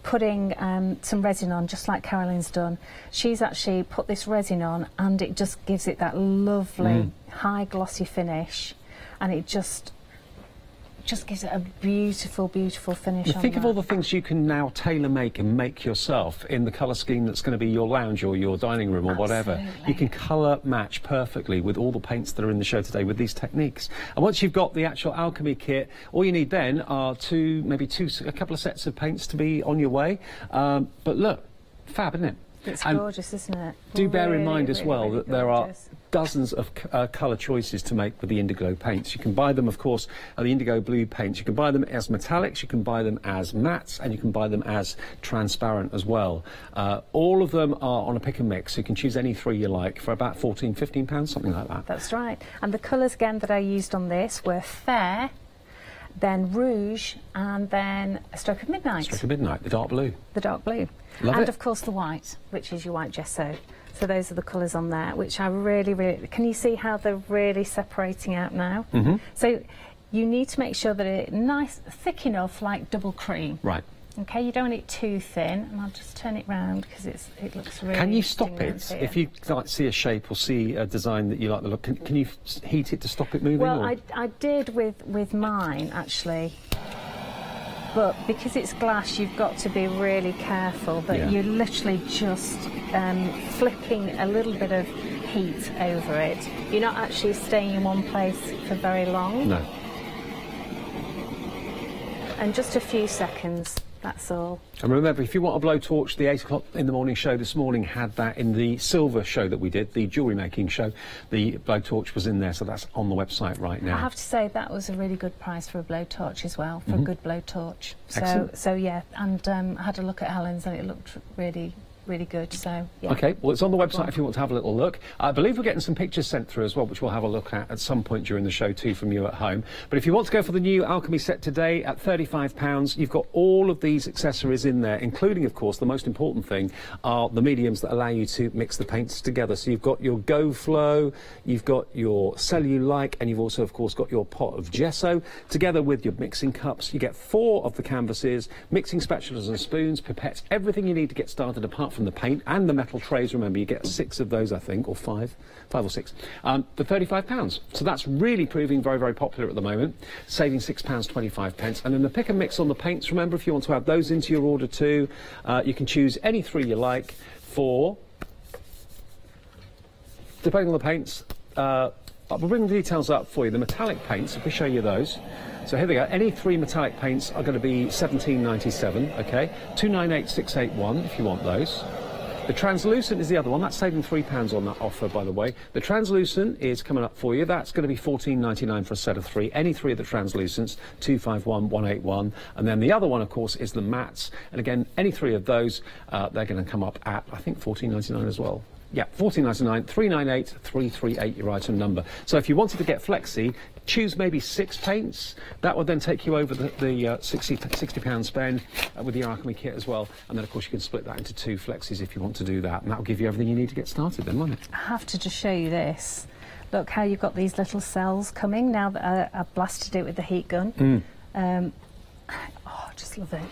putting some resin on, just like Caroline's done. She's actually put this resin on and it just gives it that lovely high glossy finish, and it just gives it a beautiful, beautiful finish. Think of all the things you can now tailor-make and make yourself in the colour scheme that's going to be your lounge or your dining room or whatever. You can colour match perfectly with all the paints that are in the show today with these techniques. And once you've got the actual alchemy kit, all you need then are a couple of sets of paints to be on your way. But look, fab, isn't it? It's gorgeous, isn't it? Do bear in mind as well really that there are dozens of colour choices to make with the indigo paints. You can buy them, of course, the indigo blue paints. You can buy them as metallics, you can buy them as mattes, and you can buy them as transparent as well. All of them are on a pick and mix. You can choose any three you like for about £14, £15, something like that. That's right. And the colours, again, that I used on this were Fair, then Rouge, and then a Stroke of Midnight. Stroke of Midnight, the dark blue. The dark blue. And of course the white, which is your white gesso. So those are the colours on there, which I really, really... Can you see how they're really separating out now? So you need to make sure that it's nice, thick enough, like double cream. Right. Okay, you don't want it too thin, and I'll just turn it round because it looks really... Can you stop it? If you like see a shape or see a design that you like the look, can you heat it to stop it moving? Well, or? I did with mine, actually. But because it's glass, you've got to be really careful that you're literally just flicking a little bit of heat over it. You're not actually staying in one place for very long. No. And just a few seconds. That's all. And remember, if you want a blowtorch, the 8 o'clock in the morning show this morning had that in the silver show that we did, the jewellery making show. The blowtorch was in there, so that's on the website right now. I have to say that was a really good price for a blowtorch as well, for a good blowtorch. So yeah, and I had a look at Helen's and it looked really good, so yeah. Okay, well, it's on the website if you want to have a little look. I believe we're getting some pictures sent through as well, which we'll have a look at some point during the show too from you at home. But if you want to go for the new alchemy set today at £35, you've got all of these accessories in there, including, of course, the most important thing are the mediums that allow you to mix the paints together. So you've got your Go Flow, you've got your Cellulike, and you've also, of course, got your pot of gesso, together with your mixing cups. You get 4 of the canvases, mixing spatulas and spoons, pipettes, everything you need to get started apart from the paint and the metal trays. Remember, you get 6 of those, I think, or 5 or 6, for £35. So that's really proving very, very popular at the moment, saving £6.25. And then the pick and mix on the paints, remember, if you want to add those into your order too, you can choose any 3 you like for, depending on the paints, we'll bring the details up for you. The metallic paints, if we show you those. So here they go. Any 3 metallic paints are going to be £17.97, okay? £298,681 if you want those. The translucent is the other one. That's saving £3 on that offer, by the way. The translucent is coming up for you. That's going to be £14.99 for a set of 3. Any 3 of the translucents, £251,181. And then the other one, of course, is the mattes. And again, any 3 of those, they're going to come up at, I think, £14.99 as well. Yeah, £14.99, £398, £338 your item number. So if you wanted to get flexi, choose maybe 6 paints. That would then take you over the £60 spend with the alchemy kit as well. And then, of course, you can split that into 2 flexis if you want to do that. And that will give you everything you need to get started then, won't it? I have to just show you this. Look how you've got these little cells coming now that I blasted it with the heat gun. Oh, just love it.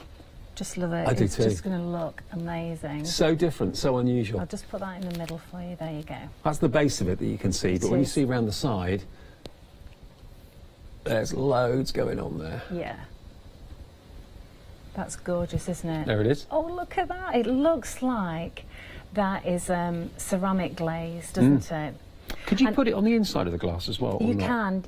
Just love it. I do it's too. just going to look amazing. So different, so unusual. I'll just put that in the middle for you. There you go. That's the base of it that you can see, but when you see around the side, there's loads going on there. Yeah. That's gorgeous, isn't it? There it is. Oh, look at that. It looks like that is ceramic glaze, doesn't it? Could you put it on the inside of the glass as well? You can,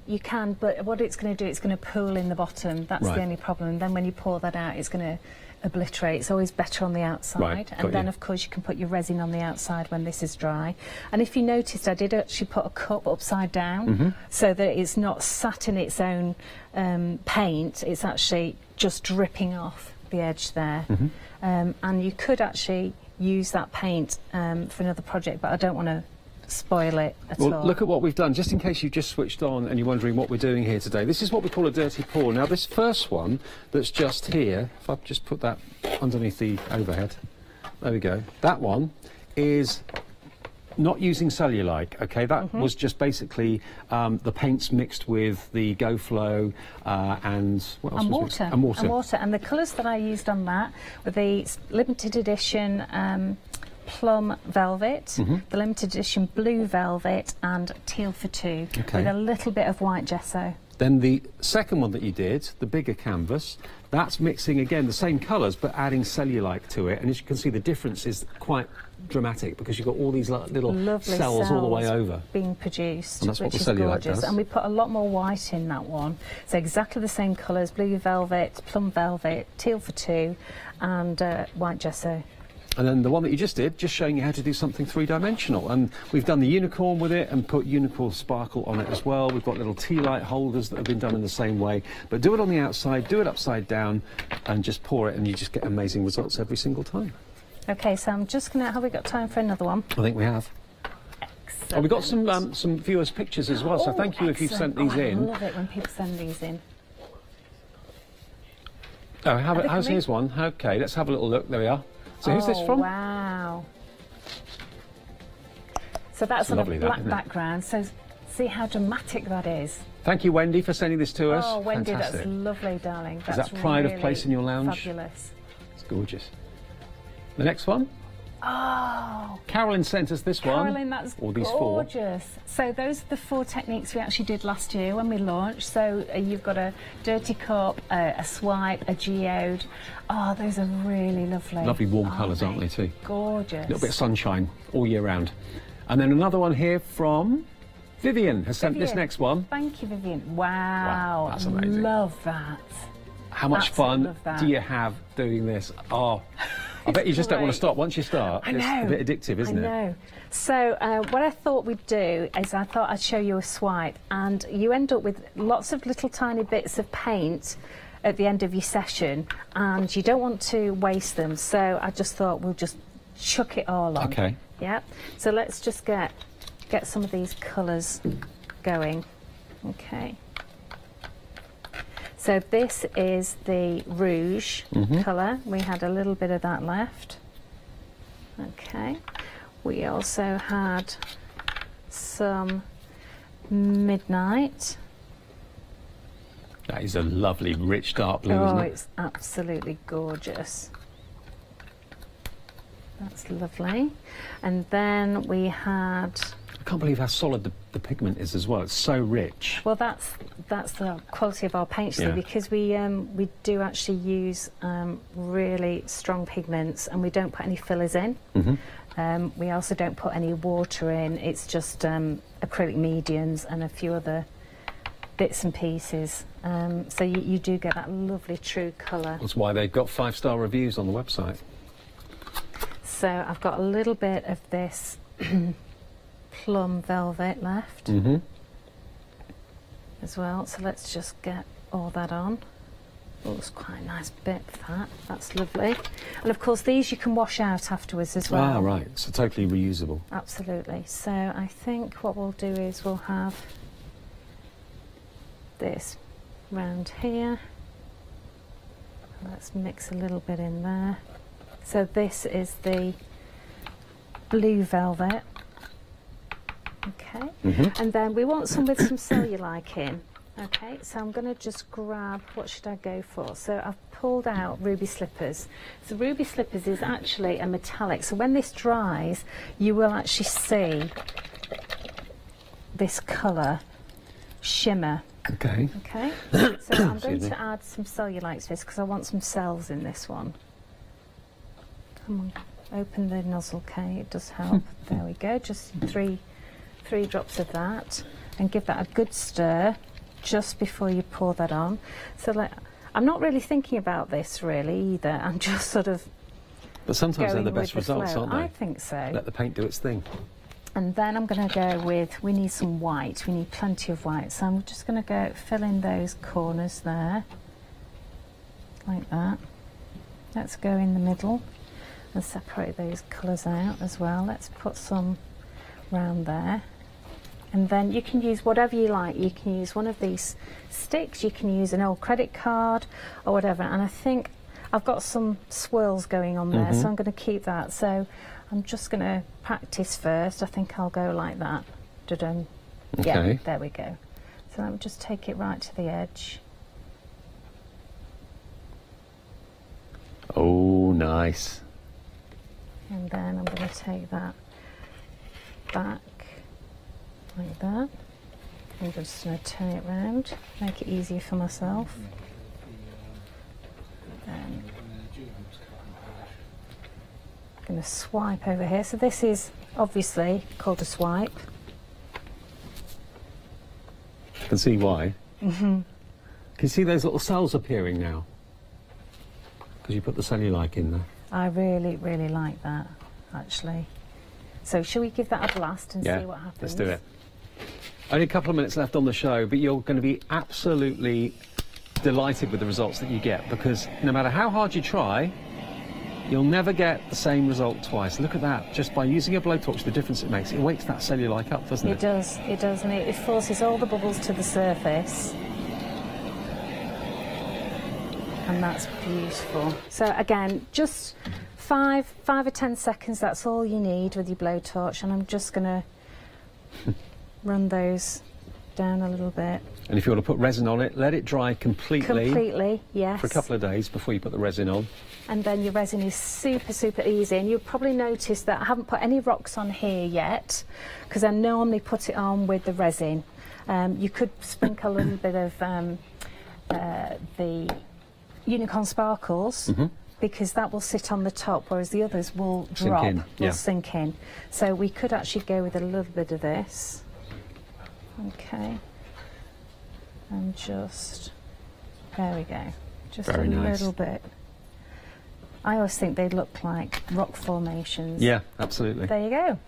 but what it's going to do, it's going to pool in the bottom. That's the only problem. And then when you pour that out, it's going to obliterate. It's always better on the outside. And then, of course, you can put your resin on the outside when this is dry. And if you noticed, I did actually put a cup upside down so that it's not sat in its own paint. It's actually just dripping off. the edge there. And you could actually use that paint for another project, but I don't want to spoil it at all. Well, look at what we've done, just in case you've just switched on and you're wondering what we're doing here today. This is what we call a dirty pour. Now, this first one that's just here, if I just put that underneath the overhead, there we go. That one is not using cellulite, okay? That was just basically the paints mixed with the Go Flow and what else was mixed? And water. And the colours that I used on that were the limited edition plum velvet, the limited edition blue velvet, and teal for two, with a little bit of white gesso. Then the second one that you did, the bigger canvas, that's mixing again the same colours but adding cellulite to it, and as you can see the difference is quite dramatic because you've got all these little lovely cells all the way over being produced, and that's what which the is cellulite gorgeous. does. And we put a lot more white in that one, so exactly the same colours: blue velvet, plum velvet, teal for two, and white gesso. And then the one that you just did, just showing you how to do something three-dimensional. And we've done the unicorn with it and put unicorn sparkle on it as well. We've got little tea light holders that have been done in the same way. But do it on the outside, do it upside down, and just pour it, and you just get amazing results every single time. OK, so I'm just going to... Have we got time for another one? I think we have. Excellent. Oh, we've got some viewers' pictures as well, so thank you if you've sent these in. I love it when people send these in. Oh, how's here's one? OK, let's have a little look. There we are. So who's this from? Wow. So that's on a black background, so see how dramatic that is. Thank you, Wendy, for sending this to us. Oh, Wendy, fantastic. That's lovely, darling. That's is that pride really of place in your lounge? Fabulous. It's gorgeous. The next one? Oh. Carolyn sent us this one. Carolyn, that's gorgeous. So those are the 4 techniques we actually did last year when we launched. So you've got a dirty cup, a swipe, a geode. Oh, those are really lovely. Lovely warm colours, aren't they, too? Gorgeous. A little bit of sunshine all year round. And then another one here from Vivian has sent this next one. Thank you, Vivian. Wow. That's amazing. Love that. How much fun do you have doing this? Oh, I bet you just don't want to stop. Once you start, it's a bit addictive, isn't it? I know. So what I thought we'd do is I thought I'd show you a swipe, and you end up with lots of little tiny bits of paint at the end of your session, and you don't want to waste them. So I just thought we'll just chuck it all on. Okay. Yeah. So let's just get some of these colours going. Okay. So this is the rouge colour. We had a little bit of that left. Okay. We also had some midnight. That is a lovely, rich dark blue, isn't it? Oh, it's absolutely gorgeous. That's lovely. And then we had... I can't believe how solid the pigment is as well. It's so rich. Well, that's the quality of our paints, because we do actually use really strong pigments, and we don't put any fillers in. We also don't put any water in. It's just acrylic mediums and a few other bits and pieces. So you do get that lovely true colour. That's why they've got 5-star reviews on the website. So I've got a little bit of this plum velvet left as well. So let's just get all that on. Oh, it's quite a nice bit of that. That's lovely. And of course these you can wash out afterwards as well. Ah, right. So totally reusable. Absolutely. So I think what we'll do is we'll have this round here. Let's mix a little bit in there. So this is the blue velvet. Okay. And then we want some with some cellulite in. Okay, so I'm going to just grab, what should I go for? So I've pulled out Ruby Slippers. So Ruby Slippers is actually a metallic, so when this dries you will actually see this colour shimmer. Okay. Okay, so I'm going to add some cellulite to this because I want some cells in this one. Come on, open the nozzle, okay, it does help. There we go, just three drops of that, and give that a good stir just before you pour that on. So I'm not really thinking about this really either, I'm just sort of But sometimes they're the best results, aren't they? I think so. Let the paint do its thing. And then I'm going to go with, we need some white, we need plenty of white, so I'm just going to go fill in those corners there, like that. Let's go in the middle and separate those colours out as well. Let's put some round there. And then you can use whatever you like. You can use one of these sticks, you can use an old credit card or whatever. And I think I've got some swirls going on there, so I'm going to keep that. So I'm just going to practice first. I think I'll go like that. Da-dum. Okay. Yeah, there we go. So let me just take it right to the edge. Oh, nice. And then I'm going to take that back like that. I'm just going to turn it round, make it easier for myself. Then I'm going to swipe over here. So this is obviously called a swipe. I can see why. Can you see those little cells appearing now? Because you put the cellulite in there. I really, really like that, actually. So shall we give that a blast and see what happens? Let's do it. Only a couple of minutes left on the show, but you're going to be absolutely delighted with the results that you get, because no matter how hard you try, you'll never get the same result twice. Look at that. Just by using a blowtorch, the difference it makes. It wakes that cellulite up, doesn't it? It does, and it forces all the bubbles to the surface. And that's beautiful. So again, just 5 or 10 seconds, that's all you need with your blowtorch, and I'm just going to run those down a little bit. And if you want to put resin on it, let it dry completely. Completely, yes. For a couple of days before you put the resin on. And then your resin is super, super easy. And you'll probably notice that I haven't put any rocks on here yet, because I normally put it on with the resin. You could sprinkle a little bit of the unicorn sparkles, because that will sit on the top, whereas the others will drop, sink in. So we could actually go with a little bit of this. Okay. And just, there we go. Just Very a nice. little bit. I always think they look like rock formations. Yeah, absolutely. There you go.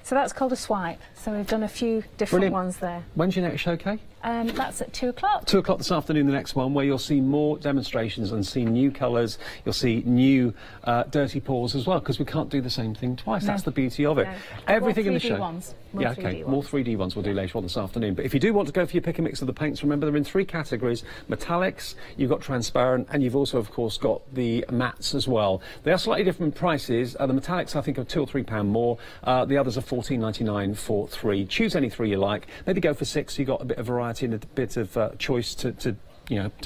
So that's called a swipe. So we've done a few different ones there. When's your next show, Kay? That's at 2 o'clock. 2 o'clock this afternoon, the next one, where you'll see more demonstrations and see new colours. You'll see new dirty pours as well, because we can't do the same thing twice. That's the beauty of it. No. Everything in the 3D show. ones. Yeah, okay. More 3D ones we'll do later on this afternoon. But if you do want to go for your pick and mix of the paints, remember they're in 3 categories: metallics, you've got transparent, and you've also, of course, got the mattes as well. They are slightly different prices. The metallics, I think, are £2 or £3 more. The others are £14.99 for 3. Choose any 3 you like. Maybe go for 6. So you've got a bit of variety and a bit of choice to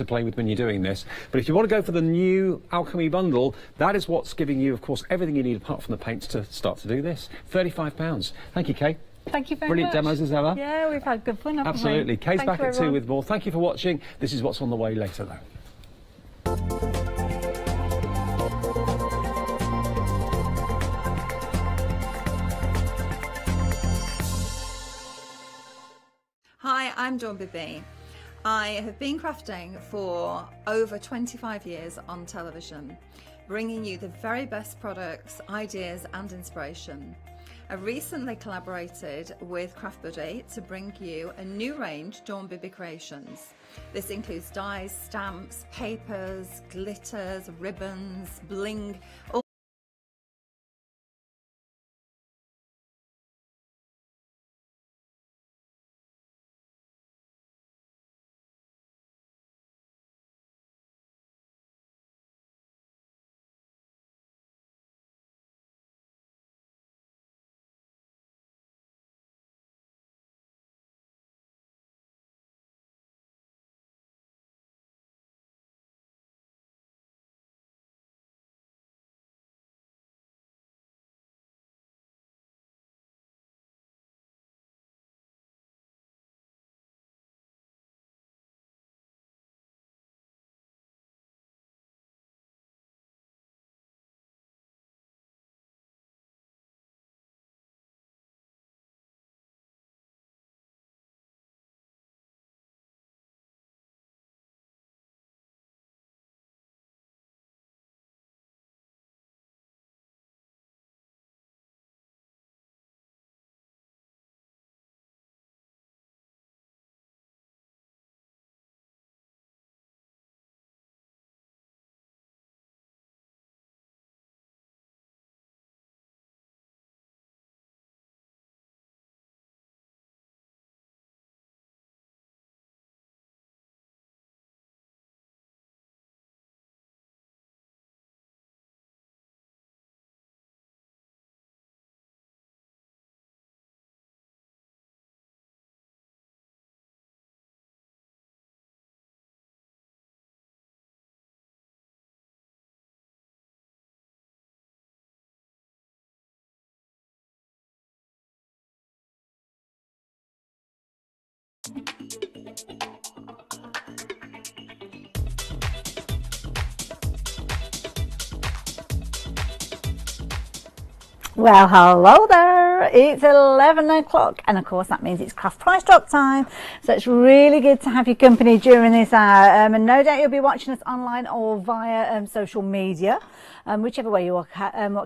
play with when you're doing this. But if you want to go for the new Alchemy bundle, that is what's giving you, of course, everything you need apart from the paints to start to do this. £35. Thank you, Kay. Thank you very much. Brilliant demos as ever. Yeah, we've had good fun, haven't we? Absolutely. Kay's Thank back you, at 2 everyone. with more. Thank you for watching. This is what's on the way later, though. Hi, I'm Dawn Bibby. I have been crafting for over 25 years on television, bringing you the very best products, ideas and inspiration. I recently collaborated with Craft Buddy to bring you a new range, Dawn Bibby Creations. This includes dies, stamps, papers, glitters, ribbons, bling, all Well, hello there. It's 11 o'clock, and of course that means it's craft price drop time. So it's really good to have your company during this hour. And no doubt you'll be watching us online or via social media, whichever way you are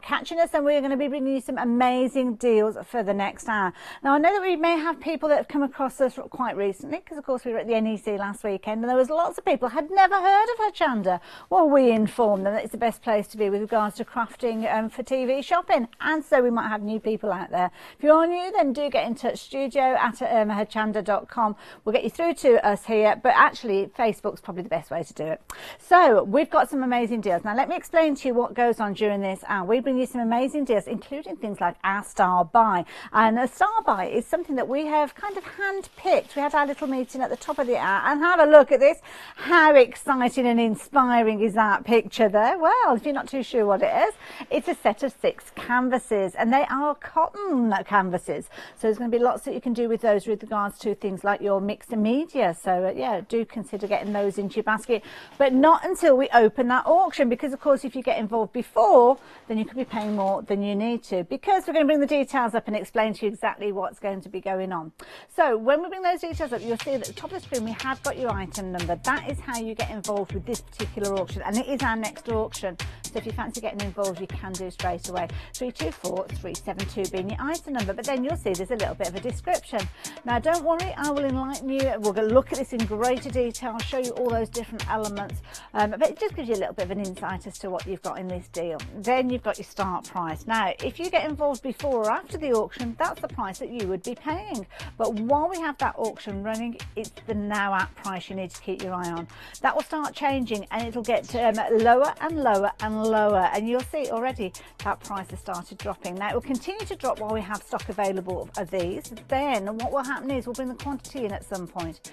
catching us. And we're going to be bringing you some amazing deals for the next hour. Now, I know that we may have people that have come across us quite recently, because of course we were at the NEC last weekend, and there was lots of people who had never heard of Hochanda. Well, we informed them that it's the best place to be with regards to crafting for TV shopping. And so we might have new people out there. If you are new, then do get in touch, studio@hochanda.com. We'll get you through to us here, but actually Facebook's probably the best way to do it. So we've got some amazing deals. Now let me explain to you what goes on during this hour. We bring you some amazing deals, including things like our Star Buy. And a Star Buy is something that we have kind of hand-picked. We had our little meeting at the top of the hour, and have a look at this. How exciting and inspiring is that picture there? Well, if you're not too sure what it is, it's a set of 6 canvases, and they are cotton canvases. So there's going to be lots that you can do with those with regards to things like your mixed media. So yeah, do consider getting those into your basket, but not until we open that auction, because of course if you get involved before, then you could be paying more than you need to, because we're going to bring the details up and explain to you exactly what's going to be going on. So when we bring those details up, you'll see that at the top of the screen we have got your item number. That is how you get involved with this particular auction, and it is our next auction. So if you fancy getting involved, you can do straight away. 324372 being your item number, but then you'll see there's a little bit of a description. Now don't worry, I will enlighten you. We're going to look at this in greater detail, show you all those different elements, but it just gives you a little bit of an insight as to what you've got in this deal. Then you've got your start price. Now if you get involved before or after the auction, that's the price that you would be paying, but while we have that auction running, it's the now at price you need to keep your eye on. That will start changing, and it'll get lower and lower and lower, and you'll see already that price has started dropping. Now it will continue to drop while we have stock available of these. Then what will happen is we'll bring the quantity in at some point.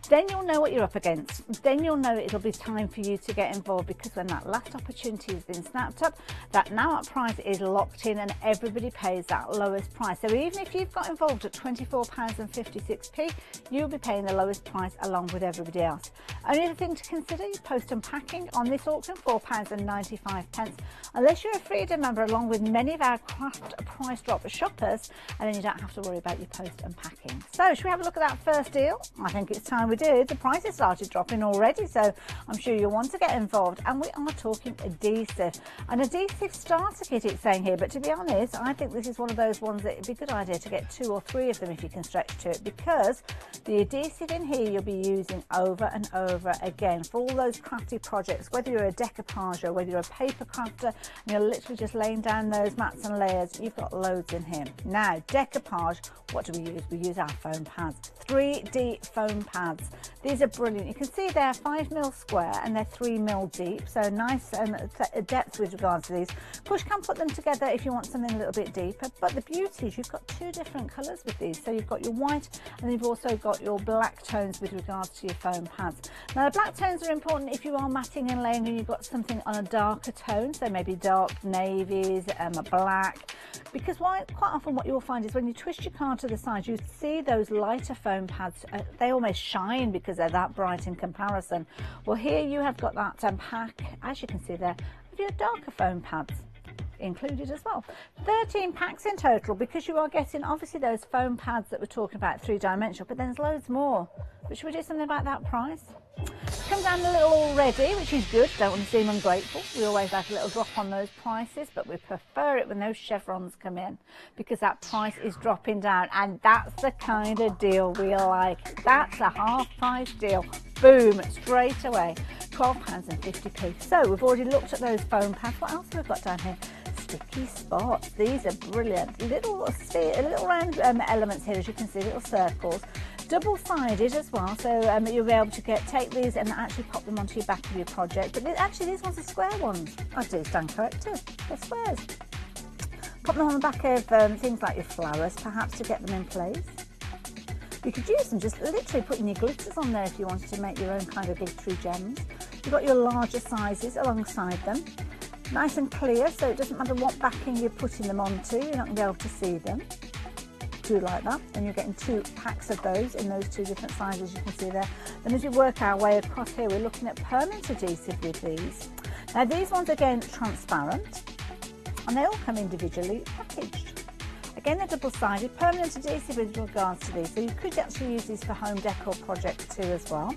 Then you'll know what you're up against. Then you'll know it'll be time for you to get involved, because when that last opportunity has been snapped up, that now at price is locked in, and everybody pays that lowest price. So even if you've got involved at £24.56, you'll be paying the lowest price along with everybody else. Only other thing to consider, your post and packing on this auction, £4.95, unless you're a Freedom member along with many of our craft price drop shoppers, and then you don't have to worry about your post and packing. So should we have a look at that first deal? I think it's time we did. The prices started dropping already, so I'm sure you'll want to get involved. And we are talking adhesive. An adhesive starter kit, it's saying here, but to be honest, I think this is one of those ones that it'd be a good idea to get 2 or 3 of them if you can stretch to it, because the adhesive in here you'll be using over and over again for all those crafty projects, whether you're a decoupage or whether you're a paper crafter and you're literally just laying down those mats and layers. You've got loads in here. Now decoupage, what do we use? We use our foam pads, 3D foam pads. These are brilliant. You can see they're 5mm square and they're 3mm deep, so nice depth with regards to these. Of course you can put them together if you want something a little bit deeper, but the beauty is you've got 2 different colours with these. So you've got your white and you've also got your black tones with regards to your foam pads. Now the black tones are important if you are matting and laying and you've got something on a darker tone, so maybe dark navies, a black, because quite often what you'll find is when you twist your card to the side, you see those lighter foam pads, they almost shine because they're that bright in comparison. Well, here you have got that pack, as you can see there, of your darker foam pads included as well. 13 packs in total, because you are getting obviously those foam pads that we're talking about, 3-dimensional, but then there's loads more. But should we do something about that price? Come down a little already, which is good. Don't want to seem ungrateful. We always like a little drop on those prices, but we prefer it when those chevrons come in, because that price is dropping down, and that's the kind of deal we like. That's a half price deal. Boom, straight away. £12.50. So we've already looked at those foam pads. What else have we got down here? Sticky spots. These are brilliant. Little round elements here, as you can see, little circles. Double-sided as well, so you'll be able to take these and actually pop them onto your back of your project. But actually these ones are square ones. I do stand corrected. They're squares. Pop them on the back of things like your flowers, perhaps, to get them in place. You could use them just literally putting your glitters on there if you wanted to make your own kind of glittery gems. You've got your larger sizes alongside them. Nice and clear, so it doesn't matter what backing you're putting them onto, you're not going to be able to see them. two like that, and you're getting 2 packs of those in those 2 different sizes you can see there. Then as we work our way across here, we're looking at permanent adhesive with these. Now these ones again transparent, and they all come individually packaged. Again, they're double-sided, permanent adhesive with regards to these, so you could actually use these for home decor projects too as well.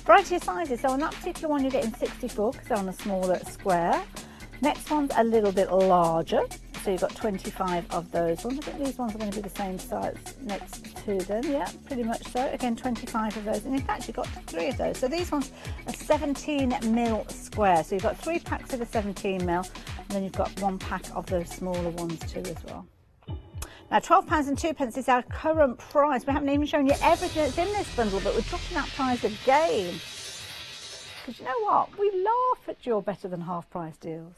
Variety of sizes, so on that particular one you're getting 64 because they're on a smaller square. Next one's a little bit larger, so you've got 25 of those ones. I think these ones are going to be the same size next to them, yeah, pretty much so. Again, 25 of those, and in fact you've got 3 of those. So these ones are 17mm square, so you've got 3 packs of the 17mm, and then you've got 1 pack of those smaller ones too as well. Now £12.02 is our current price. We haven't even shown you everything that's in this bundle, but we're dropping that price again. Because you know what? We laugh at your better than half price deals.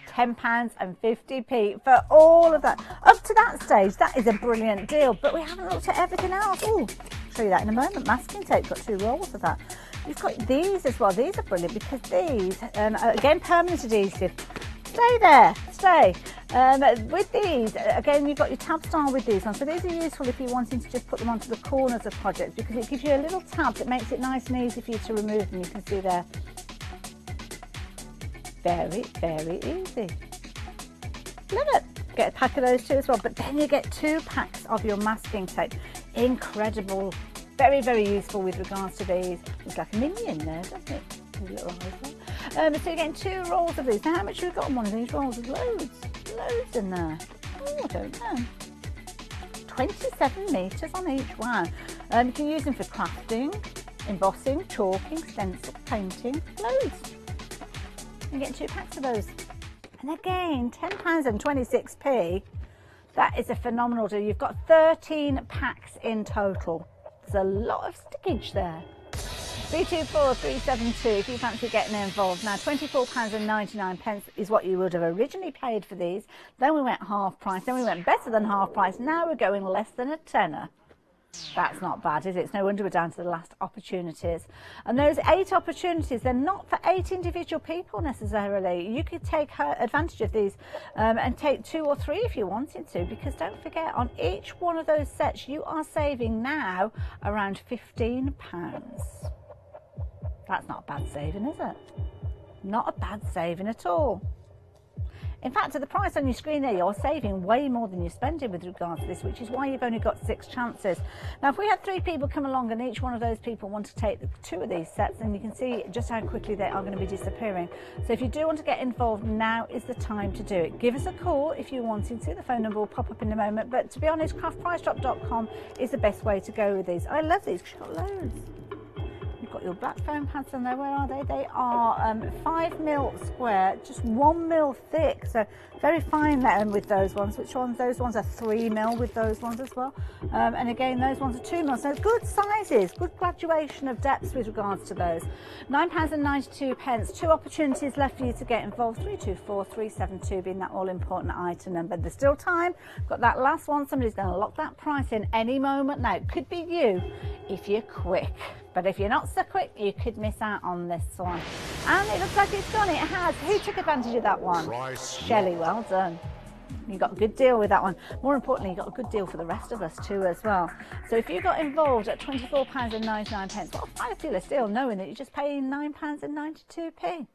£10.50 for all of that. Up to that stage, that is a brilliant deal, but we haven't looked at everything else. Oh, I'll show you that in a moment. Masking tape, got 2 rolls of that. You've got these as well. These are brilliant because these, again, permanent adhesive. Stay there, stay. With these, again, you've got your tab style with these ones. So these are useful if you're wanting to just put them onto the corners of projects because it gives you a little tab that makes it nice and easy for you to remove them. You can see there. Very, very easy. Love it. Get a pack of those too as well. But then you get 2 packs of your masking tape. Incredible. Very, very useful with regards to these. It's like a minion there, doesn't it? Little eyes there. So you're getting 2 rolls of these. Now, how much have we got on one of these rolls? There's loads in there. Oh, I don't know. 27 metres on each one. You can use them for crafting, embossing, chalking, stencil, painting, loads. You get 2 packs of those. And again, £10.26. That is a phenomenal deal. You've got 13 packs in total. There's a lot of stickage there. 324372 if you fancy getting involved. Now £24.99 is what you would have originally paid for these. Then we went half price, then we went better than half price. Now we're going less than a tenner. That's not bad, is it? It's no wonder we're down to the last opportunities. And those 8 opportunities, they're not for 8 individual people necessarily. You could take advantage of these and take 2 or 3 if you wanted to, because don't forget, on each one of those sets, you are saving now around £15. That's not a bad saving, is it? Not a bad saving at all. In fact, at the price on your screen there, you're saving way more than you're spending with regards to this, which is why you've only got 6 chances. Now, if we had 3 people come along and each one of those people want to take 2 of these sets, then you can see just how quickly they are going to be disappearing. So if you do want to get involved, now is the time to do it. Give us a call if you're wanting to. The phone number will pop up in a moment. But to be honest, craftpricedrop.com is the best way to go with these. I love these because you've got loads. Got your black foam pads on there. Where are they? They are 5mm square, just 1mm thick, so very fine with those ones. Which ones? Those ones are 3mm with those ones as well, and again those ones are 2mm, so good sizes, good graduation of depths with regards to those. £9.92. 2 opportunities left for you to get involved. 324372 being that all important item number. There's still time. Got that last one. Somebody's going to lock that price in any moment now. It could be you if you're quick. But if you're not so quick, you could miss out on this one. And it looks like it's gone. It has. Who took advantage of that one? Shelley, well done. You got a good deal with that one. More importantly, you got a good deal for the rest of us too as well. So if you got involved at £24.99, what a fabulous deal, knowing that you're just paying £9.92.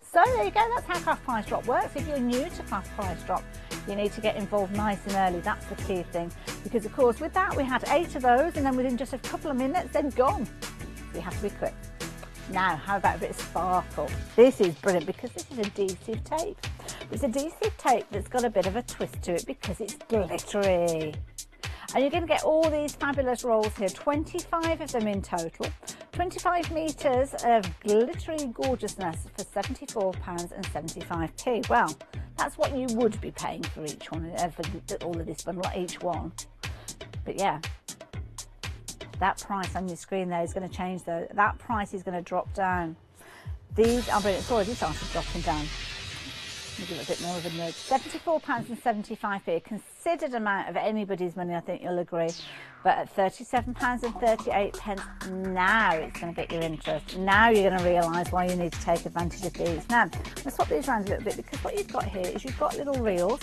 So there you go, that's how Craft Price Drop works. If you're new to Craft Price Drop, you need to get involved nice and early. That's the key thing. Because of course with that we had 8 of those, and then within just a couple of minutes they're gone. So you have to be quick. Now, how about a bit of sparkle? This is brilliant because this is adhesive tape. It's adhesive tape that's got a bit of a twist to it because it's glittery. And you're going to get all these fabulous rolls here, 25 of them in total, 25 metres of glittery gorgeousness for £74.75. Well, that's what you would be paying for each one, for all of this bundle, each one. But yeah, that price on your screen there is going to change though. That price is going to drop down. These are brilliant. It's already started dropping down. Let me give it a bit more of a nudge. £74.75, a considered amount of anybody's money, I think you'll agree. But at £37.38, now it's going to get your interest. Now you're going to realise why you need to take advantage of these. Now, let's swap these around a little bit, because what you've got here is you've got little reels.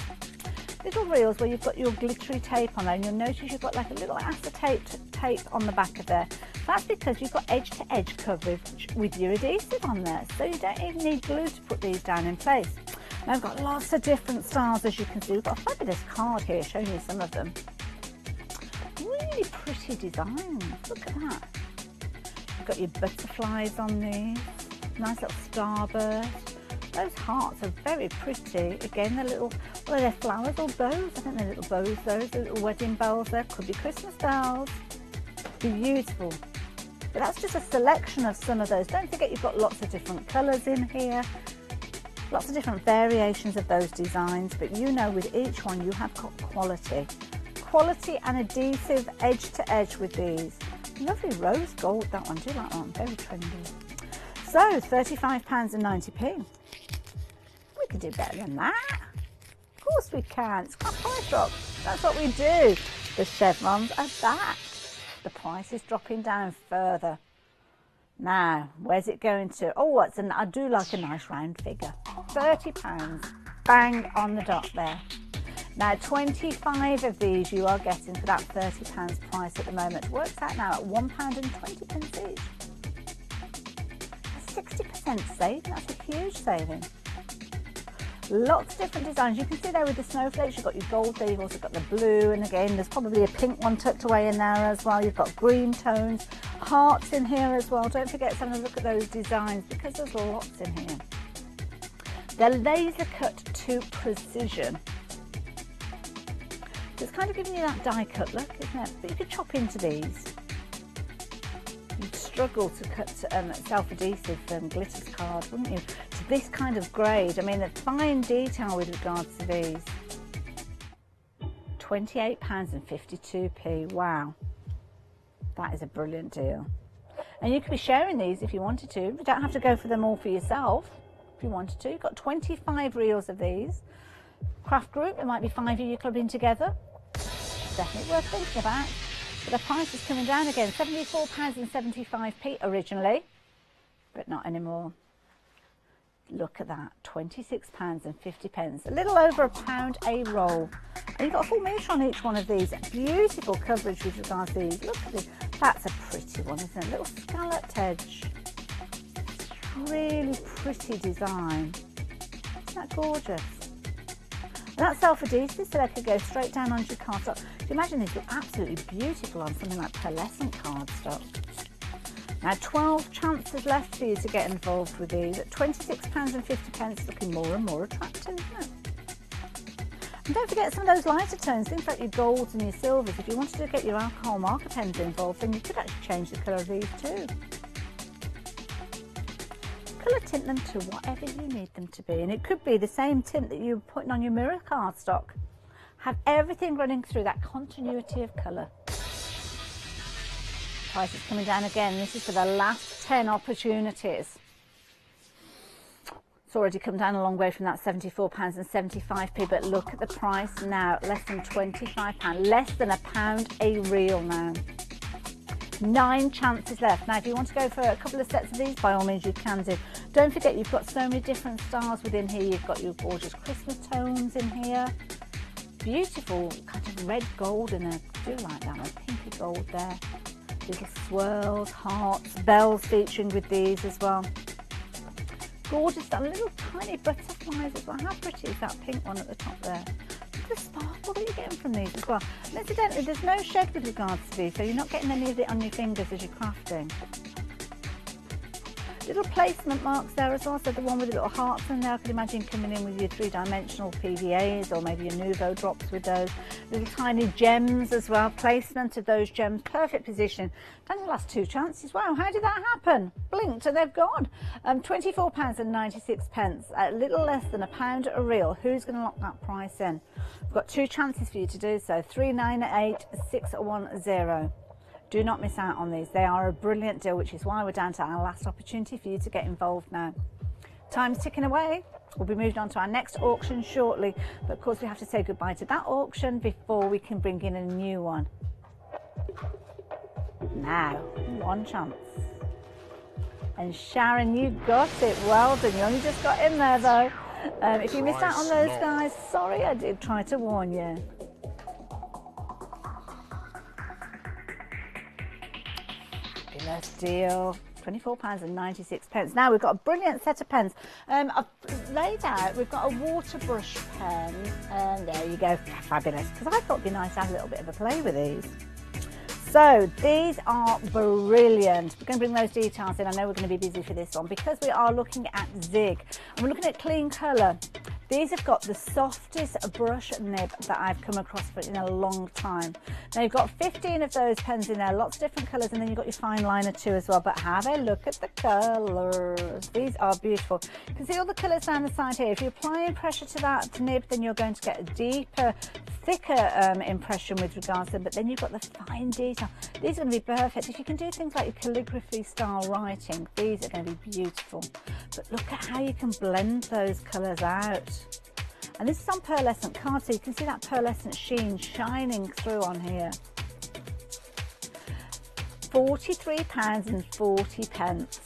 little reels where you've got your glittery tape on there, and you'll notice you've got like a little acetate tape on the back of there. That's because you've got edge-to-edge coverage with your adhesive on there, so you don't even need glue to put these down in place. Now I've got lots of different styles, as you can see. We've got a fabulous card here showing you some of them. Really pretty designs, look at that. You've got your butterflies on these, nice little starburst. Those hearts are very pretty. Again, they're little, what are they, flowers or bows? I think they're little bows, those, the little wedding bells there. Could be Christmas bells. Beautiful. But that's just a selection of some of those. Don't forget you've got lots of different colours in here. Lots of different variations of those designs, but you know with each one you have got quality. Quality and adhesive edge to edge with these. Lovely rose gold, that one. Do you like that one? Very trendy. So, £35.90. We could do better than that. Of course we can. It's got price drop. That's what we do. The chevrons are back. The price is dropping down further. Now, where's it going to? Oh, I do like a nice round figure. £30. Bang on the dot there. Now, 25 of these you are getting for that £30 price at the moment. It works out now at £1.20 each. A 60% saving, that's a huge saving. Lots of different designs. You can see there with the snowflakes, you've got your gold there, you've also got the blue, and again, there's probably a pink one tucked away in there as well. You've got green tones, hearts in here as well. Don't forget to have a look at those designs because there's lots in here. They're laser cut to precision. So it's kind of giving you that die cut look, isn't it? But you could chop into these. You'd struggle to cut self-adhesive glitters card, wouldn't you? To this kind of grade, I mean, the fine detail with regards to these. £28.52. Wow, that is a brilliant deal. And you could be sharing these if you wanted to. You don't have to go for them all for yourself if you wanted to. You've got 25 reels of these. Craft group, it might be 5 of you clubbing together. Definitely worth thinking about. But the price is coming down again, £74.75 originally, but not anymore. Look at that, £26.50, a little over £1 a roll. And you've got a full metre on each one of these. Beautiful coverage with regards to these. Look at this, that's a pretty one, isn't it? A little scalloped edge. Really pretty design. Isn't that gorgeous? And that's self-adhesive, so they could go straight down onto your cardstock. Can you imagine these look absolutely beautiful on something like pearlescent cardstock? Now, 12 chances left for you to get involved with these at £26.50, looking more and more attractive, isn't it? And don't forget some of those lighter tones, things like your golds and your silvers. If you wanted to get your alcohol marker pens involved, then you could actually change the colour of these too. Colour tint them to whatever you need them to be, and it could be the same tint that you're putting on your mirror cardstock. Have everything running through that continuity of colour. Price is coming down again. This is for the last 10 opportunities. It's already come down a long way from that £74.75, but look at the price now, less than £25, less than £1 a reel now. 9 chances left. Now, if you want to go for a couple of sets of these, by all means you can do. Don't forget, you've got so many different styles within here. You've got your gorgeous Christmas tones in here. Beautiful kind of red gold in there. I do like that one, pinky gold there. Little swirls, hearts, bells featuring with these as well. Gorgeous, that little tiny butterflies as well. How pretty is that pink one at the top there? Look at the sparkle that you're getting from these as well. And incidentally, there's no shed with regards to these, so you're not getting any of it on your fingers as you're crafting. Little placement marks there as well, so the one with the little hearts in there, I could imagine coming in with your 3-dimensional PVAs or maybe your Nouveau drops with those. Little tiny gems as well, placement of those gems, perfect position. Down to the last 2 chances. Wow, how did that happen? Blinked and they've gone. £24.96, a little less than £1 a reel. Who's going to lock that price in? We've got 2 chances for you to do so, 398 610. Do not miss out on these. They are a brilliant deal, which is why we're down to our last opportunity for you to get involved now. Time's ticking away. We'll be moved on to our next auction shortly, but of course we have to say goodbye to that auction before we can bring in a new one. Now, 1 chance. And Sharon, you got it. Well done. You only just got in there though. If you missed out on those guys, sorry, I did try to warn you. Fabulous deal. £24.96. Now we've got a brilliant set of pens. I've laid out, we've got a water brush pen, and there you go, fabulous. Because I thought it'd be nice to have a little bit of a play with these. So these are brilliant. We're going to bring those details in. I know we're going to be busy for this one because we are looking at Zig and we're looking at clean colour. These have got the softest brush nib that I've come across in a long time. Now you've got 15 of those pens in there, lots of different colours, and then you've got your fine liner too as well. But have a look at the colours. These are beautiful. You can see all the colours down the side here. If you're applying pressure to that nib, then you're going to get a deeper, thicker impression with regards to them, but then you've got the fine detail. These are going to be perfect. If you can do things like your calligraphy style writing, these are going to be beautiful. But look at how you can blend those colours out. And this is on pearlescent card, so you can see that pearlescent sheen shining through on here. £43.40.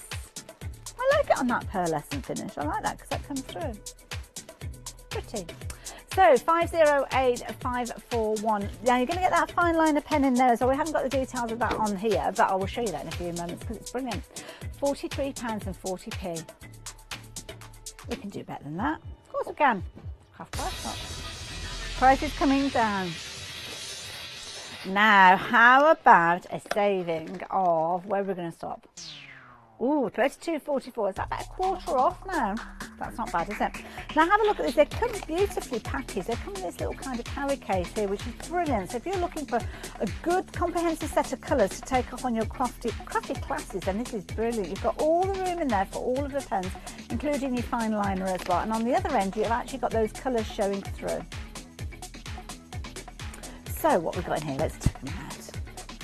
I like it on that pearlescent finish. I like that because that comes through. Pretty. So 508541. Now you're going to get that fine liner pen in there, so we haven't got the details of that on here, but I will show you that in a few moments because it's brilliant. £43.40. We can do better than that. Of course we can. Half price not. Price is coming down. Now, how about a saving of, where we're going to stop? Ooh, £32.44. Is that about a quarter off now? That's not bad, is it? Now have a look at this. They come beautifully packaged. They come in this little kind of carry case here, which is brilliant. So if you're looking for a good comprehensive set of colours to take off on your crafty classes, then this is brilliant. You've got all the room in there for all of the pens, including your fine liner as well. And on the other end, you've actually got those colours showing through. So what we've got in here, let's take them out.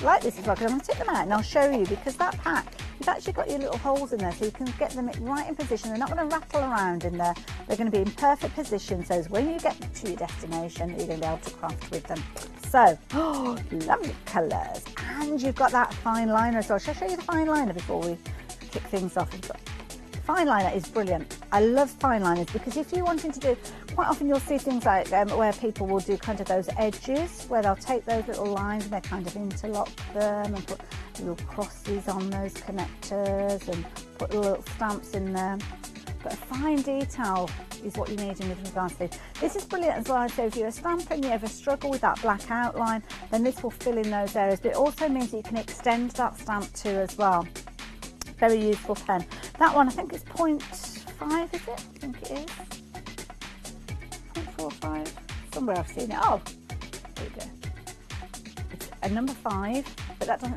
I like this as well, because I'm going to take them out and I'll show you, because that pack, you've actually got your little holes in there, so you can get them right in position. They're not going to rattle around in there. They're going to be in perfect position, so when you get to your destination, you're going to be able to craft with them. So, oh, lovely colours. And you've got that fine liner as well. Shall I show you the fine liner before we kick things off? Fine liner is brilliant. I love fine liners because if you're wanting to do, quite often you'll see things like where people will do kind of those edges, where they'll take those little lines and they kind of interlock them and put little crosses on those connectors and put little stamps in there. But a fine detail is what you need in with regards to this. This is brilliant as well. So if you're a stamper and you ever struggle with that black outline, then this will fill in those areas. But it also means that you can extend that stamp too as well. Very useful pen. That one, I think it's 0.5, is it? I think it is. 0.45. Somewhere I've seen it. Oh, there you go. It's a number 5, but that doesn't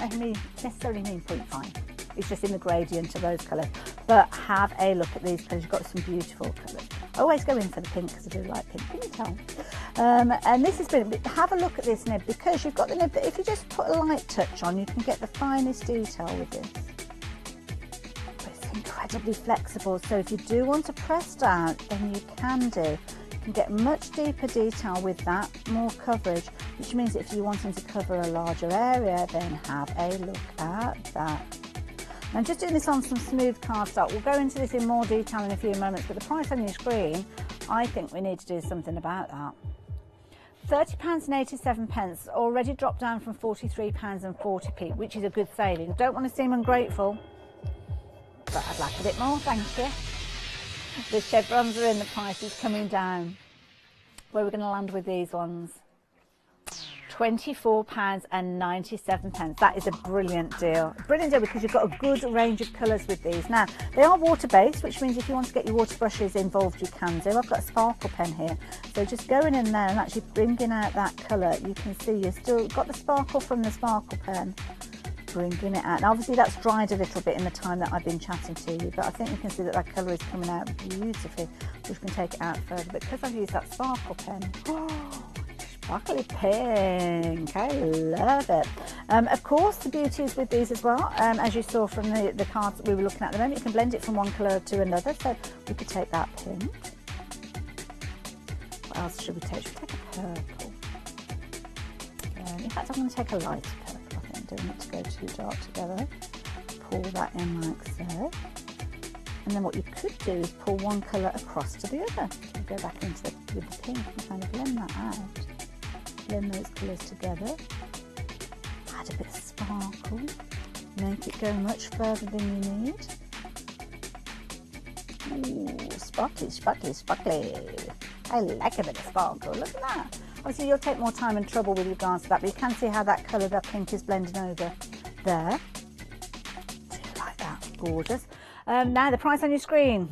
necessarily mean 0.5. It's just in the gradient of those colours. But have a look at these colours. You've got some beautiful colours. I always go in for the pink because I do like pink. Can you tell? And this has been, have a look at this nib, because you've got the nib that if you just put a light touch on, you can get the finest detail with this. Incredibly flexible, so if you do want to press down, then you can do. You can get much deeper detail with that, more coverage, which means if you're wanting to cover a larger area, then have a look at that. Now, I'm just doing this on some smooth cardstock. We'll go into this in more detail in a few moments, but the price on your screen, I think we need to do something about that. £30.87, already dropped down from £43.40, which is a good saving. Don't want to seem ungrateful, but I'd like a bit more, thank you. The chevrons are in, the price is coming down. Where are we going to land with these ones? £24.97. That is a brilliant deal. Brilliant deal because you've got a good range of colours with these. Now, they are water-based, which means if you want to get your water brushes involved, you can do. I've got a sparkle pen here. So just going in there and actually bringing out that colour, you can see you've still got the sparkle from the sparkle pen. Bringing it out. Now obviously that's dried a little bit in the time that I've been chatting to you, but I think you can see that that colour is coming out beautifully, which can take it out further. But because I've used that sparkle pen, sparkly pink, I love it. Of course, the beauty is with these as well, as you saw from the cards that we were looking at the moment, you can blend it from one colour to another, so we could take that pink. What else should we take? Should we take a purple? In fact, I'm going to take a lighter purple. Don't want it to go too dark together. Pull that in like so. And then what you could do is pull one colour across to the other. Go back into with the pink and kind of blend that out. Blend those colours together. Add a bit of sparkle. Make it go much further than you need. Ooh, sparkly, sparkly, sparkly. I like a bit of sparkle. Look at that. Obviously, you'll take more time and trouble with regards to that, but you can see how that colour, that pink, is blending over there. Do you like that? Gorgeous. Now, the price on your screen.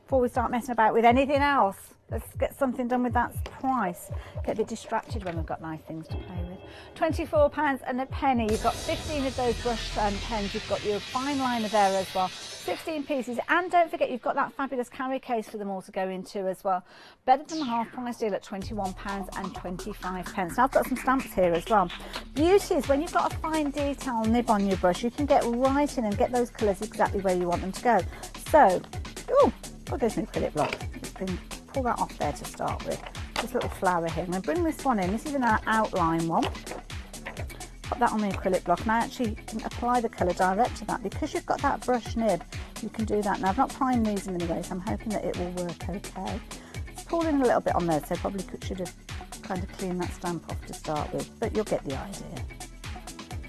Before we start messing about with anything else, let's get something done with that price. Get a bit distracted when we've got nice things to play with. £24 and a penny. You've got 15 of those brush pens. You've got your fine liner there as well. 16 pieces. And don't forget, you've got that fabulous carry case for them all to go into as well. Better than the half price deal at £21 and 25 pence. Now, I've got some stamps here as well. Beauty is when you've got a fine detail nib on your brush, you can get right in and get those colours exactly where you want them to go. So, oh, there's my acrylic block. Pull that off there to start with. This little flower here. I'm going to bring this one in. This is an outline one. Put that on the acrylic block, and I actually can apply the colour direct to that. Because you've got that brush nib, you can do that. Now, I've not primed these in any way, so I'm hoping that it will work okay. It's pulling a little bit on there, so probably should have kind of cleaned that stamp off to start with, but you'll get the idea.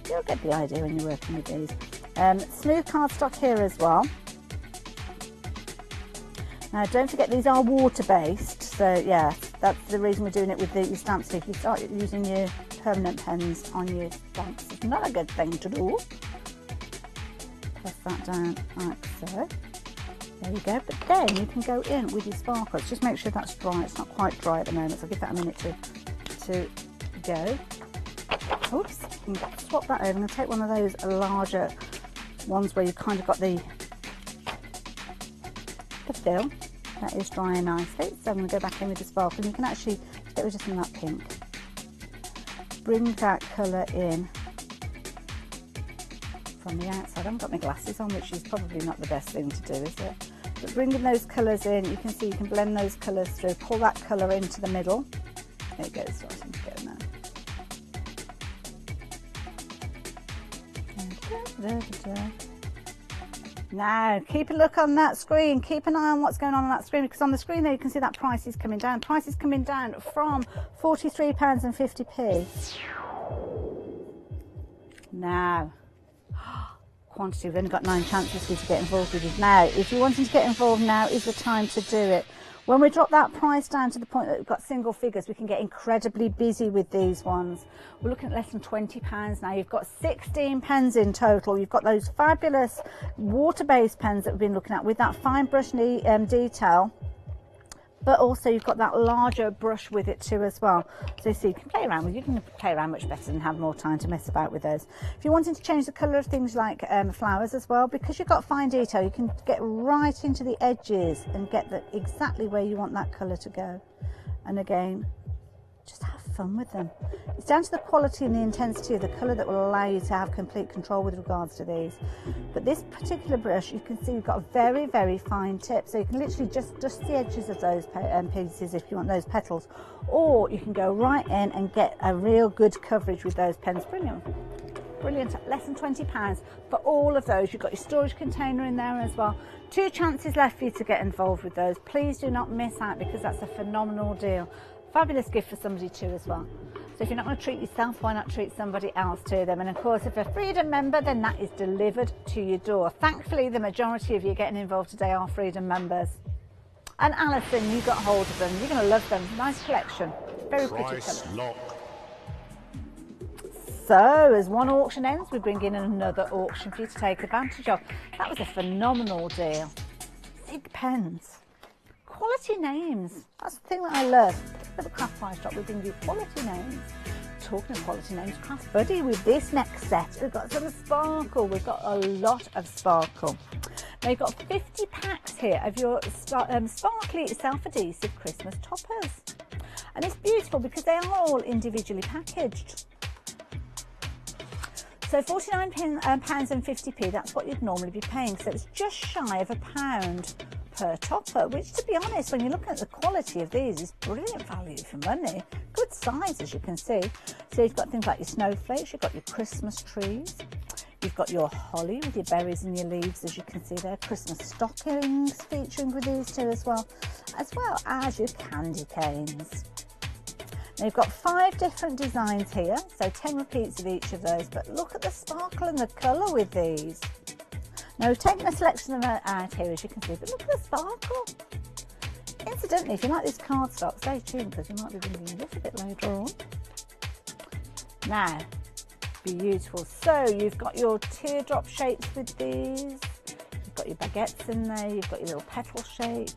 You'll get the idea when you're working with these. Smooth cardstock here as well. Now, don't forget, these are water-based, so yeah, that's the reason we're doing it with the stamps. If you start using your permanent pens on your stamps, it's not a good thing to do. Press that down like so. There you go. But then you can go in with your sparkles. Just make sure that's dry. It's not quite dry at the moment, so give that a minute to go. Oops, swap that over. I'm going to take one of those larger ones where you've kind of got the fill. That is drying nicely, so I'm going to go back in with the sparkle, and you can actually get rid of some of that pink. Bring that colour in from the outside. I haven't got my glasses on, which is probably not the best thing to do, is it? But bringing those colours in, you can see you can blend those colours through. Pull that colour into the middle. There you go, it's starting to go now. Now, keep a look on that screen. Keep an eye on what's going on that screen, because on the screen there you can see that price is coming down. Price is coming down from £43.50. Now, quantity, we've only got 9 chances for you to get involved with it. Now, if you're wanting to get involved, now is the time to do it. When we drop that price down to the point that we've got single figures, we can get incredibly busy with these ones. We're looking at less than £20 now. You've got 16 pens in total. You've got those fabulous water-based pens that we've been looking at with that fine brush detail. But also you've got that larger brush with it too as well. So you see, you can play around with, you can play around much better and have more time to mess about with those. If you're wanting to change the colour of things like flowers as well, because you've got fine detail, you can get right into the edges and get exactly where you want that colour to go. And again, just have fun with them. It's down to the quality and the intensity of the colour that will allow you to have complete control with regards to these. But this particular brush, you can see you've got a very, very fine tip, so you can literally just dust the edges of those pieces if you want those petals, or you can go right in and get a real good coverage with those pens. Brilliant. Brilliant. Less than £20 for all of those. You've got your storage container in there as well. 2 chances left for you to get involved with those. Please do not miss out, because that's a phenomenal deal. Fabulous gift for somebody too as well. So if you're not going to treat yourself, why not treat somebody else to them? And of course, if you're a Freedom member, then that is delivered to your door. Thankfully, the majority of you getting involved today are Freedom members. And Alison, you got hold of them. You're going to love them. Nice collection. Very pretty colours. So as one auction ends, we bring in another auction for you to take advantage of. That was a phenomenal deal. Big pens. Quality names. That's the thing that I love. At the Craft Price Shop, we bring you quality names. Talking of quality names, Craft Buddy, with this next set, we've got some sparkle. We've got a lot of sparkle. Now, you've got 50 packs here of your sparkly self-adhesive Christmas toppers. And it's beautiful because they are all individually packaged. So £49.50, that's what you'd normally be paying. So it's just shy of £1 per topper, which, to be honest, when you're looking at the quality of these, is brilliant value for money. Good size, as you can see. So you've got things like your snowflakes, you've got your Christmas trees, You've got your holly with your berries and your leaves, as you can see there. Christmas stockings featuring with these too as well as your candy canes. Now you've got 5 different designs here, so 10 repeats of each of those, but look at the sparkle and the colour with these. Now we've taken a selection of them out here, as you can see, but look at the sparkle. Incidentally, if you like this cardstock, stay tuned because we might be bringing a little bit later on. Now, beautiful. So you've got your teardrop shapes with these. You've got your baguettes in there. You've got your little petal shapes.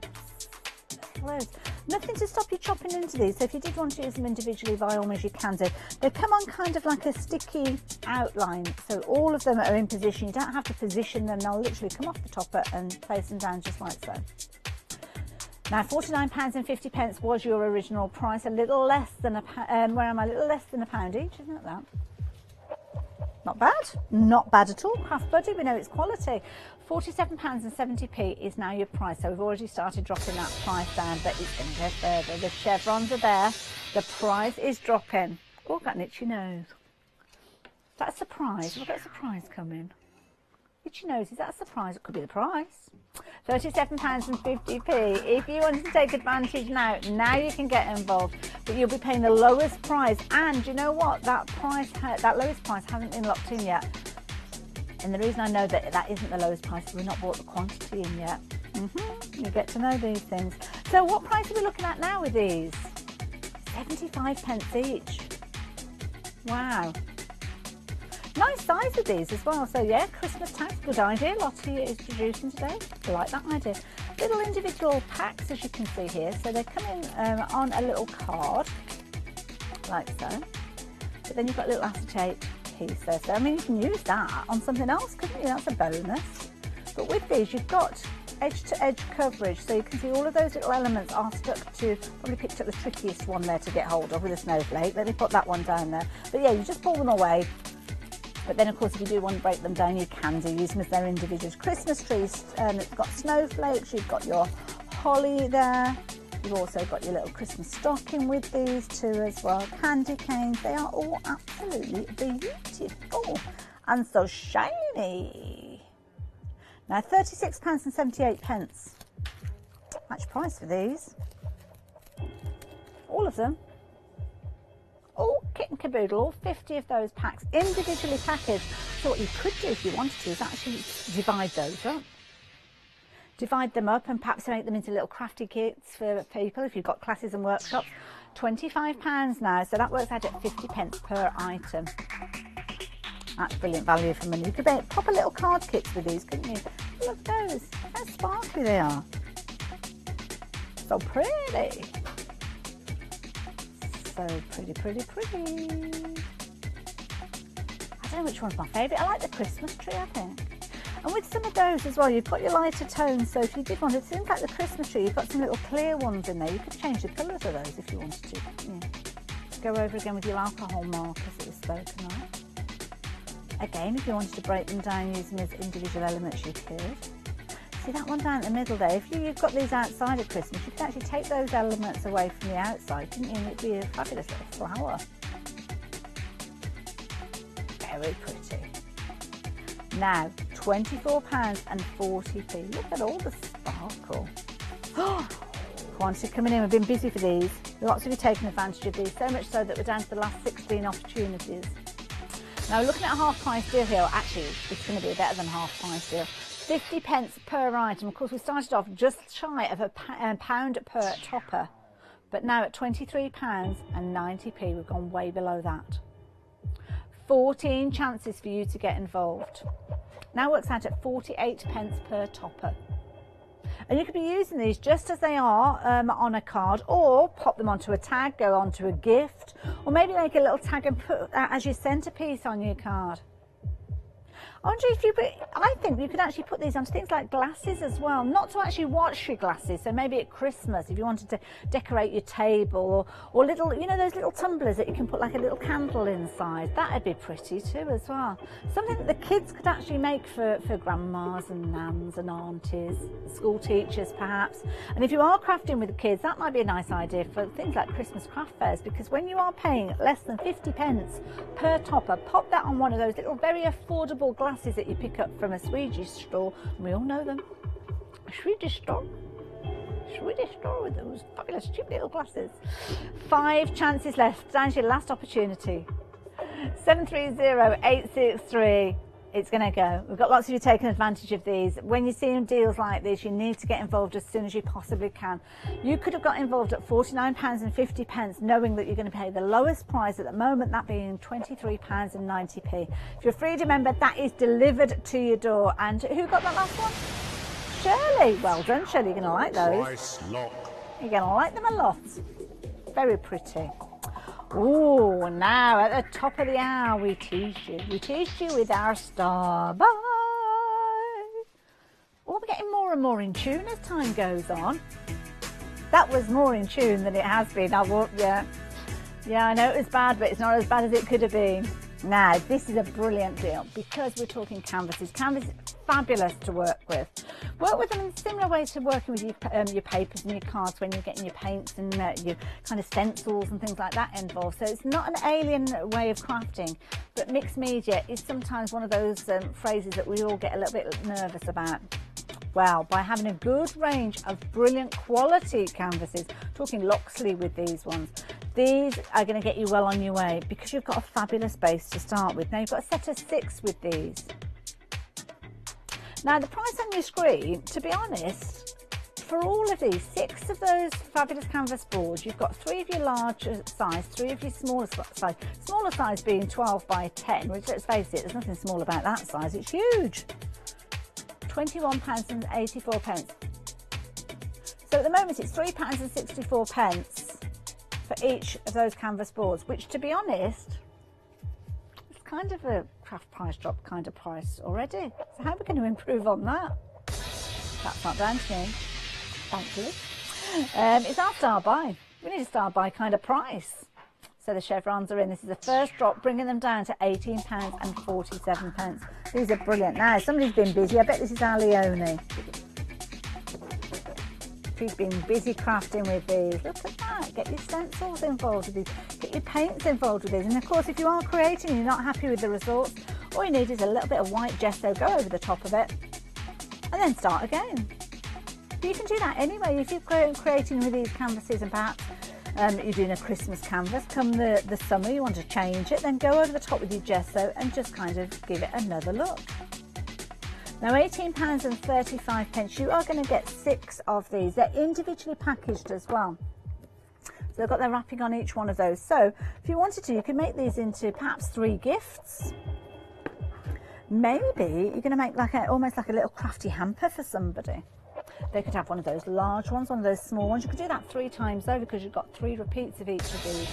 Loads. Nothing to stop you chopping into these. So if you did want to use them individually, by all means you can do. They come on kind of like a sticky outline. So all of them are in position. You don't have to position them. They'll literally come off the topper and place them down just like so. Now, £49.50 was your original price, a little less than a where am I? A little less than £1 each, isn't it that? Not bad, not bad at all. Craft Buddy, we know it's quality. £47.70 is now your price. So we've already started dropping that price down, but it's going to go further. The chevrons are there. The price is dropping. Oh, I've got an itchy nose. Is that a surprise? We've got a surprise coming. Itchy nose, is that a surprise? It could be the price. £37.50. If you want to take advantage now you can get involved, but you'll be paying the lowest price. And you know what? That lowest price hasn't been locked in yet. And the reason I know that isn't the lowest price is we've not bought the quantity in yet. You get to know these things. So what price are we looking at now with these? 75p each. Wow. Nice size of these as well. So yeah, Christmas tags, good idea. Lottie is producing today. I like that idea. Little individual packs, as you can see here. So they come in on a little card, like so. But then you've got a little acetate piece there. So I mean, you can use that on something else, couldn't you? That's a bonus. But with these, you've got edge-to-edge coverage, so you can see all of those little elements are stuck to, probably picked up the trickiest one there to get hold of with a snowflake. Let me put that one down there. But yeah, you just pull them away. But then, of course, if you do want to break them down, you can do, use them as their individuals. Christmas trees, it's got snowflakes, you've got your holly there. You've also got your little Christmas stocking with these too as well. Candy canes, they are all absolutely beautiful and so shiny. Now, £36.78. Match price for these. All of them. All kit and caboodle, all 50 of those packs, individually packaged. So what you could do if you wanted to is actually divide those up. Divide them up and perhaps make them into little crafty kits for people if you've got classes and workshops. £25 now, so that works out at 50p per item. That's brilliant value for money. You could make proper little card kits with these, couldn't you? Look at those, how sparkly they are. So pretty. So pretty, pretty, pretty. I don't know which one's my favourite. I like the Christmas tree, I think. And with some of those as well, you've got your lighter tones. So if you did want to think like the Christmas tree, you've got some little clear ones in there. You could change the colours of those if you wanted to. Yeah. Go over again with your alcohol markers that was spoken of. Again, if you wanted to break them down, use them as individual elements, you could. See that one down in the middle there? If you've got these outside at Christmas, you can actually take those elements away from the outside, couldn't you? And it'd be a fabulous little flower. Very pretty. Now, £24.40. Look at all the sparkle. Quantity coming in. We've been busy for these. Lots of you taking advantage of these, so much so that we're down to the last 16 opportunities. Now, looking at a half price deal here, actually, it's going to be a better than half price deal. 50p per item. Of course, we started off just shy of a pound per topper, but now at £23.90, we've gone way below that. 14 chances for you to get involved. Now works out at 48p per topper. And you could be using these just as they are on a card, or pop them onto a tag, go onto a gift, or maybe make a little tag and put that as your centerpiece on your card. I think you could actually put these onto things like glasses as well, not to actually watch your glasses. So maybe at Christmas, if you wanted to decorate your table, or little, you know, those little tumblers that you can put like a little candle inside. That'd be pretty too as well. Something that the kids could actually make for grandmas and nans and aunties, school teachers perhaps. And if you are crafting with the kids, that might be a nice idea for things like Christmas craft fairs, because when you are paying less than 50p per topper, pop that on one of those little very affordable little glasses that you pick up from a Swedish store, and we all know them. A Swedish store with those fabulous cheap little glasses. 5 chances left. Down to your last opportunity. 730-863. It's going to go. We've got lots of you taking advantage of these. When you're seeing deals like this, you need to get involved as soon as you possibly can. You could have got involved at £49.50, knowing that you're going to pay the lowest price at the moment, that being £23.90. If you're a Freedom member, that is delivered to your door. And who got that last one? Shirley. Well done, Shirley. You're going to like those. You're going to like them a lot. Very pretty. Oh, now at the top of the hour we tease you. We tease you with our star buy. Oh, we're getting more and more in tune as time goes on. That was more in tune than it has been. Yeah, I know it was bad, but it's not as bad as it could have been. Now, this is a brilliant deal because we're talking canvases. Canvas is fabulous to work with. Work with them in a similar way to working with your papers and your cards when you're getting your paints and your kind of stencils and things like that involved. So it's not an alien way of crafting, but mixed media is sometimes one of those phrases that we all get a little bit nervous about. Well, by having a good range of brilliant quality canvases, talking Loxley with these ones, these are going to get you well on your way because you've got a fabulous base to start with. Now you've got a set of 6 with these. Now the price on your screen, to be honest, for all of these, 6 of those fabulous canvas boards, you've got 3 of your larger size, 3 of your smaller size. Smaller size being 12 by 10, which let's face it, there's nothing small about that size, it's huge. £21.84. So at the moment it's £3.64 for each of those canvas boards, which to be honest, it's kind of a craft price drop kind of price already. So how are we going to improve on that? That's not down to me, thankfully. It's our star buy. We need a star buy kind of price. So the chevrons are in. This is the first drop, bringing them down to £18.47. These are brilliant. Now, somebody's been busy. I bet this is our Leonie. She's been busy crafting with these. Look at that. Get your stencils involved with these. Get your paints involved with these. And of course, if you are creating and you're not happy with the results, all you need is a little bit of white gesso, go over the top of it, and then start again. But you can do that anyway. If you're creating with these canvases and perhaps you're doing a Christmas canvas, come the summer you want to change it, then go over the top with your gesso and just kind of give it another look. Now £18.35, you are going to get 6 of these. They're individually packaged as well. So they've got their wrapping on each one of those. So if you wanted to, you can make these into perhaps 3 gifts. Maybe you're going to make like almost like a little crafty hamper for somebody. They could have one of those large ones, one of those small ones. You could do that 3 times over because you've got 3 repeats of each of these.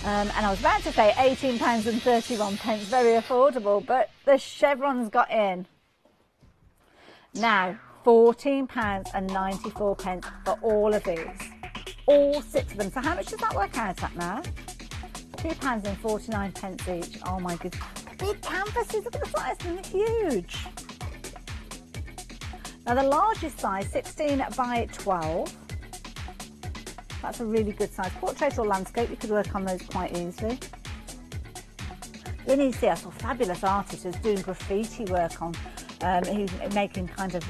And I was about to say £18.31, very affordable, but the chevrons got in. Now, £14.94 for all of these. All 6 of them. So how much does that work out at now? £2.49 each. Oh my goodness. Big canvases, look at the size, they're huge. Now the largest size, 16 by 12. That's a really good size. Portrait or landscape, you could work on those quite easily. Then you see, I saw a fabulous artist who's doing graffiti work on. He's making kind of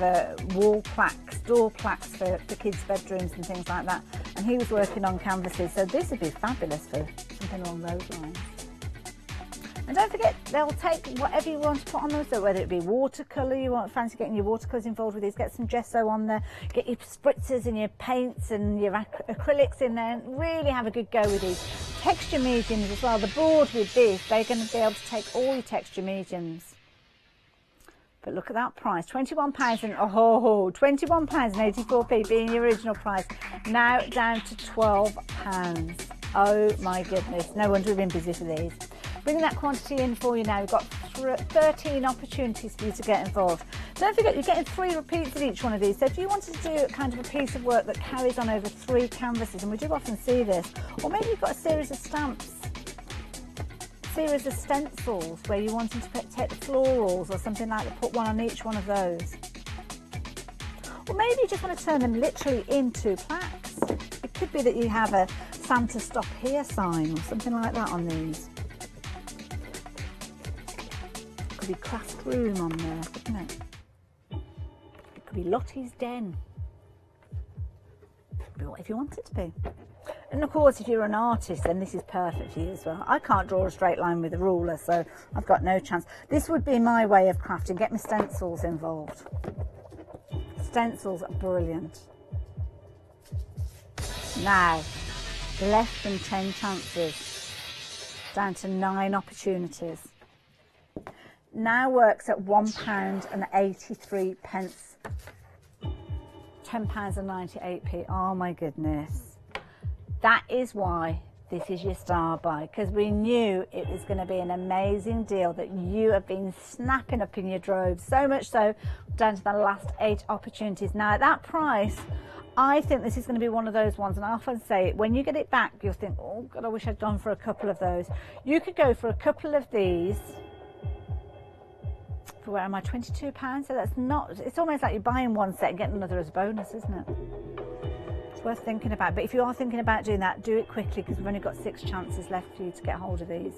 wall plaques, door plaques for kids' bedrooms and things like that. And he was working on canvases, so this would be fabulous for something along those lines. And don't forget, they'll take whatever you want to put on them, so whether it be watercolour, you fancy getting your watercolours involved with these, get some gesso on there, get your spritzers and your paints and your acrylics in there, and really have a good go with these. Texture mediums as well, the board with this, they're going to be able to take all your texture mediums. But look at that price, £21 and £21.84 being the original price, now down to £12. Oh my goodness, no wonder we've been busy for these. Bringing that quantity in for you now. We've got 13 opportunities for you to get involved. Don't forget, you're getting 3 repeats of each one of these. So if you wanted to do kind of a piece of work that carries on over 3 canvases, and we do often see this, or maybe you've got a series of stamps, series of stencils where you're wanting to take the florals or something like that, put one on each one of those. Or maybe you just want to turn them literally into plaques. It could be that you have a Santa Stop Here sign or something like that on these. could be craft room on there, couldn't it? It could be Lottie's den. It could be whatever you want it to be. And of course, if you're an artist, then this is perfect for you as well. I can't draw a straight line with a ruler, so I've got no chance. This would be my way of crafting. Get my stencils involved. Stencils are brilliant. Now, less than 10 chances, down to 9 opportunities. Now works at £1.83. £10.98. Oh my goodness. That is why this is your star buy, because we knew it was going to be an amazing deal that you have been snapping up in your droves, so much so down to the last 8 opportunities. Now at that price, I think this is going to be one of those ones, and I often say when you get it back you'll think, oh God, I wish I'd gone for a couple of those. You could go for a couple of these for, where am I, £22? So that's not, it's almost like you're buying one set and getting another as a bonus, isn't it? Worth thinking about. But if you are thinking about doing that, do it quickly, because we've only got 6 chances left for you to get hold of these.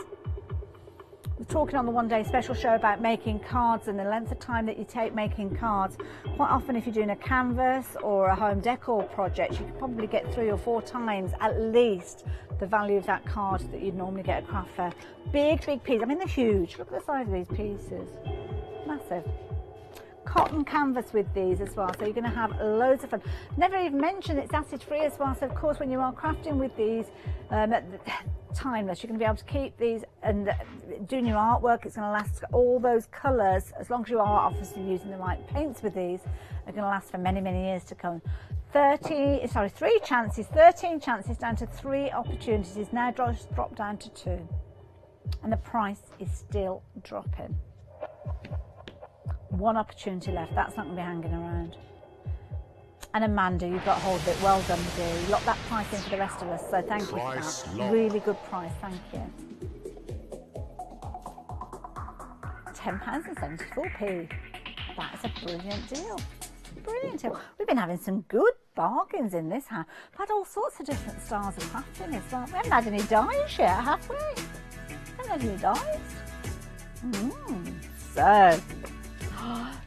We're talking on the One Day Special show about making cards and the length of time that you take making cards. Quite often if you're doing a canvas or a home decor project, you can probably get 3 or 4 times at least the value of that card that you'd normally get at craft fair. Big pieces. I mean, they're huge. Look at the size of these pieces. Massive. Cotton canvas with these as well, so you're going to have loads of fun. Never even mentioned it's acid free as well, so of course when you are crafting with these, timeless, you're going to be able to keep these and doing your artwork. It's going to last, all those colours, as long as you are obviously using the right paints with these, are going to last for many years to come. 13 chances, 13 chances down to 3 opportunities, now dropped down to 2, and the price is still dropping. 1 opportunity left. That's not going to be hanging around. And Amanda, you got hold of it. Well done, dear. You locked that price in for the rest of us, so thank you for that. Really good price, thank you. £10.74. That is a brilliant deal. Brilliant deal. We've been having some good bargains in this house. We've had all sorts of different styles of crafting as well. We haven't had any dyes yet, have we? Haven't had any dyes. So,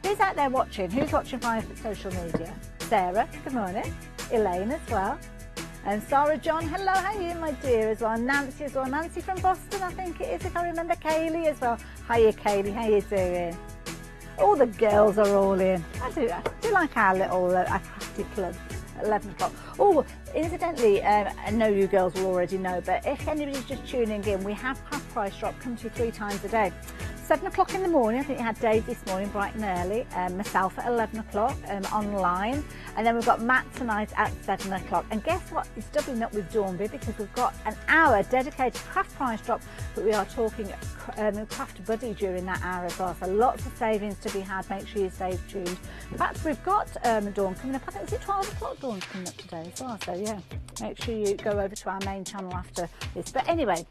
who's out there watching? Who's watching via social media? Sarah, good morning. Elaine as well. And Sarah John, hello, how are you, my dear, as well. Nancy as well. Nancy from Boston, I think it is, if I remember. Kaylee as well. Hiya, Kaylee, how you doing? All the girls are all in. I do like our little crafty club at 11 o'clock. Oh, incidentally, I know you girls will already know, but if anybody's just tuning in, we have Craft Price Drop come to you 3 times a day. 7 o'clock in the morning, I think you had Dave this morning, bright and early, myself at 11 o'clock online, and then we've got Matt tonight at 7 o'clock. And guess what? It's doubling up with Dawnby, because we've got an hour dedicated to Craft Price Drop, but we are talking Craft Buddy during that hour as well. So lots of savings to be had. Make sure you stay tuned. In fact, we've got Dawn coming up. I think, is it 12 o'clock Dawn's coming up today as well? So yeah, make sure you go over to our main channel after this. But anyway,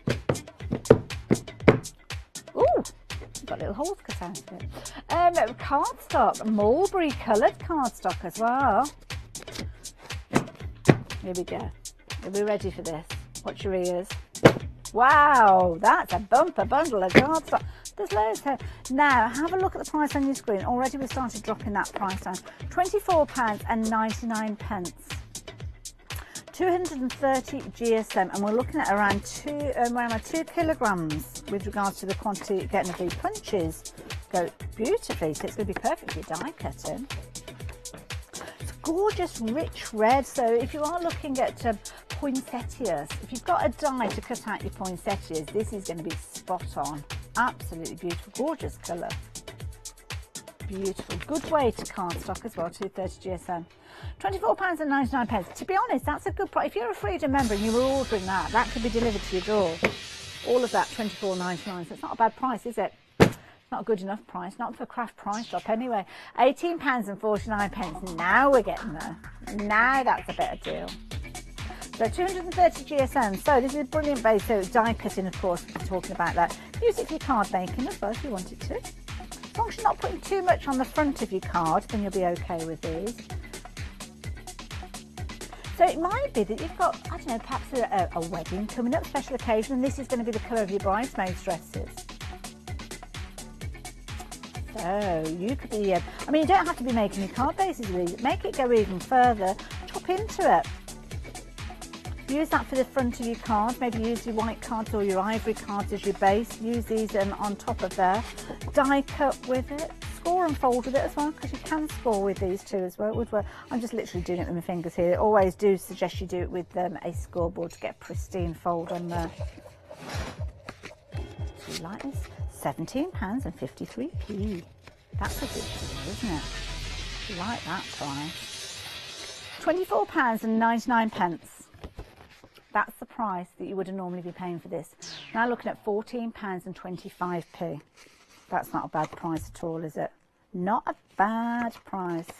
ooh, got little holes cut out of it. Cardstock, mulberry coloured cardstock as well. Here we go. Are we ready for this? Watch your ears. Wow, that's a bumper bundle of cardstock. There's loads here. Now, have a look at the price on your screen. Already we started dropping that price down. £24.99. 230 GSM, and we're looking at around 2 kilograms with regards to the quantity getting of these punches. Go beautifully, so it's going to be perfect for your die cutting. It's gorgeous, rich red. So if you are looking at poinsettias, if you've got a die to cut out your poinsettias, this is going to be spot on. Absolutely beautiful, gorgeous colour. Beautiful, good weight cardstock as well, 230 GSM. £24.99. To be honest, that's a good price. If you're a Freedom member and you were ordering that, that could be delivered to your door. All of that, £24.99. So it's not a bad price, is it? It's not a good enough price, not for Craft Price Drop anyway. £18.49. Now we're getting there. Now that's a better deal. So 230 GSM. So this is a brilliant base. So die cutting, of course, we're talking about that. Use it for your card making as well if you wanted to. As long as you're not putting too much on the front of your card, then you'll be okay with these. So it might be that you've got, I don't know, perhaps a wedding coming up, special occasion, and this is going to be the colour of your bridesmaids' dresses. So you could be, I mean, you don't have to be making your card bases with these. Make it go even further. Chop into it. Use that for the front of your card. Maybe use your white cards or your ivory cards as your base. Use these on top of there. Die cut with it. Score and fold with it as well, because you can score with these too as well. It would work. I'm just literally doing it with my fingers here. Always do suggest you do it with a scoreboard to get a pristine fold on there. So you like this? £17.53p. That's a good deal, isn't it? You like that price. £24.99. That's the price that you would normally be paying for this. Now looking at £14.25p. That's not a bad price at all, is it? Not a bad price.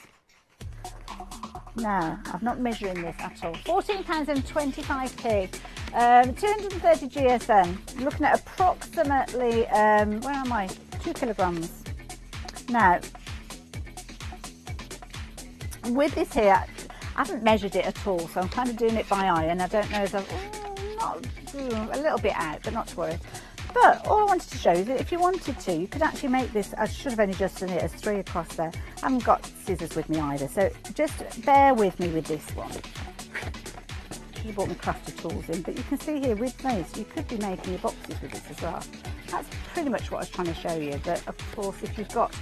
No, I'm not measuring this at all. £14.25p. 230 GSM. Looking at approximately, where am I? 2 kilograms. Now, with this here, I haven't measured it at all, so I'm kind of doing it by eye, and I don't know if I've, a little bit out, but not to worry. But all I wanted to show you is that if you wanted to, you could actually make this, I should have only just done it as 3 across there. I haven't got scissors with me either, so just bear with me with this one. Should have brought my crafty tools in, but you can see here with those, you could be making your boxes with this as well. That's pretty much what I was trying to show you, but of course if you've got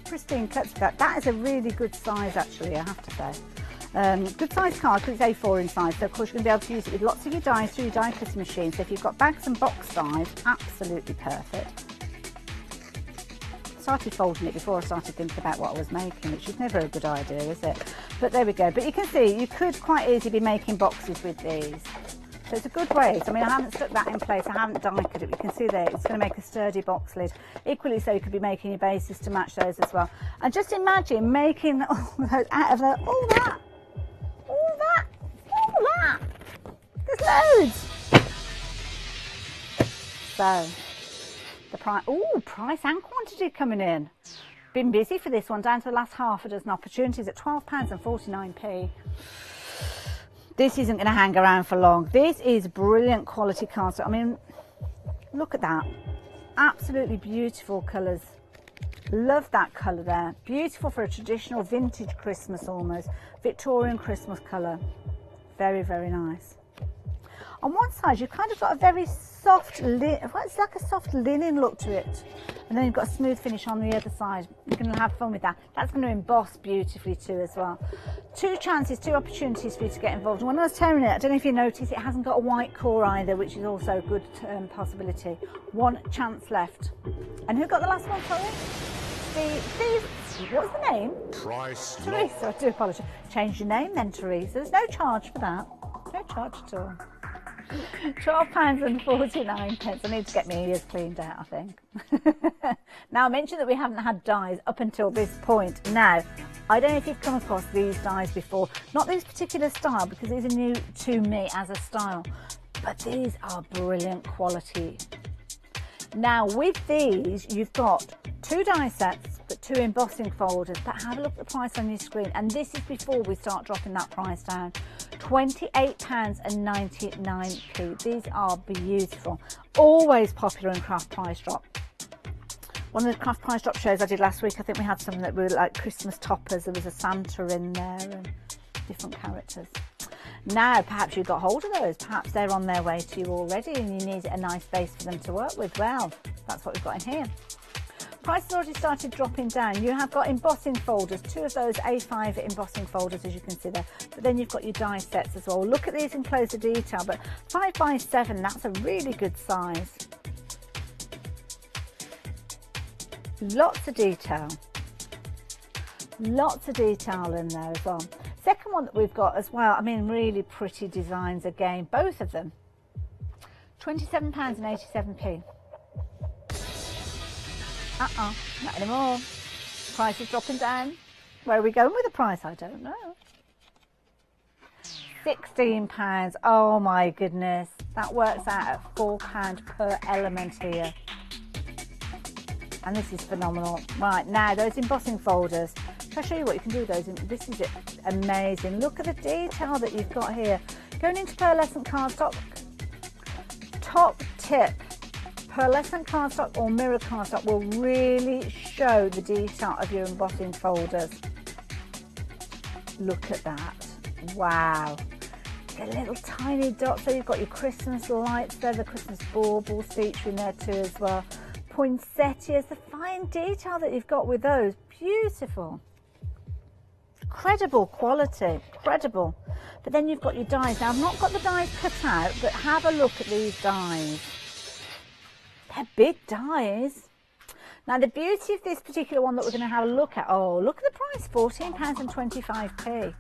pristine cuts for that, that is a really good size actually, I have to say. Good size card because it's A4 inside, so of course you're going to be able to use it with lots of your dies through your die cutting machine. So if you've got bags and box dies, absolutely perfect. I started folding it before I started thinking about what I was making, which is never a good idea, is it? But there we go. But you can see you could quite easily be making boxes with these. So it's a good way. So, I mean, I haven't stuck that in place, I haven't die cut it. You can see there, it's going to make a sturdy box lid. Equally so, you could be making your bases to match those as well. And just imagine making all those out of the, all that. There's loads. So, the price, price and quantity coming in. Been busy for this one, down to the last half a dozen opportunities at £12.49p. This isn't going to hang around for long. This is brilliant quality cardstock. I mean, look at that. Absolutely beautiful colours. Love that colour there. Beautiful for a traditional vintage Christmas almost. Victorian Christmas colour. Very, very nice. On one side, you've kind of got a very soft, it's like a soft linen look to it. And then you've got a smooth finish on the other side. You can have fun with that. That's going to emboss beautifully too as well. 2 chances, 2 opportunities for you to get involved. And when I was tearing it, I don't know if you noticed, it hasn't got a white core either, which is also a good possibility. 1 chance left. And who got the last one, sorry? What's the name? Teresa, I do apologise. Change your name then, Teresa. There's no charge for that. No charge at all. £12.49. I need to get my ears cleaned out, I think. Now, I mentioned that we haven't had dies up until this point. Now, I don't know if you've come across these dies before. Not this particular style, because these are new to me as a style. But these are brilliant quality. Now, with these, you've got 2 die sets, but 2 embossing folders. But have a look at the price on your screen. And this is before we start dropping that price down. £28.99p. These are beautiful. Always popular in craft price drop. One of the craft price drop shows I did last week, I think we had some that were like Christmas toppers. There was a Santa in there and different characters. Now, perhaps you got hold of those. Perhaps they're on their way to you already and you need a nice base for them to work with. Well, that's what we've got in here. Price has already started dropping down. You have got embossing folders, 2 of those A5 embossing folders, as you can see there. But then you've got your die sets as well. Look at these in closer detail, but 5x7, that's a really good size. Lots of detail. Lots of detail in there as well. Second one that we've got as well, I mean, really pretty designs again, both of them. £27.87p. Not anymore. Price is dropping down. Where are we going with the price? I don't know. £16. Oh my goodness. That works out at £4 per element here. And this is phenomenal. Right, now those embossing folders. I'll show you what you can do with those. This is amazing. Look at the detail that you've got here. Going into pearlescent cardstock. Top tip. pearlescent cardstock or mirror cardstock will really show the detail of your embossing folders. Look at that. Wow. The little tiny dots. So you've got your Christmas lights there, the Christmas baubles featuring there too as well. Poinsettias, the fine detail that you've got with those. Beautiful. Incredible quality, incredible. But then you've got your dies. Now I've not got the dies cut out, but have a look at these dies. They're big dies. Now the beauty of this particular one that we're going to have a look at, oh look at the price, £14.25p.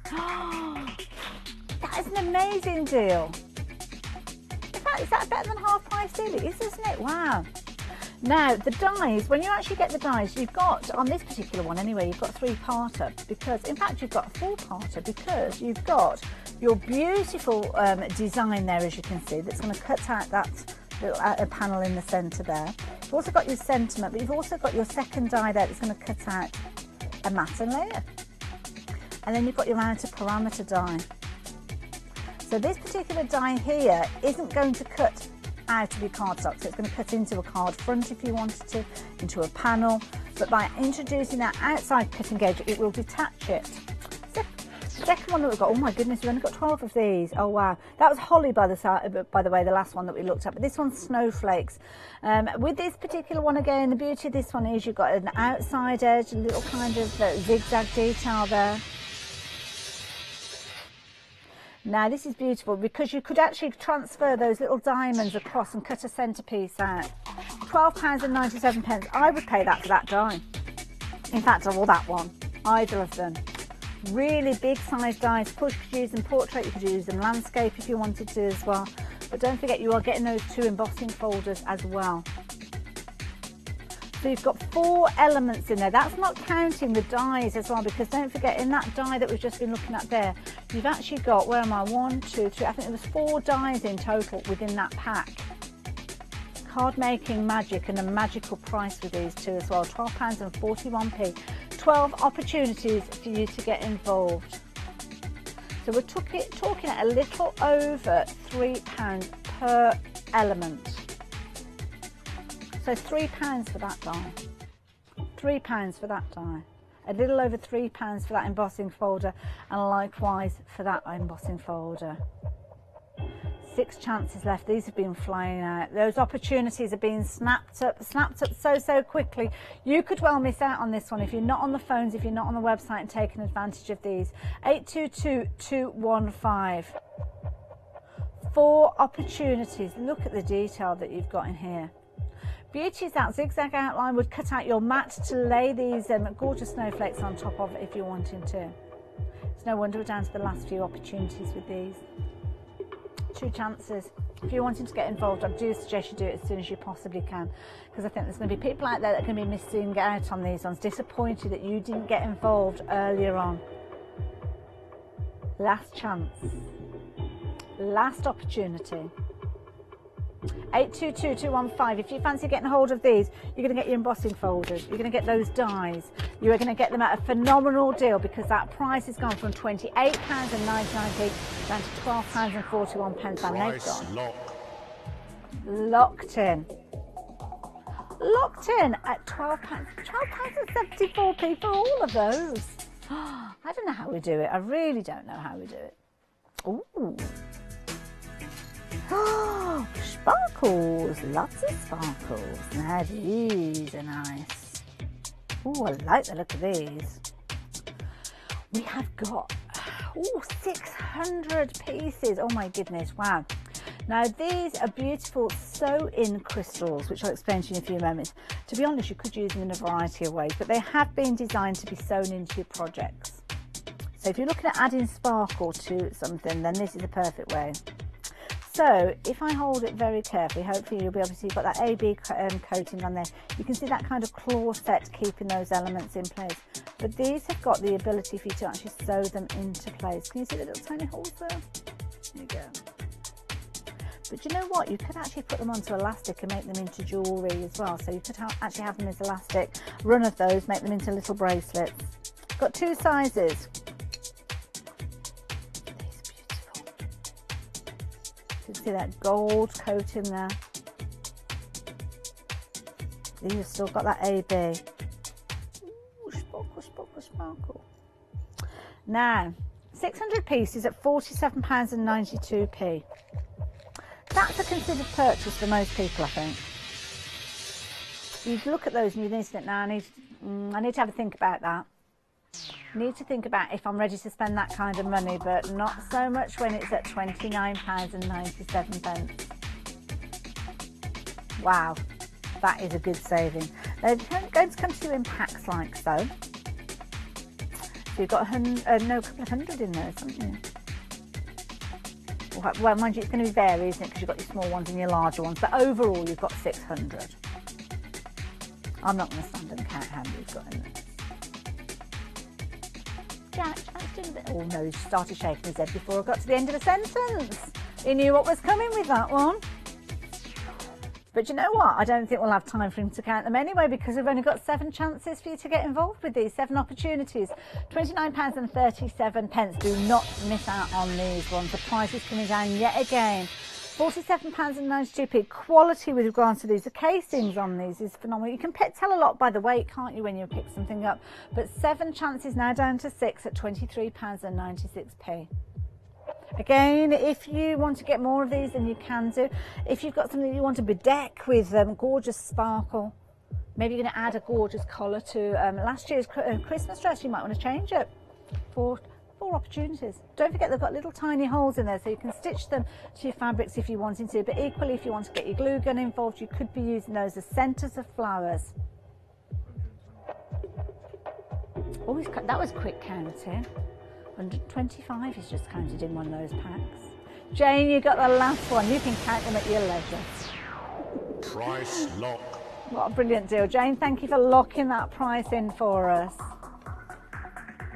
That is an amazing deal. In fact, is that better than half price deal? It is, isn't it? Wow. Now the dies, when you actually get the dies, you've got, on this particular one anyway, you've got 3-parter, because in fact you've got a 4-parter, because you've got your beautiful design there, as you can see, that's going to cut out that little panel in the centre there. You've also got your sentiment, but you've also got your second die there that's going to cut out a matte layer. And then you've got your outer parameter die. So this particular die here isn't going to cut out of your cardstock, so it's going to cut into a card front if you wanted to, into a panel, but by introducing that outside cutting gauge it will detach it. Second one that we've got, oh my goodness, we've only got 12 of these. Oh wow, that was holly by the way, the last one that we looked at, but this one's snowflakes. With this particular one again, the beauty of this one is you've got an outside edge, a little kind of zigzag detail there. Now this is beautiful because you could actually transfer those little diamonds across and cut a centrepiece out. £12.97. I would pay that for that die. In fact, or that one, either of them. Really big size dies. Of course, you could use them portrait, you could use them landscape if you wanted to as well. But don't forget, you are getting those 2 embossing folders as well. So you've got 4 elements in there. That's not counting the dies as well, because don't forget, in that die that we've just been looking at there, you've actually got, where am I, 1, 2, 3, I think there was 4 dies in total within that pack. Card making magic, and a magical price with these two as well, £12.41p. 12 opportunities for you to get involved. So we're talking at a little over £3 per element. So £3 for that die, £3 for that die, a little over £3 for that embossing folder, and likewise for that embossing folder. 6 chances left. These have been flying out. Those opportunities are being snapped up so quickly. You could well miss out on this one if you're not on the phones, if you're not on the website and taking advantage of these. 822215. 4 opportunities. Look at the detail that you've got in here. Beauty is that zigzag outline would cut out your mat to lay these gorgeous snowflakes on top of it if you're wanting to. It's no wonder we're down to the last few opportunities with these. 2 chances. If you're wanting to get involved, I do suggest you do it as soon as you possibly can, because I think there's going to be people out there that are going to be missing out on these ones, disappointed that you didn't get involved earlier on. Last chance. Last opportunity. 822215. If you fancy getting hold of these, you're going to get your embossing folders, you're going to get those dies, you are going to get them at a phenomenal deal, because that price has gone from £28.99p down to £12.41, and they've gone locked in at £12.74p for all of those. I don't know how we do it. I really don't know how we do it. Ooh. Oh, sparkles, lots of sparkles. Now these are nice. Oh, I like the look of these. We have got 600 pieces. Oh my goodness, wow. Now these are beautiful sew-in crystals, which I'll explain to you in a few moments. To be honest, you could use them in a variety of ways, but they have been designed to be sewn into your projects. So if you're looking at adding sparkle to something, then this is a perfect way. So if I hold it very carefully, hopefully you'll be able to see you've got that AB coating on there. You can see that kind of claw set keeping those elements in place. But these have got the ability for you to actually sew them into place. Can you see the little tiny holes there? There you go. But you know what? You could actually put them onto elastic and make them into jewellery as well. So you could actually have them as elastic, run of those, make them into little bracelets. Got 2 sizes. You can see that gold coat in there. You've still got that AB. Ooh, sparkle, sparkle, sparkle. Now, 600 pieces at £47.92p. That's a considered purchase for most people, I think. You look at those and you think, now I need to have a think about that. I need to think about if I'm ready to spend that kind of money, but not so much when it's at £29.97. Wow, that is a good saving. They're going to come to you in packs like so. So you've got a couple of hundred in there, haven't you? Well, mind you, it's going to be varied, isn't it? Because you've got your small ones and your larger ones. But overall, you've got 600. I'm not going to stand and count how many you've got in there. Jack's doing a bit. Oh no, he started shaking his head before I got to the end of the sentence. He knew what was coming with that one. But you know what? I don't think we'll have time for him to count them anyway, because we've only got 7 chances for you to get involved with these, 7 opportunities. £29.37. Do not miss out on these ones. The price is coming down yet again. £47.92p. Quality with regards to these. The casings on these is phenomenal. You can tell a lot by the weight, can't you, when you pick something up? But 7 chances now down to 6 at £23.96p. Again, if you want to get more of these, then you can do. If you've got something you want to bedeck with gorgeous sparkle, maybe you're going to add a gorgeous collar to last year's Christmas dress, you might want to change it. 4 opportunities. Don't forget they've got little tiny holes in there, so you can stitch them to your fabrics if you wanted to, but equally if you want to get your glue gun involved, you could be using those as centres of flowers. Oh, that was quick counting. 125 is just counted in one of those packs. Jane, you got the last one. You can count them at your leisure. Price lock. What a brilliant deal. Jane, thank you for locking that price in for us.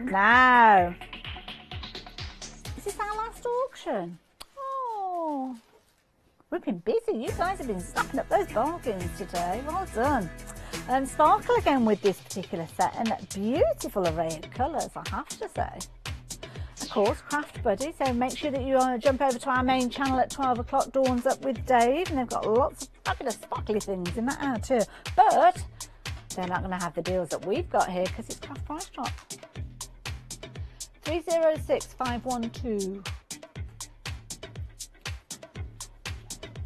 Now, is this our last auction? Oh, we've been busy. You guys have been snapping up those bargains today. Well done. Sparkle again with this particular set, and a beautiful array of colours, I have to say. Of course, Craft Buddy, so make sure that you jump over to our main channel at 12 o'clock, Dawn's Up with Dave, and they've got lots of fabulous sparkly things in that hour too. But they're not going to have the deals that we've got here because it's Craft Price Drop. 306512.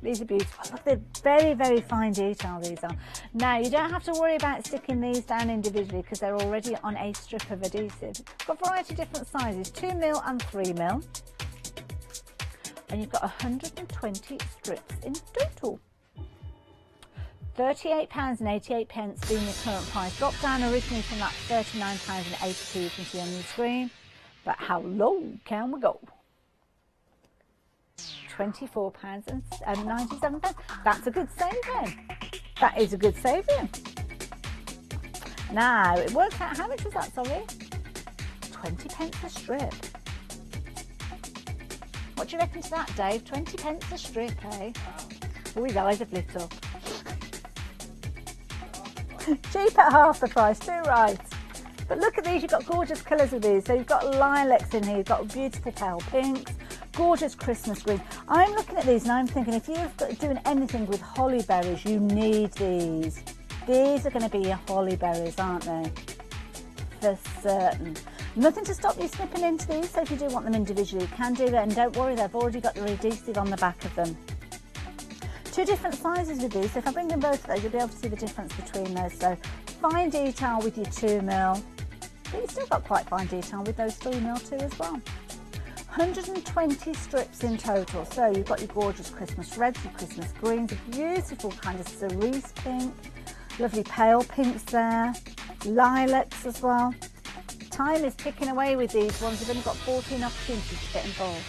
These are beautiful. Look, they're very, very fine detail, these are. Now, you don't have to worry about sticking these down individually because they're already on a strip of adhesive. Got a variety of different sizes, 2mm and 3mm. And you've got 120 strips in total. £38.88 being your current price. Dropped down originally from that £39.80 you can see on the screen. But how low can we go? £24.97. That's a good saving. That is a good saving. Now, it works out, how much was that, sorry? 20p a strip. What do you reckon to that, Dave? 20p a strip, eh? Oh, his eyes have lit up. Cheap at half the price, too right. But look at these, you've got gorgeous colours with these. So you've got lilacs in here, you've got beautiful pale pinks, gorgeous Christmas green. I'm looking at these and I'm thinking, if you're doing anything with holly berries, you need these. These are going to be your holly berries, aren't they? For certain. Nothing to stop you snipping into these, so if you do want them individually, you can do that. And don't worry, they've already got the adhesive on the back of them. 2 different sizes with these, so if I bring in both of those, you'll be able to see the difference between those. So fine detail with your 2mm, but you've still got quite fine detail with those 3mm too as well. 120 strips in total, so you've got your gorgeous Christmas reds, your Christmas greens, a beautiful kind of cerise pink, lovely pale pinks there, lilacs as well. Time is ticking away with these ones. You've only got 14 opportunities to get involved.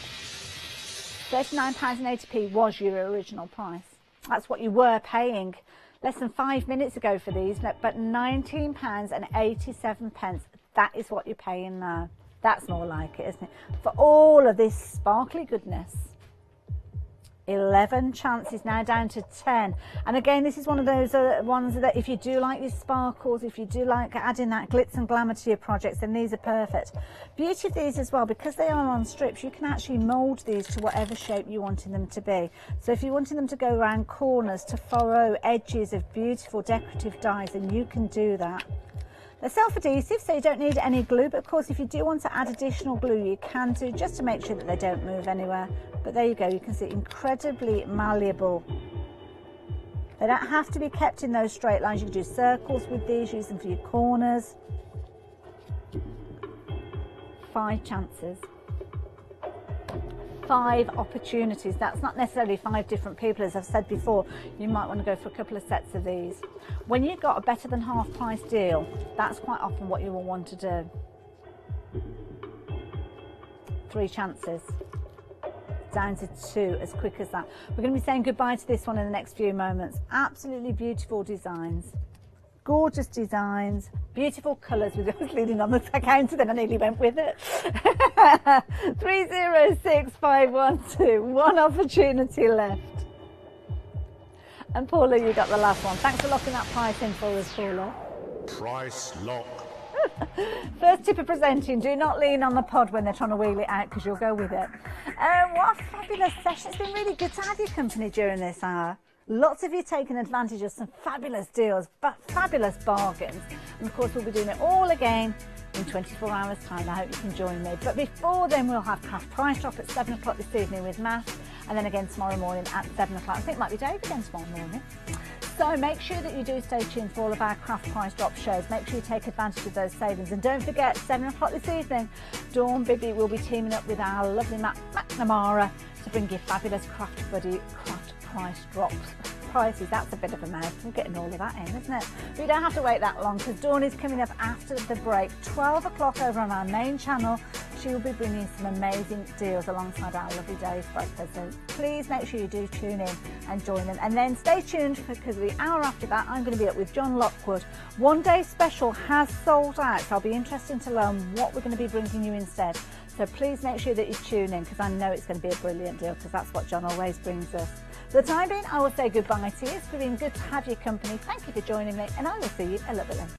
£39.80 was your original price. That's what you were paying less than 5 minutes ago for these, but £19.87. That is what you're paying now. That's more like it, isn't it? For all of this sparkly goodness. 11 chances, now down to 10. And again, this is one of those ones that if you do like these sparkles, if you do like adding that glitz and glamour to your projects, then these are perfect. Beauty of these as well, because they are on strips, you can actually mould these to whatever shape you wanted them to be. So if you wanted them to go around corners, to furrow edges of beautiful decorative dies, then you can do that. They're self-adhesive, so you don't need any glue, but of course if you do want to add additional glue, you can do, just to make sure that they don't move anywhere. But there you go, you can see incredibly malleable. They don't have to be kept in those straight lines. You can do circles with these, use them for your corners. 5 chances. 5 opportunities. That's not necessarily 5 different people, as I've said before. You might want to go for a couple of sets of these. When you've got a better than half price deal, that's quite often what you will want to do. 3 chances. Down to 2, as quick as that. We're going to be saying goodbye to this one in the next few moments. Absolutely beautiful designs. Gorgeous designs, beautiful colours. We was leading on the counter, then I nearly went with it. 306512, 1 opportunity left. And Paula, you got the last one. Thanks for locking that price in for us, Paula. Price lock. First tip of presenting, do not lean on the pod when they're trying to wheel it out, because you'll go with it. What a fabulous session. It's been really good to have your company during this hour. Lots of you taking advantage of some fabulous deals, fabulous bargains. And of course, we'll be doing it all again in 24 hours time. I hope you can join me. But before then, we'll have Craft Price Drop at 7 o'clock this evening with Matt, and then again tomorrow morning at 7 o'clock. I think it might be Dave again tomorrow morning. So make sure that you do stay tuned for all of our Craft Price Drop shows. Make sure you take advantage of those savings. And don't forget, 7 o'clock this evening, Dawn Bibby will be teaming up with our lovely Matt McNamara to bring you fabulous Craft Price Drops. Prices, that's a bit of a mouthful, getting all of that in, isn't it? But you don't have to wait that long, because Dawn is coming up after the break, 12 o'clock over on our main channel. She will be bringing some amazing deals alongside our lovely Dave's breakfast. So please make sure you do tune in and join them. And then stay tuned, because the hour after that, I'm going to be up with John Lockwood. One day special has sold out, so I'll be interested to learn what we're going to be bringing you instead. So please make sure that you tune in, because I know it's going to be a brilliant deal, because that's what John always brings us. For the time being, I will say goodbye to you. It's been good to have your company. Thank you for joining me, and I will see you a little bit later.